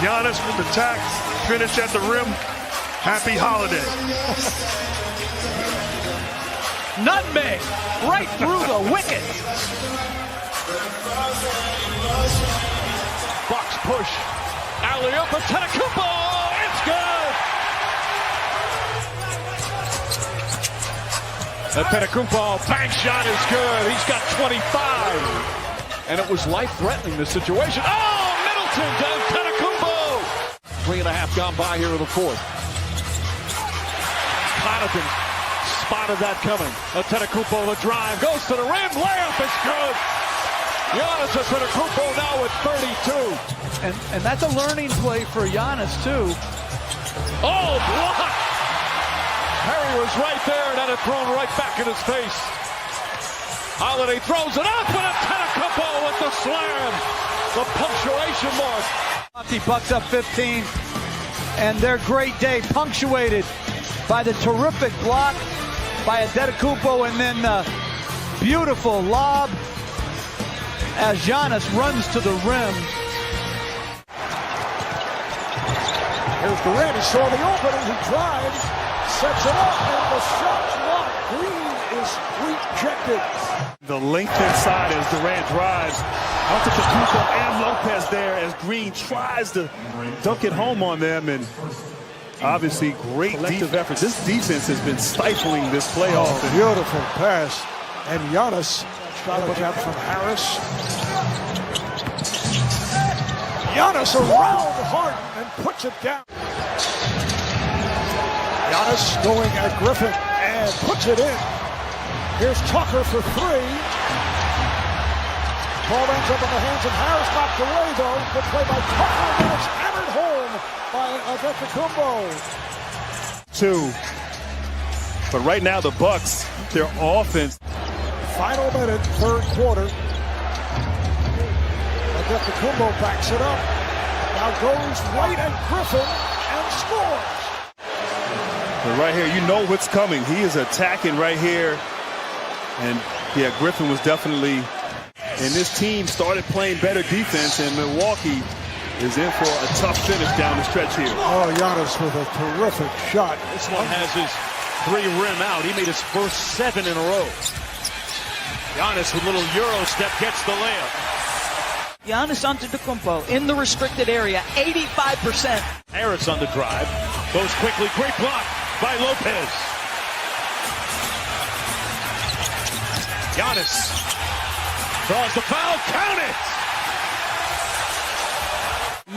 Giannis with the tack, finish at the rim. Happy holiday. Nutmeg, right through the wicket. Bucks push. Alley-oop, Antetokounmpo, it's good. Antetokounmpo, bank shot is good. He's got 25. And it was life-threatening, this situation. Oh, Middleton to Antetokounmpo. 3.5 gone by here in the fourth. Connaughton spotted that coming. Antetokounmpo, the drive, goes to the rim, layup is good. Giannis Antetokounmpo now with 32. And that's a learning play for Giannis, too. Oh, block! Perry was right there, and had it thrown right back in his face. Holiday throws it up, and Antetokounmpo with the slam. The punctuation mark. The Bucks up 15, and their great day punctuated by the terrific block by Antetokounmpo, and then the beautiful lob as Giannis runs to the rim. Here's Durant. He saw the opening. He drives, sets it up, and the shot blocked. Green is rejected. The length inside as Durant drives. Antetokounmpo and Lopez there as Green tries to dunk it home on them, and obviously great collective effort. This defense has been stifling this playoff. Oh, beautiful pass. And Giannis got a jump from Harris. Giannis around Harden and puts it down. Giannis going at Griffin and puts it in. Here's Tucker for 3. Ball ends up in the hands of Harris, knocked away though. Good play by Tucker, and it's hammered home by Antetokounmpo. 2. But right now, the Bucks, their offense. Final minute, third quarter. Antetokounmpo backs it up. Now goes right at Griffin and scores. But right here, you know what's coming. He is attacking right here. And yeah, Griffin was definitely. And this team started playing better defense, and Milwaukee is in for a tough finish down the stretch here. Oh, Giannis with a terrific shot. This one has his 3 rim out. He made his first 7 in a row. Giannis with a little Euro step gets the layup. Giannis Antetokounmpo in the restricted area, 85%. Harris on the drive. Goes quickly. Great block by Lopez. Giannis draws the foul. Count it!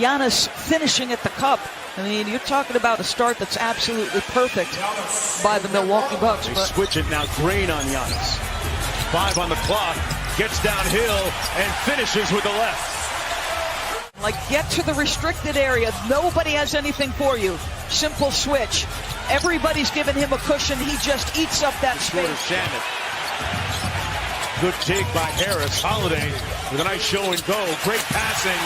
Giannis finishing at the cup. I mean, you're talking about a start that's absolutely perfect by the Milwaukee Bucks. They switch it now. Green on Giannis. 5 on the clock. Gets downhill and finishes with the left. Like, get to the restricted area. Nobody has anything for you. Simple switch. Everybody's giving him a cushion. He just eats up that space. Good dig by Harris. Holiday with a nice show and go. Great passing.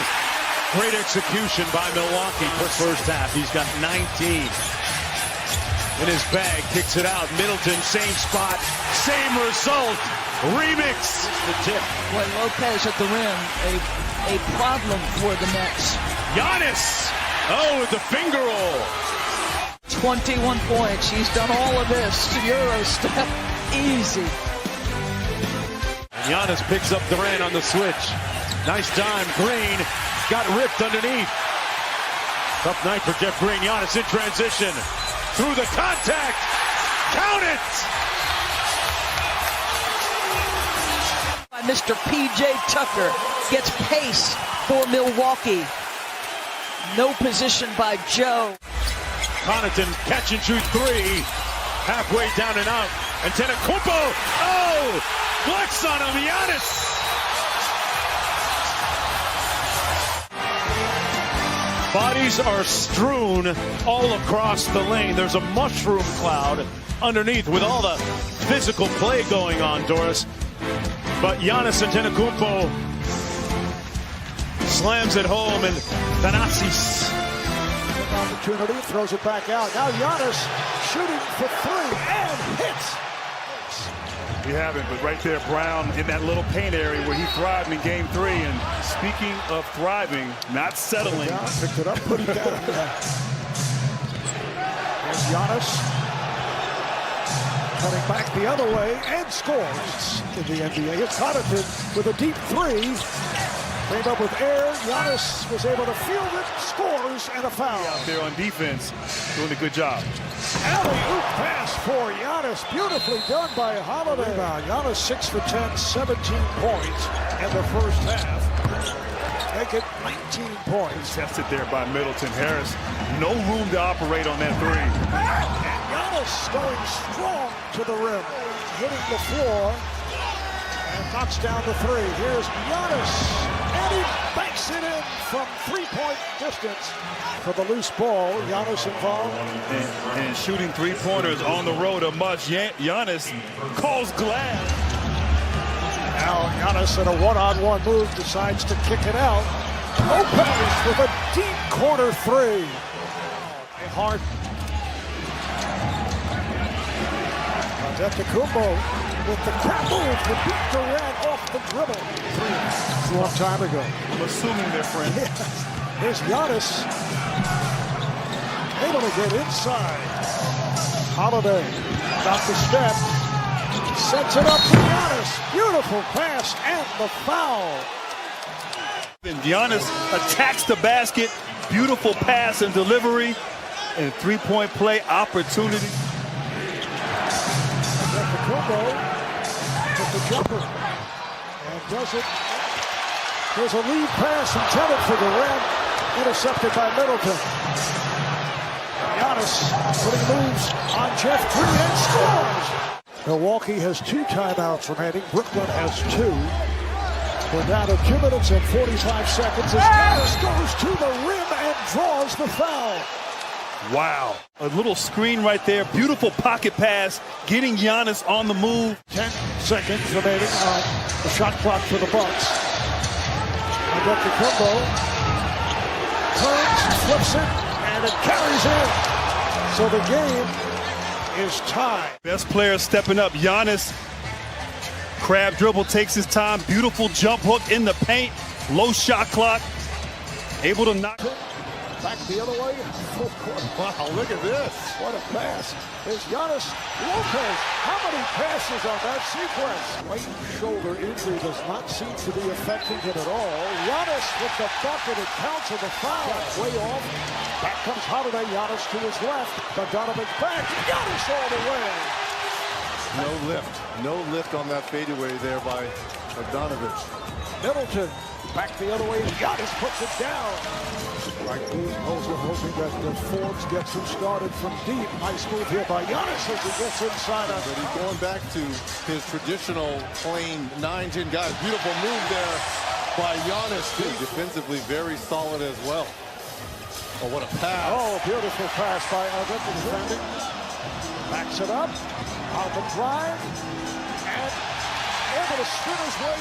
Great execution by Milwaukee for first half. He's got 19 in his bag. Kicks it out. Middleton, same spot, same result. Remix. The tip. Boy, Lopez at the rim, a problem for the Nets. Giannis. Oh, with the finger roll. 21 points. He's done all of this. Euro step. Easy. Giannis picks up Durant on the switch. Nice dime. Green got ripped underneath. Tough night for Jeff Green. Giannis in transition. Through the contact. Count it! By Mr. P.J. Tucker gets pace for Milwaukee. No position by Joe. Connaughton catch and shoot 3. Halfway down and out. Antetokounmpo. Oh! Flex on him. Giannis. Bodies are strewn all across the lane. There's a mushroom cloud underneath with all the physical play going on, Doris. But Giannis Antetokounmpo slams it home, and Thanasis. Opportunity, throws it back out. Now Giannis shooting for 3 and hits. We haven't, but right there, Brown in that little paint area where he thrived in Game 3. And speaking of thriving, not settling. Picked it up, put it down. There's Giannis cutting back the other way and scores in the NBA. It's Connaughton with a deep 3. Came up with air. Giannis was able to field it, scores, and a foul. Out there on defense, doing a good job. Alley-oop pass for Giannis. Beautifully done by Holiday. Giannis 6 for 10, 17 points in the first half. Make it 19 points. Tested there by Middleton. Harris, no room to operate on that 3. And Giannis going strong to the rim, hitting the floor, and knocks down the 3. Here's Giannis, and he banks it in from 3-point distance. For the loose ball, Giannis involved. And shooting 3-pointers on the road a much. Giannis calls glad. Now Giannis in a one-on-one move decides to kick it out. Lopez with a deep corner 3. Hard. Antetokounmpo with the crap move to beat Durant off the dribble. 3 a long time ago. I'm assuming they're friends. Yes. Here's Giannis. Able to get inside. Holiday about the step. Sets it up to Giannis. Beautiful pass and the foul. And Giannis attacks the basket. Beautiful pass and delivery. And 3-point play opportunity. Antetokounmpo with the jumper. And does it. There's a lead pass intended for Durant. Intercepted by Middleton. Giannis putting moves on Jeff Green and scores. Milwaukee has 2 timeouts remaining. Brooklyn has 2. We're down to 2 minutes and 45 seconds as Giannis goes to the rim and draws the foul. Wow. A little screen right there. Beautiful pocket pass. Getting Giannis on the move. 10 seconds remaining on the shot clock for the Bucks. Antetokounmpo turns, flips it, and it carries in. So the game is tied. Best player stepping up. Giannis. Crab dribble, takes his time. Beautiful jump hook in the paint. Low shot clock. Able to knock. Back the other way. Wow, look at this. What a pass. Is Giannis Lopez. How many passes on that sequence? Right shoulder injury does not seem to be affecting him at all. Giannis with the bucket. It counts as a foul. Way off. Back comes Holiday. Giannis to his left. Bogdanovic's back. Giannis all the way. No lift. No lift on that fadeaway there by Bogdanovic. Middleton. Back the other way. Giannis puts it down. Right, also hoping that Forbes gets him started from deep. Nice move here by Giannis as he gets inside of it. But he's going back to his traditional plain 9-10 guys. Beautiful move there by Giannis, too. Defensively very solid as well. Oh, what a pass. Oh, beautiful pass by Evan defending. Backs it up. On the drive. And able to spin his way.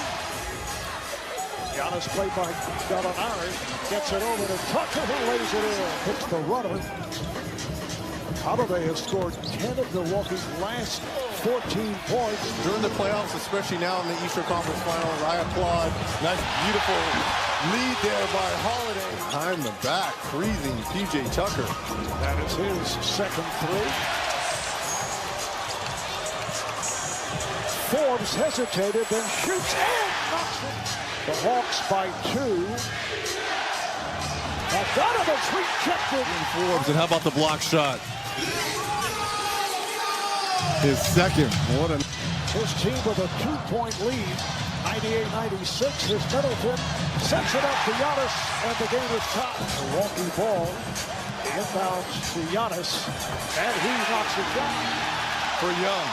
Giannis played by Gallinari, gets it over to Tucker, who lays it in. Hits the runner. Holiday has scored 10 of Milwaukee's last 14 points. During the playoffs, especially now in the Eastern Conference Finals, I applaud. Nice, beautiful lead there by Holiday. Behind the back, freezing P.J. Tucker. That is his second three. Forbes hesitated, then shoots and knocks it. The Hawks by 2. Bogdanovich rejected. Forbes, and how about the block shot? His second. What a... His team with a 2-point lead. 98-96. His Middleton sets it up to Giannis, and the game is tied. Milwaukee ball. Inbounds to Giannis, and he knocks it down. For Young.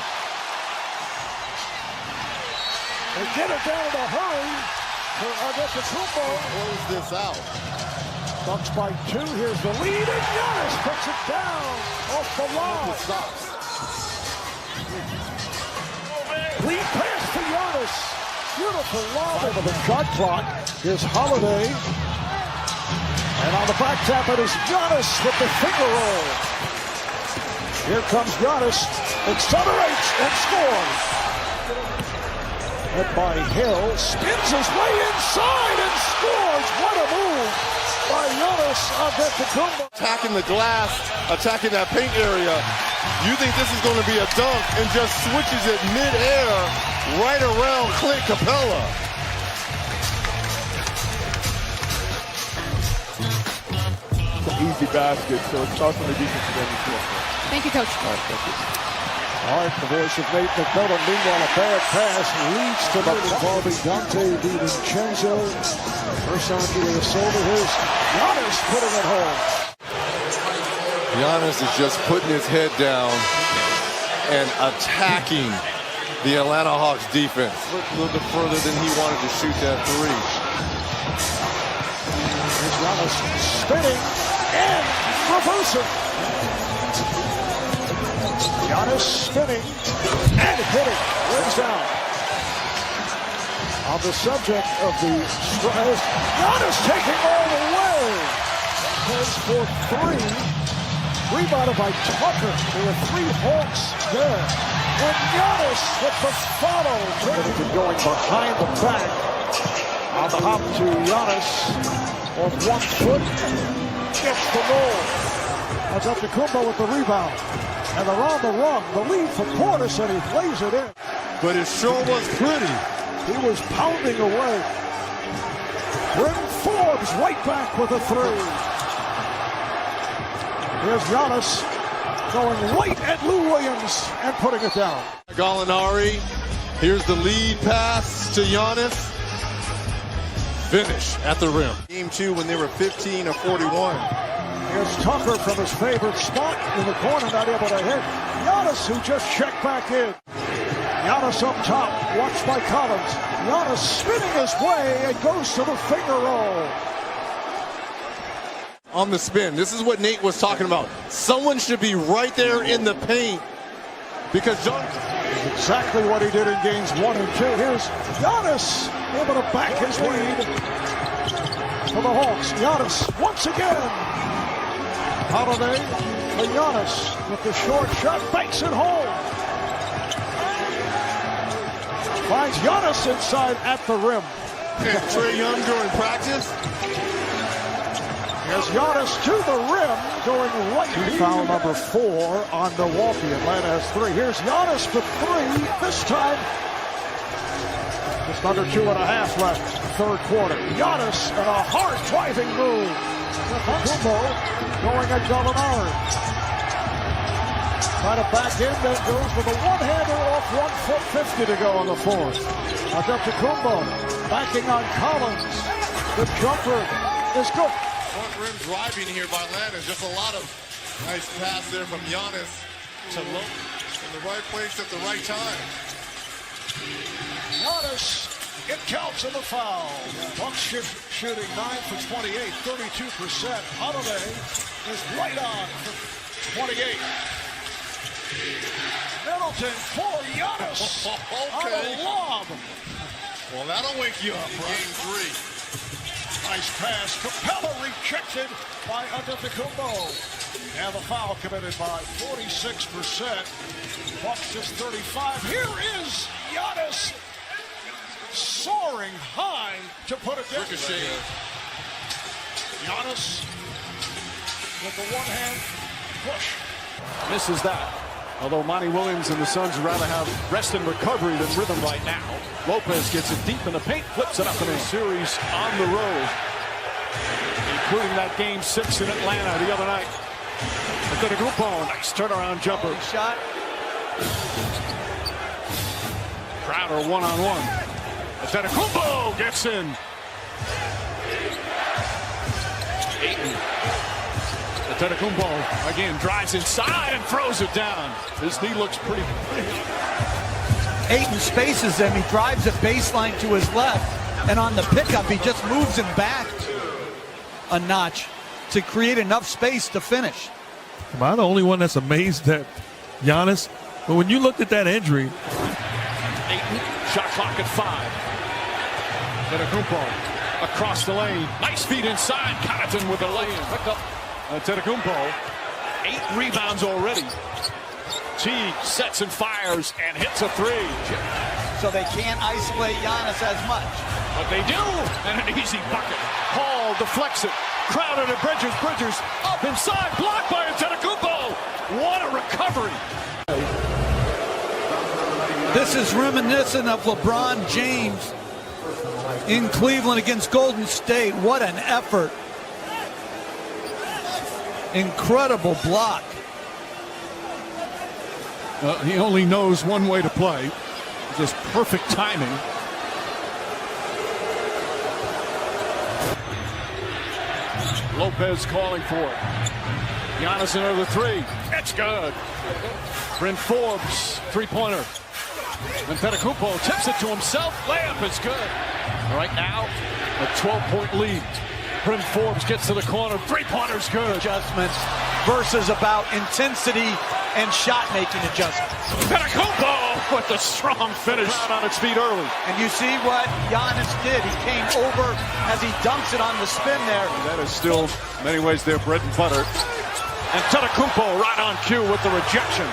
They get it down in a hurry. Antetokounmpo close this out. Bucks by 2. Here's the lead, and Giannis puts it down off the line. Lead pass to Giannis. Beautiful lob into the shot clock. Here's Holiday, and on the back tap it is Giannis with the finger roll. Here comes Giannis, accelerates and scores. Hit by Hill, spins his way inside and scores. What a move by Giannis Antetokounmpo. Attacking the glass, attacking that paint area. You think this is going to be a dunk and just switches it mid-air right around Clint Capella. Easy basket, so it's tough on the defensive end. Thank you, Coach. All right, thank you. All right, the voice of Nate McMillan. Meanwhile, a bad pass leads to the involving Dante DiVincenzo. First on to the shoulder. Here's Giannis putting it home. Giannis is just putting his head down and attacking the Atlanta Hawks defense. A little bit further than he wanted to shoot that three. Here's Giannis spinning and reversing. Giannis spinning and hitting. Wins out. On the subject of the stress, Giannis taking all the way. Goes for 3. Rebounded by Tucker. There were 3 Hawks there. And Giannis with the follow. Middleton going behind the back. On the hop to Giannis. Off 1 foot. Gets the roll. Antetokounmpo with the rebound. And they're on the run. The lead for Portis, and he lays it in. But it sure was pretty. He was pounding away. Bryn Forbes right back with a 3. Here's Giannis going right at Lou Williams and putting it down. Gallinari. Here's the lead pass to Giannis. Finish at the rim. Game 2 when they were 15 or 41. Here's Tucker from his favorite spot in the corner, not able to hit. Giannis, who just checked back in. Giannis up top, watched by Collins. Giannis spinning his way and goes to the finger roll. On the spin. This is what Nate was talking about. Someone should be right there in the paint because John. Exactly what he did in games 1 and 2. Here's Giannis able to back his lead for the Hawks. Giannis once again. Holiday for Giannis with the short shot, banks it home. Finds Giannis inside at the rim. And Trae Young during practice. Here's Giannis to the rim, going right. Foul number 4 on Milwaukee. Atlanta has 3. Here's Giannis for 3. This time, just under 2.5 left. Third quarter. Giannis and a hard driving move. Antetokounmpo going at double arm. Trying to back in, then goes with a one-hander off 1 foot 50 to go on the fourth. Antetokounmpo backing on Collins. The jumper is good. Front rim driving here by Atlanta. Just a lot of nice pass there from Giannis to Low in the right place at the right time. Giannis, it counts in the foul. Bucks shooting 9 for 28, 32%. Holiday is right on for 28. Middleton for Giannis. Okay. On a lob. Well, that'll wake you up, right? Game 3. Nice pass. Capella rejected by Antetokounmpo. And the foul committed by 46%. Bucks just 35. Here is Giannis soaring high to put it down. Ricochet. Giannis with the one-hand push. Misses that. Although Monty Williams and the Suns would rather have rest and recovery than rhythm right now. Lopez gets it deep in the paint, flips it up in a series on the road, including that game 6 in Atlanta the other night. Antetokounmpo, nice turnaround jumper. Shot. Crowder one-on-one. Antetokounmpo gets in. Ayton. Antetokounmpo again drives inside and throws it down. His knee looks pretty. Ayton spaces him. He drives a baseline to his left, and on the pickup, he just moves him back a notch to create enough space to finish. Am I the only one that's amazed at Giannis? But when you looked at that injury, Ayton, shot clock at 5. Antetokounmpo across the lane. Nice feed inside. Connaughton with a lay-in. Pick up Antetokounmpo. 8 rebounds already. Teague sets and fires and hits a 3. So they can't isolate Giannis as much. But they do, and an easy bucket. Hall deflects it. Crowder to Bridges. Bridges up inside, blocked by Antetokounmpo. What a recovery. This is reminiscent of LeBron James in Cleveland against Golden State. What an effort. Incredible block. He only knows one way to play. Just perfect timing. Lopez calling for it. Giannis another 3. It's good. Bryn Forbes, 3-pointer. Antetokounmpo tips it to himself. Layup is good. Right now, a 12-point lead. Bryn Forbes gets to the corner. 3-pointer's good. Adjustments versus about intensity and shot-making adjustments. Antetokounmpo with the strong finish. Out on its feet early. And you see what Giannis did. He came over as he dunks it on the spin there. That is still, in many ways, their bread and butter. Antetokounmpo right on cue with the rejection.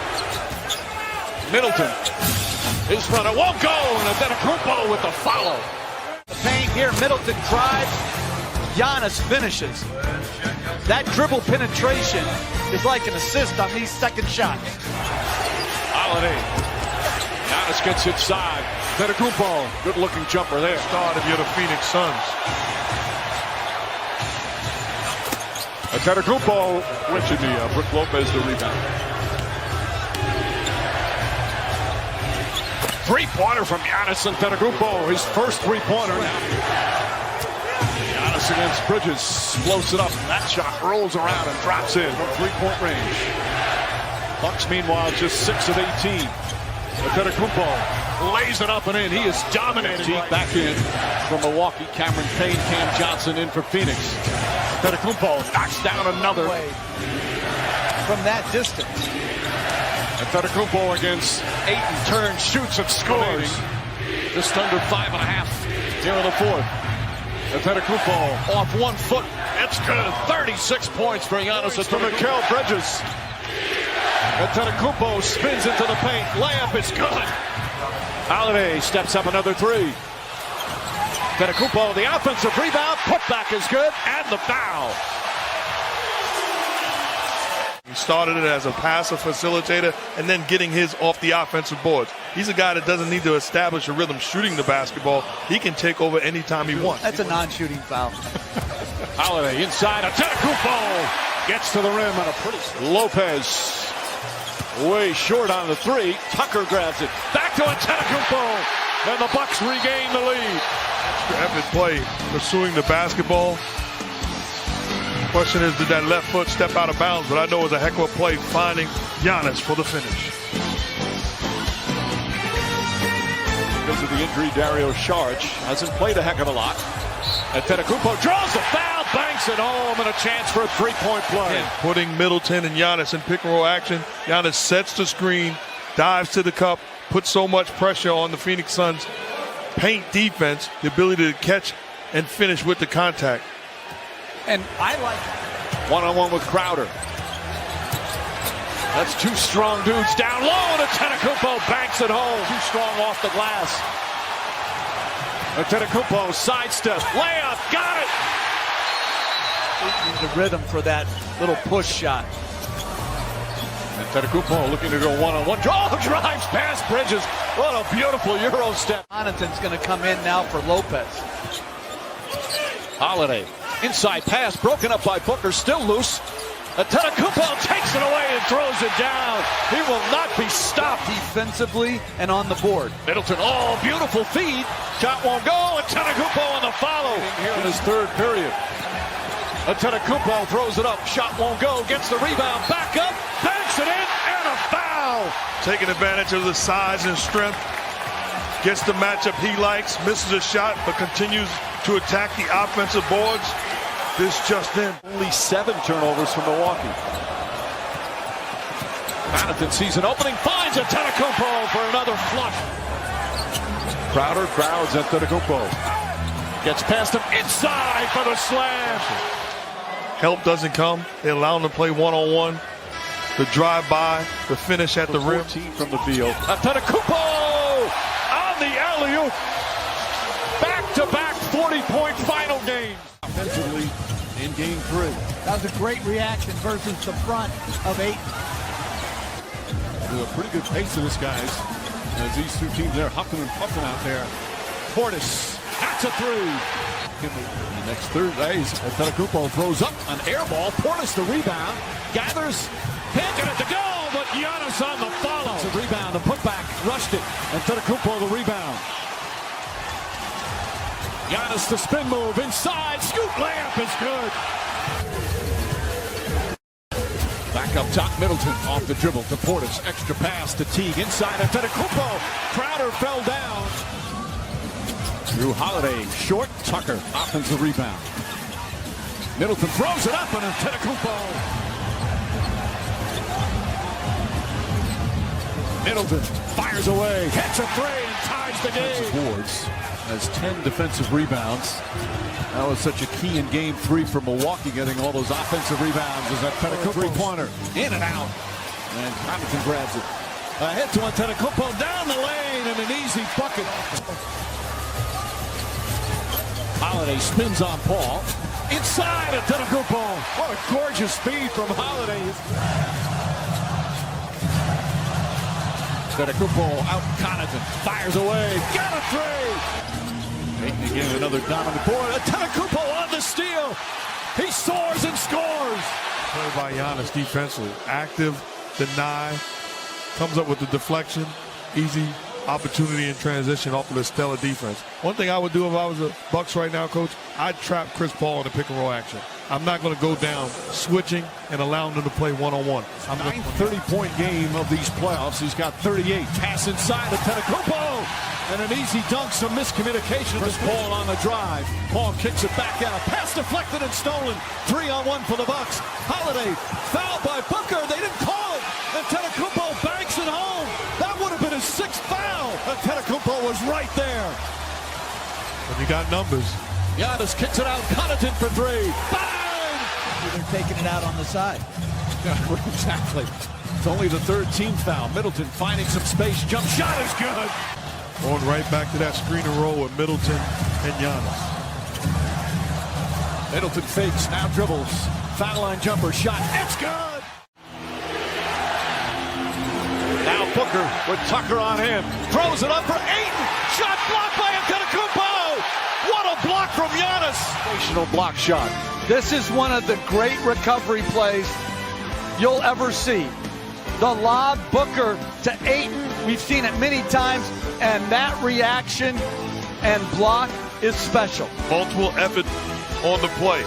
Middleton. His runner won't go, and Antetokounmpo with the follow. The paint here, Middleton drives. Giannis finishes. That dribble penetration is like an assist on these second shots. Holiday. Giannis gets inside. Antetokounmpo, good-looking jumper there. start if you're the Phoenix Suns. Antetokounmpo reaching the Brook Lopez the rebound. 3-pointer from Giannis Antetokounmpo, his first 3-pointer now. Giannis against Bridges, blows it up. That shot rolls around and drops in from 3-point range. Bucks, meanwhile, just 6 of 18. Antetokounmpo lays it up and in. He is dominating. Back in from Milwaukee. Cameron Payne, Cam Johnson in for Phoenix. Antetokounmpo knocks down another. From that distance. Antetokounmpo against Ayton, turns, shoots, and scores. Just under 5.5 here in the fourth. Antetokounmpo off 1 foot. It's good. 36 points for Giannis Antetokounmpo. Mikal Bridges. Antetokounmpo spins into the paint. Layup is good. Holiday steps up another three. Antetokounmpo, the offensive rebound. Putback is good. And the foul. He started it as a passive facilitator and then getting his off the offensive boards. He's a guy that doesn't need to establish a rhythm shooting the basketball. He can take over anytime he wants. That's a non-shooting foul. Holiday inside. Antetokounmpo gets to the rim on a pretty. Lopez way short on the three. Tucker grabs it. Back to Antetokounmpo. And the Bucks regain the lead. Extra effort play pursuing the basketball. Question is, did that left foot step out of bounds? But I know it was a heck of a play finding Giannis for the finish. Because of the injury, Dario Saric hasn't played a heck of a lot. Antetokounmpo draws the foul, banks it home, and a chance for a three-point play. Putting Middleton and Giannis in pick and roll action. Giannis sets the screen, dives to the cup, puts so much pressure on the Phoenix Suns paint defense, the ability to catch and finish with the contact. And I like one-on-one with Crowder. That's two strong dudes down low, and Antetokounmpo banks it home. Too strong off the glass. Antetokounmpo sidestep, layup, got it. The rhythm for that little push shot. Antetokounmpo looking to go one-on-one. Drives past Bridges. What a beautiful Euro step. Connaughton's going to come in now for Lopez. Holiday. Inside pass broken up by Booker, still loose. Antetokounmpo takes it away and throws it down. He will not be stopped defensively and on the board. Middleton, oh, beautiful feed. Shot won't go. Antetokounmpo on the follow here in his third period. Antetokounmpo throws it up. Shot won't go. Gets the rebound. Back up. Banks it in. And a foul. Taking advantage of the size and strength. Gets the matchup he likes. Misses a shot, but continues to attack the offensive boards. This just in. Only 7 turnovers from Milwaukee. Connaughton sees an opening, finds Antetokounmpo for another flush. Crowder crowds Antetokounmpo. Gets past him inside for the slam. Help doesn't come. They allow him to play one-on-one. The drive-by, the finish at the rim. 14 from the field. Antetokounmpo on the alley-oop. Back-to-back 40-point final game. Offensively in game 3. That was a great reaction versus the front of 8. A pretty good pace of this, guys. As these two teams, they're huffing and puffing out there. Portis, that's a 3. In the next 3 days, Antetokounmpo throws up an air ball. Portis the rebound, gathers, pinching it to go, but Giannis on the follow. It's a rebound, a putback, rushed it. Antetokounmpo the rebound. Giannis the spin move inside, scoop layup is good. Back up top, Middleton off the dribble to Portis, extra pass to Teague inside Antetokounmpo. Crowder fell down. Drew Holiday, short, Tucker, offensive rebound. Middleton throws it up, and Antetokounmpo. Middleton fires away, hits a 3, and ties the game. Boards has 10 defensive rebounds. That was such a key in game 3 for Milwaukee, getting all those offensive rebounds. As that three-pointer in and out, and Connaughton grabs it. Ahead to Antetokounmpo down the lane, and an easy bucket. Holiday spins on Paul. Inside Antetokounmpo. What a gorgeous speed from Holiday. Antetokounmpo out Connaughton. Fires away. Got a 3. Making again another dominant board. Antetokounmpo on the steal. He soars and scores. Play by Giannis defensively. Active, deny, comes up with the deflection. Easy opportunity in transition off of the stellar defense. One thing I would do if I was a Bucks right now, Coach, I'd trap Chris Paul in the pick and roll action. I'm not going to go down switching and allowing them to play one-on-one. I'm the 30-point game of these playoffs. He's got 38. Pass inside Antetokounmpo. And an easy dunk, some miscommunication. Chris Paul on the drive. Paul kicks it back out. Pass deflected and stolen. 3-on-1 for the Bucks. Holiday fouled by Booker. They didn't call it. Antetokounmpo banks it home. That would have been his 6th foul. Antetokounmpo was right there. And you got numbers. Giannis kicks it out. Connaughton for 3. Bang! They're taking it out on the side. Exactly. It's only the 3rd team foul. Middleton finding some space. Jump shot is good. Going right back to that screen and roll with Middleton and Giannis. Middleton fakes, now dribbles. Foul line jumper shot. It's good. Now Booker with Tucker on him. Throws it up for Ayton. Shot blocked by Antetokounmpo. What a block from Giannis. Sensational block shot. This is one of the great recovery plays you'll ever see. The lob, Booker to Ayton. We've seen it many times, and that reaction and block is special. Multiple effort on the play.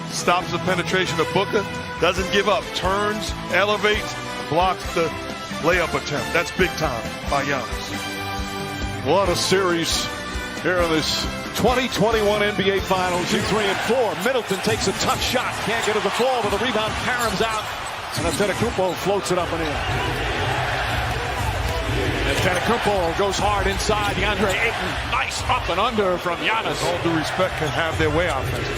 Stops the penetration of Booker. Doesn't give up. Turns, elevates, blocks the layup attempt. That's big time by Giannis. What a series here in this 2021 NBA Finals. 2-3 and 4. Middleton takes a tough shot. Can't get to the floor, but the rebound caroms out. And Antetokounmpo floats it up and in. Antetokounmpo goes hard inside. DeAndre Ayton, nice up and under from Giannis. All due respect, can have their way offensively.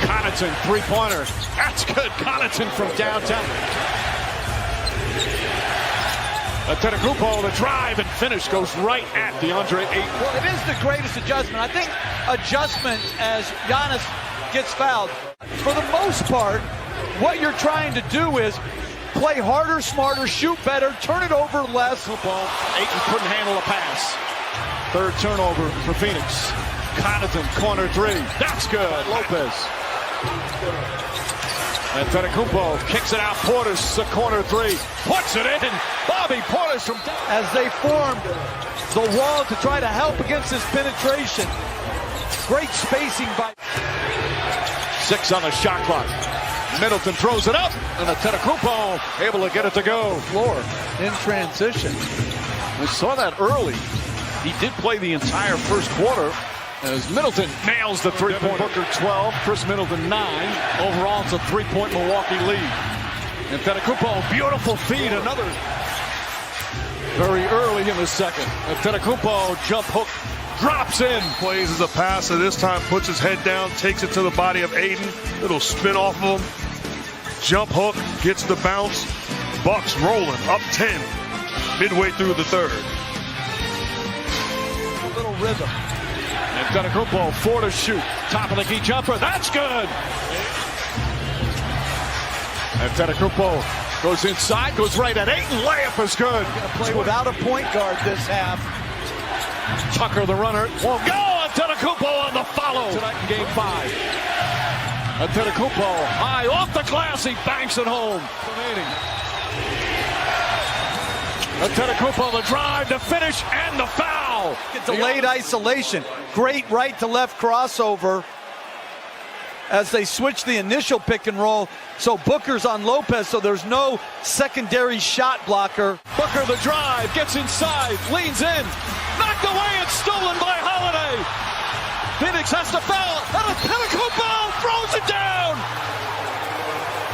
Connaughton, 3-pointer. That's good. Connaughton from downtown. Antetokounmpo, the drive and finish goes right at DeAndre Ayton. Well, it is the greatest adjustment. I think adjustment as Giannis gets fouled. For the most part, what you're trying to do is play harder, smarter, shoot better, turn it over less. Ayton couldn't handle a pass. 3rd turnover for Phoenix. Connaughton, corner 3. That's good. Lopez. Antetokounmpo kicks it out. Portis, the corner 3. Puts it in. Bobby Portis from... As they formed the wall to try to help against this penetration. Great spacing by... 6 on the shot clock. Middleton throws it up, and Antetokounmpo able to get it to go. Floor in transition. We saw that early. He did play the entire first quarter as Middleton nails the 3-point. Booker 12, Chris Middleton 9. Overall, it's a 3-point Milwaukee lead. Antetokounmpo, beautiful feed, another very early in the second. Antetokounmpo, jump hook, drops in. Plays as a passer. This time puts his head down, takes it to the body of Ayton. Little spin off of him. Jump hook, gets the bounce. Bucks rolling, up 10. Midway through the 3rd. A little rhythm. Antetokounmpo, 4 to shoot. Top of the key jumper, that's good. Antetokounmpo goes inside, goes right at Ayton. Layup is good. Play without a point guard this half. Tucker, the runner, won't go. Antetokounmpo on the follow. Tonight in Game 5. Antetokounmpo high off the glass. He banks it home. Antetokounmpo, the drive, the finish, and the foul. Delayed isolation. Great right to left crossover as they switch the initial pick and roll. So Booker's on Lopez, so there's no secondary shot blocker. Booker, the drive, gets inside, leans in, knocked away and stolen by Holiday. Phoenix has to foul, and Antetokounmpo throws it down.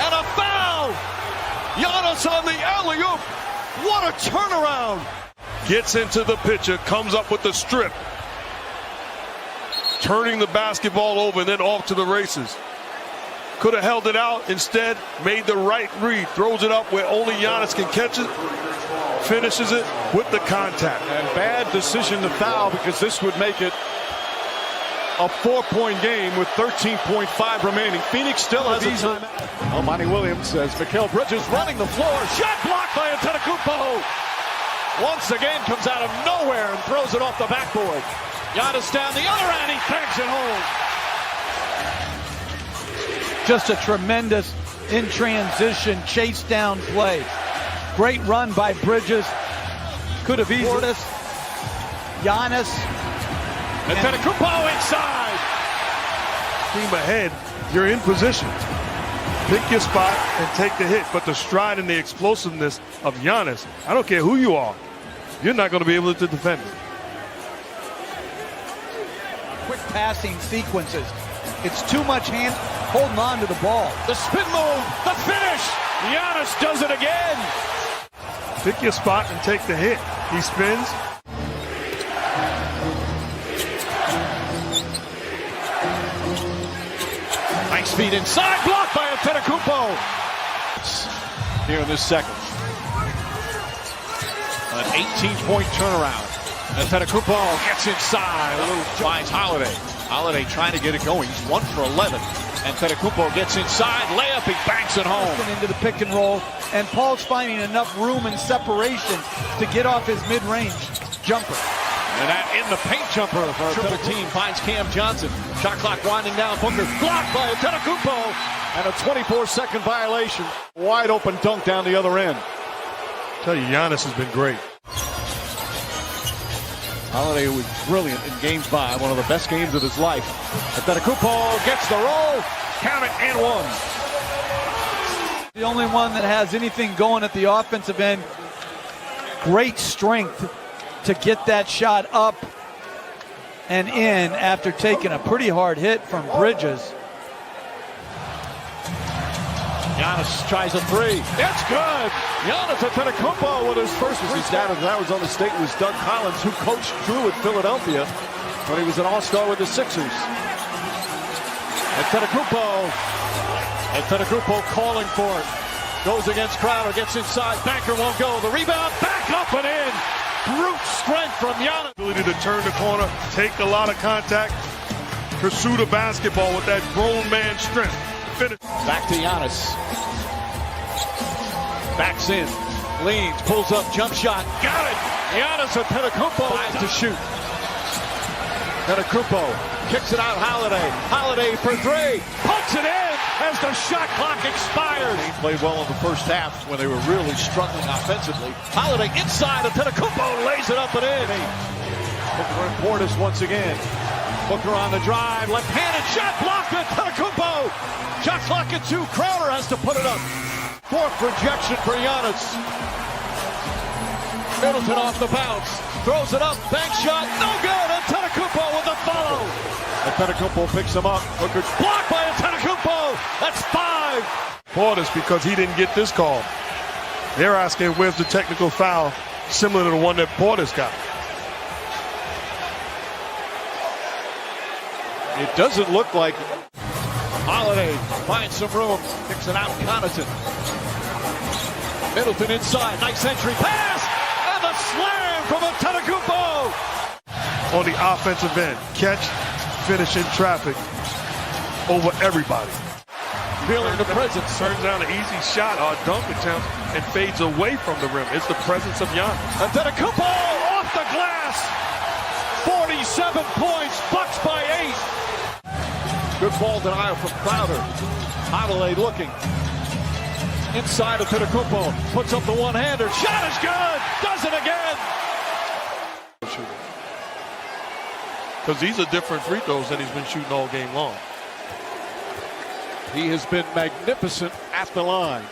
And a foul. Giannis on the alley-oop. What a turnaround. Gets into the picture, comes up with the strip. Turning the basketball over and then off to the races. Could have held it out. Instead, made the right read. Throws it up where only Giannis can catch it. Finishes it with the contact. And bad decision to foul because this would make it a 4-point game with 13.5 remaining. Phoenix still has a time. Monty Williams as Mikal Bridges running the floor. Shot blocked by Antetokounmpo. Once again comes out of nowhere and throws it off the backboard. Giannis down the other end. He bangs it home. Just a tremendous in transition chase down play. Great run by Bridges. Could have easily. Giannis. Antetokounmpo inside. Team ahead, you're in position. Pick your spot and take the hit. But the stride and the explosiveness of Giannis, I don't care who you are. you're not going to be able to defend it. Quick passing sequences. It's too much hand holding on to the ball. The spin move, the finish. Giannis does it again. Pick your spot and take the hit. He spins. Nice feed inside, blocked by Antetokounmpo. Here in this second. An 18-point turnaround. Antetokounmpo gets inside. A little finds Holiday. Holiday trying to get it going. He's 1 for 11. Antetokounmpo gets inside. Layup. He banks it home. Into the pick and roll. And Paul's finding enough room and separation to get off his mid-range jumper. And that in the paint jumper for our triple team finds Cam Johnson. Shot clock winding down. Booker blocked by Antetokounmpo. And a 24-second violation. Wide open dunk down the other end. I tell you, Giannis has been great. Holiday was brilliant in Game 5, one of the best games of his life. Antetokounmpo gets the roll. Count it and one. The only one that has anything going at the offensive end. Great strength to get that shot up and in after taking a pretty hard hit from Bridges. Giannis tries a three. It's good. Giannis Antetokounmpo with his first. His dad of Arizona State was Doug Collins, who coached Drew at Philadelphia when he was an all-star with the Sixers. Antetokounmpo calling for it. Goes against Crowder, gets inside. Banker won't go. The rebound, back up and in. Brute strength from Giannis. Ability to turn the corner, take a lot of contact, pursue the basketball with that grown man strength. Finish. Back to Giannis. Backs in. Leans, pulls up, jump shot. Got it! Giannis Antetokounmpo tries to shoot. Antetokounmpo kicks it out. Holiday for three. Puts it in as the shot clock expires. He played well in the first half when they were really struggling offensively. Holiday inside. Antetokounmpo lays it up and in. Booker and Portis once again. Booker on the drive. Left-handed shot blocked. Antetokounmpo. Shot clock at 2. Crowder has to put it up. Fourth rejection for Giannis. Middleton off the bounce. Throws it up. Bank shot. No good. Antetokounmpo with the follow. Antetokounmpo picks him up. Booker's blocked by Antetokounmpo. That's 5. Portis, because he didn't get this call. They're asking where's the technical foul similar to the one that Portis got. It doesn't look like. Holiday finds some room, kicks it out. Connaughton. Middleton inside, nice entry pass, and the slam from Antetokounmpo. On the offensive end, catch, finish in traffic over everybody. Feeling the presence. Turns down an easy shot or dunk attempt and fades away from the rim. It's the presence of Giannis. Antetokounmpo off the glass. 47 points, Bucks by 8. Good ball denial from Crowder. Holiday looking. Inside of Antetokounmpo. Puts up the one-hander. Shot is good. Does it again. Because these are different free throws than he's been shooting all game long. He has been magnificent at the line.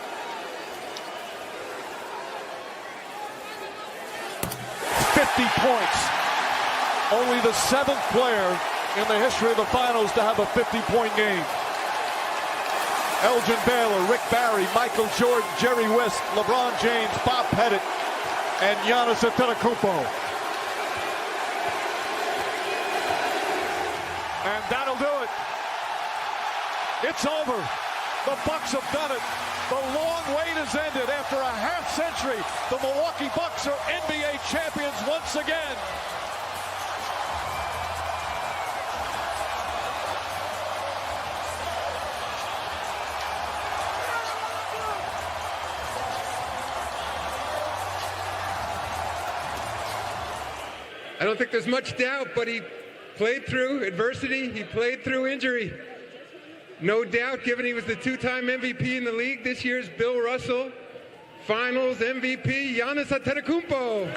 50 points. Only the 7th player in the history of the finals to have a 50-point game. Elgin Baylor, Rick Barry, Michael Jordan, Jerry West, LeBron James, Bob Pettit, and Giannis Antetokounmpo. And that'll do it. It's over. The Bucks have done it. The long wait has ended. After a half century, the Milwaukee Bucks are NBA champions once again. I don't think there's much doubt, but he played through adversity. He played through injury. No doubt, given he was the 2-time MVP in the league, this year's Bill Russell Finals MVP, Giannis Antetokounmpo.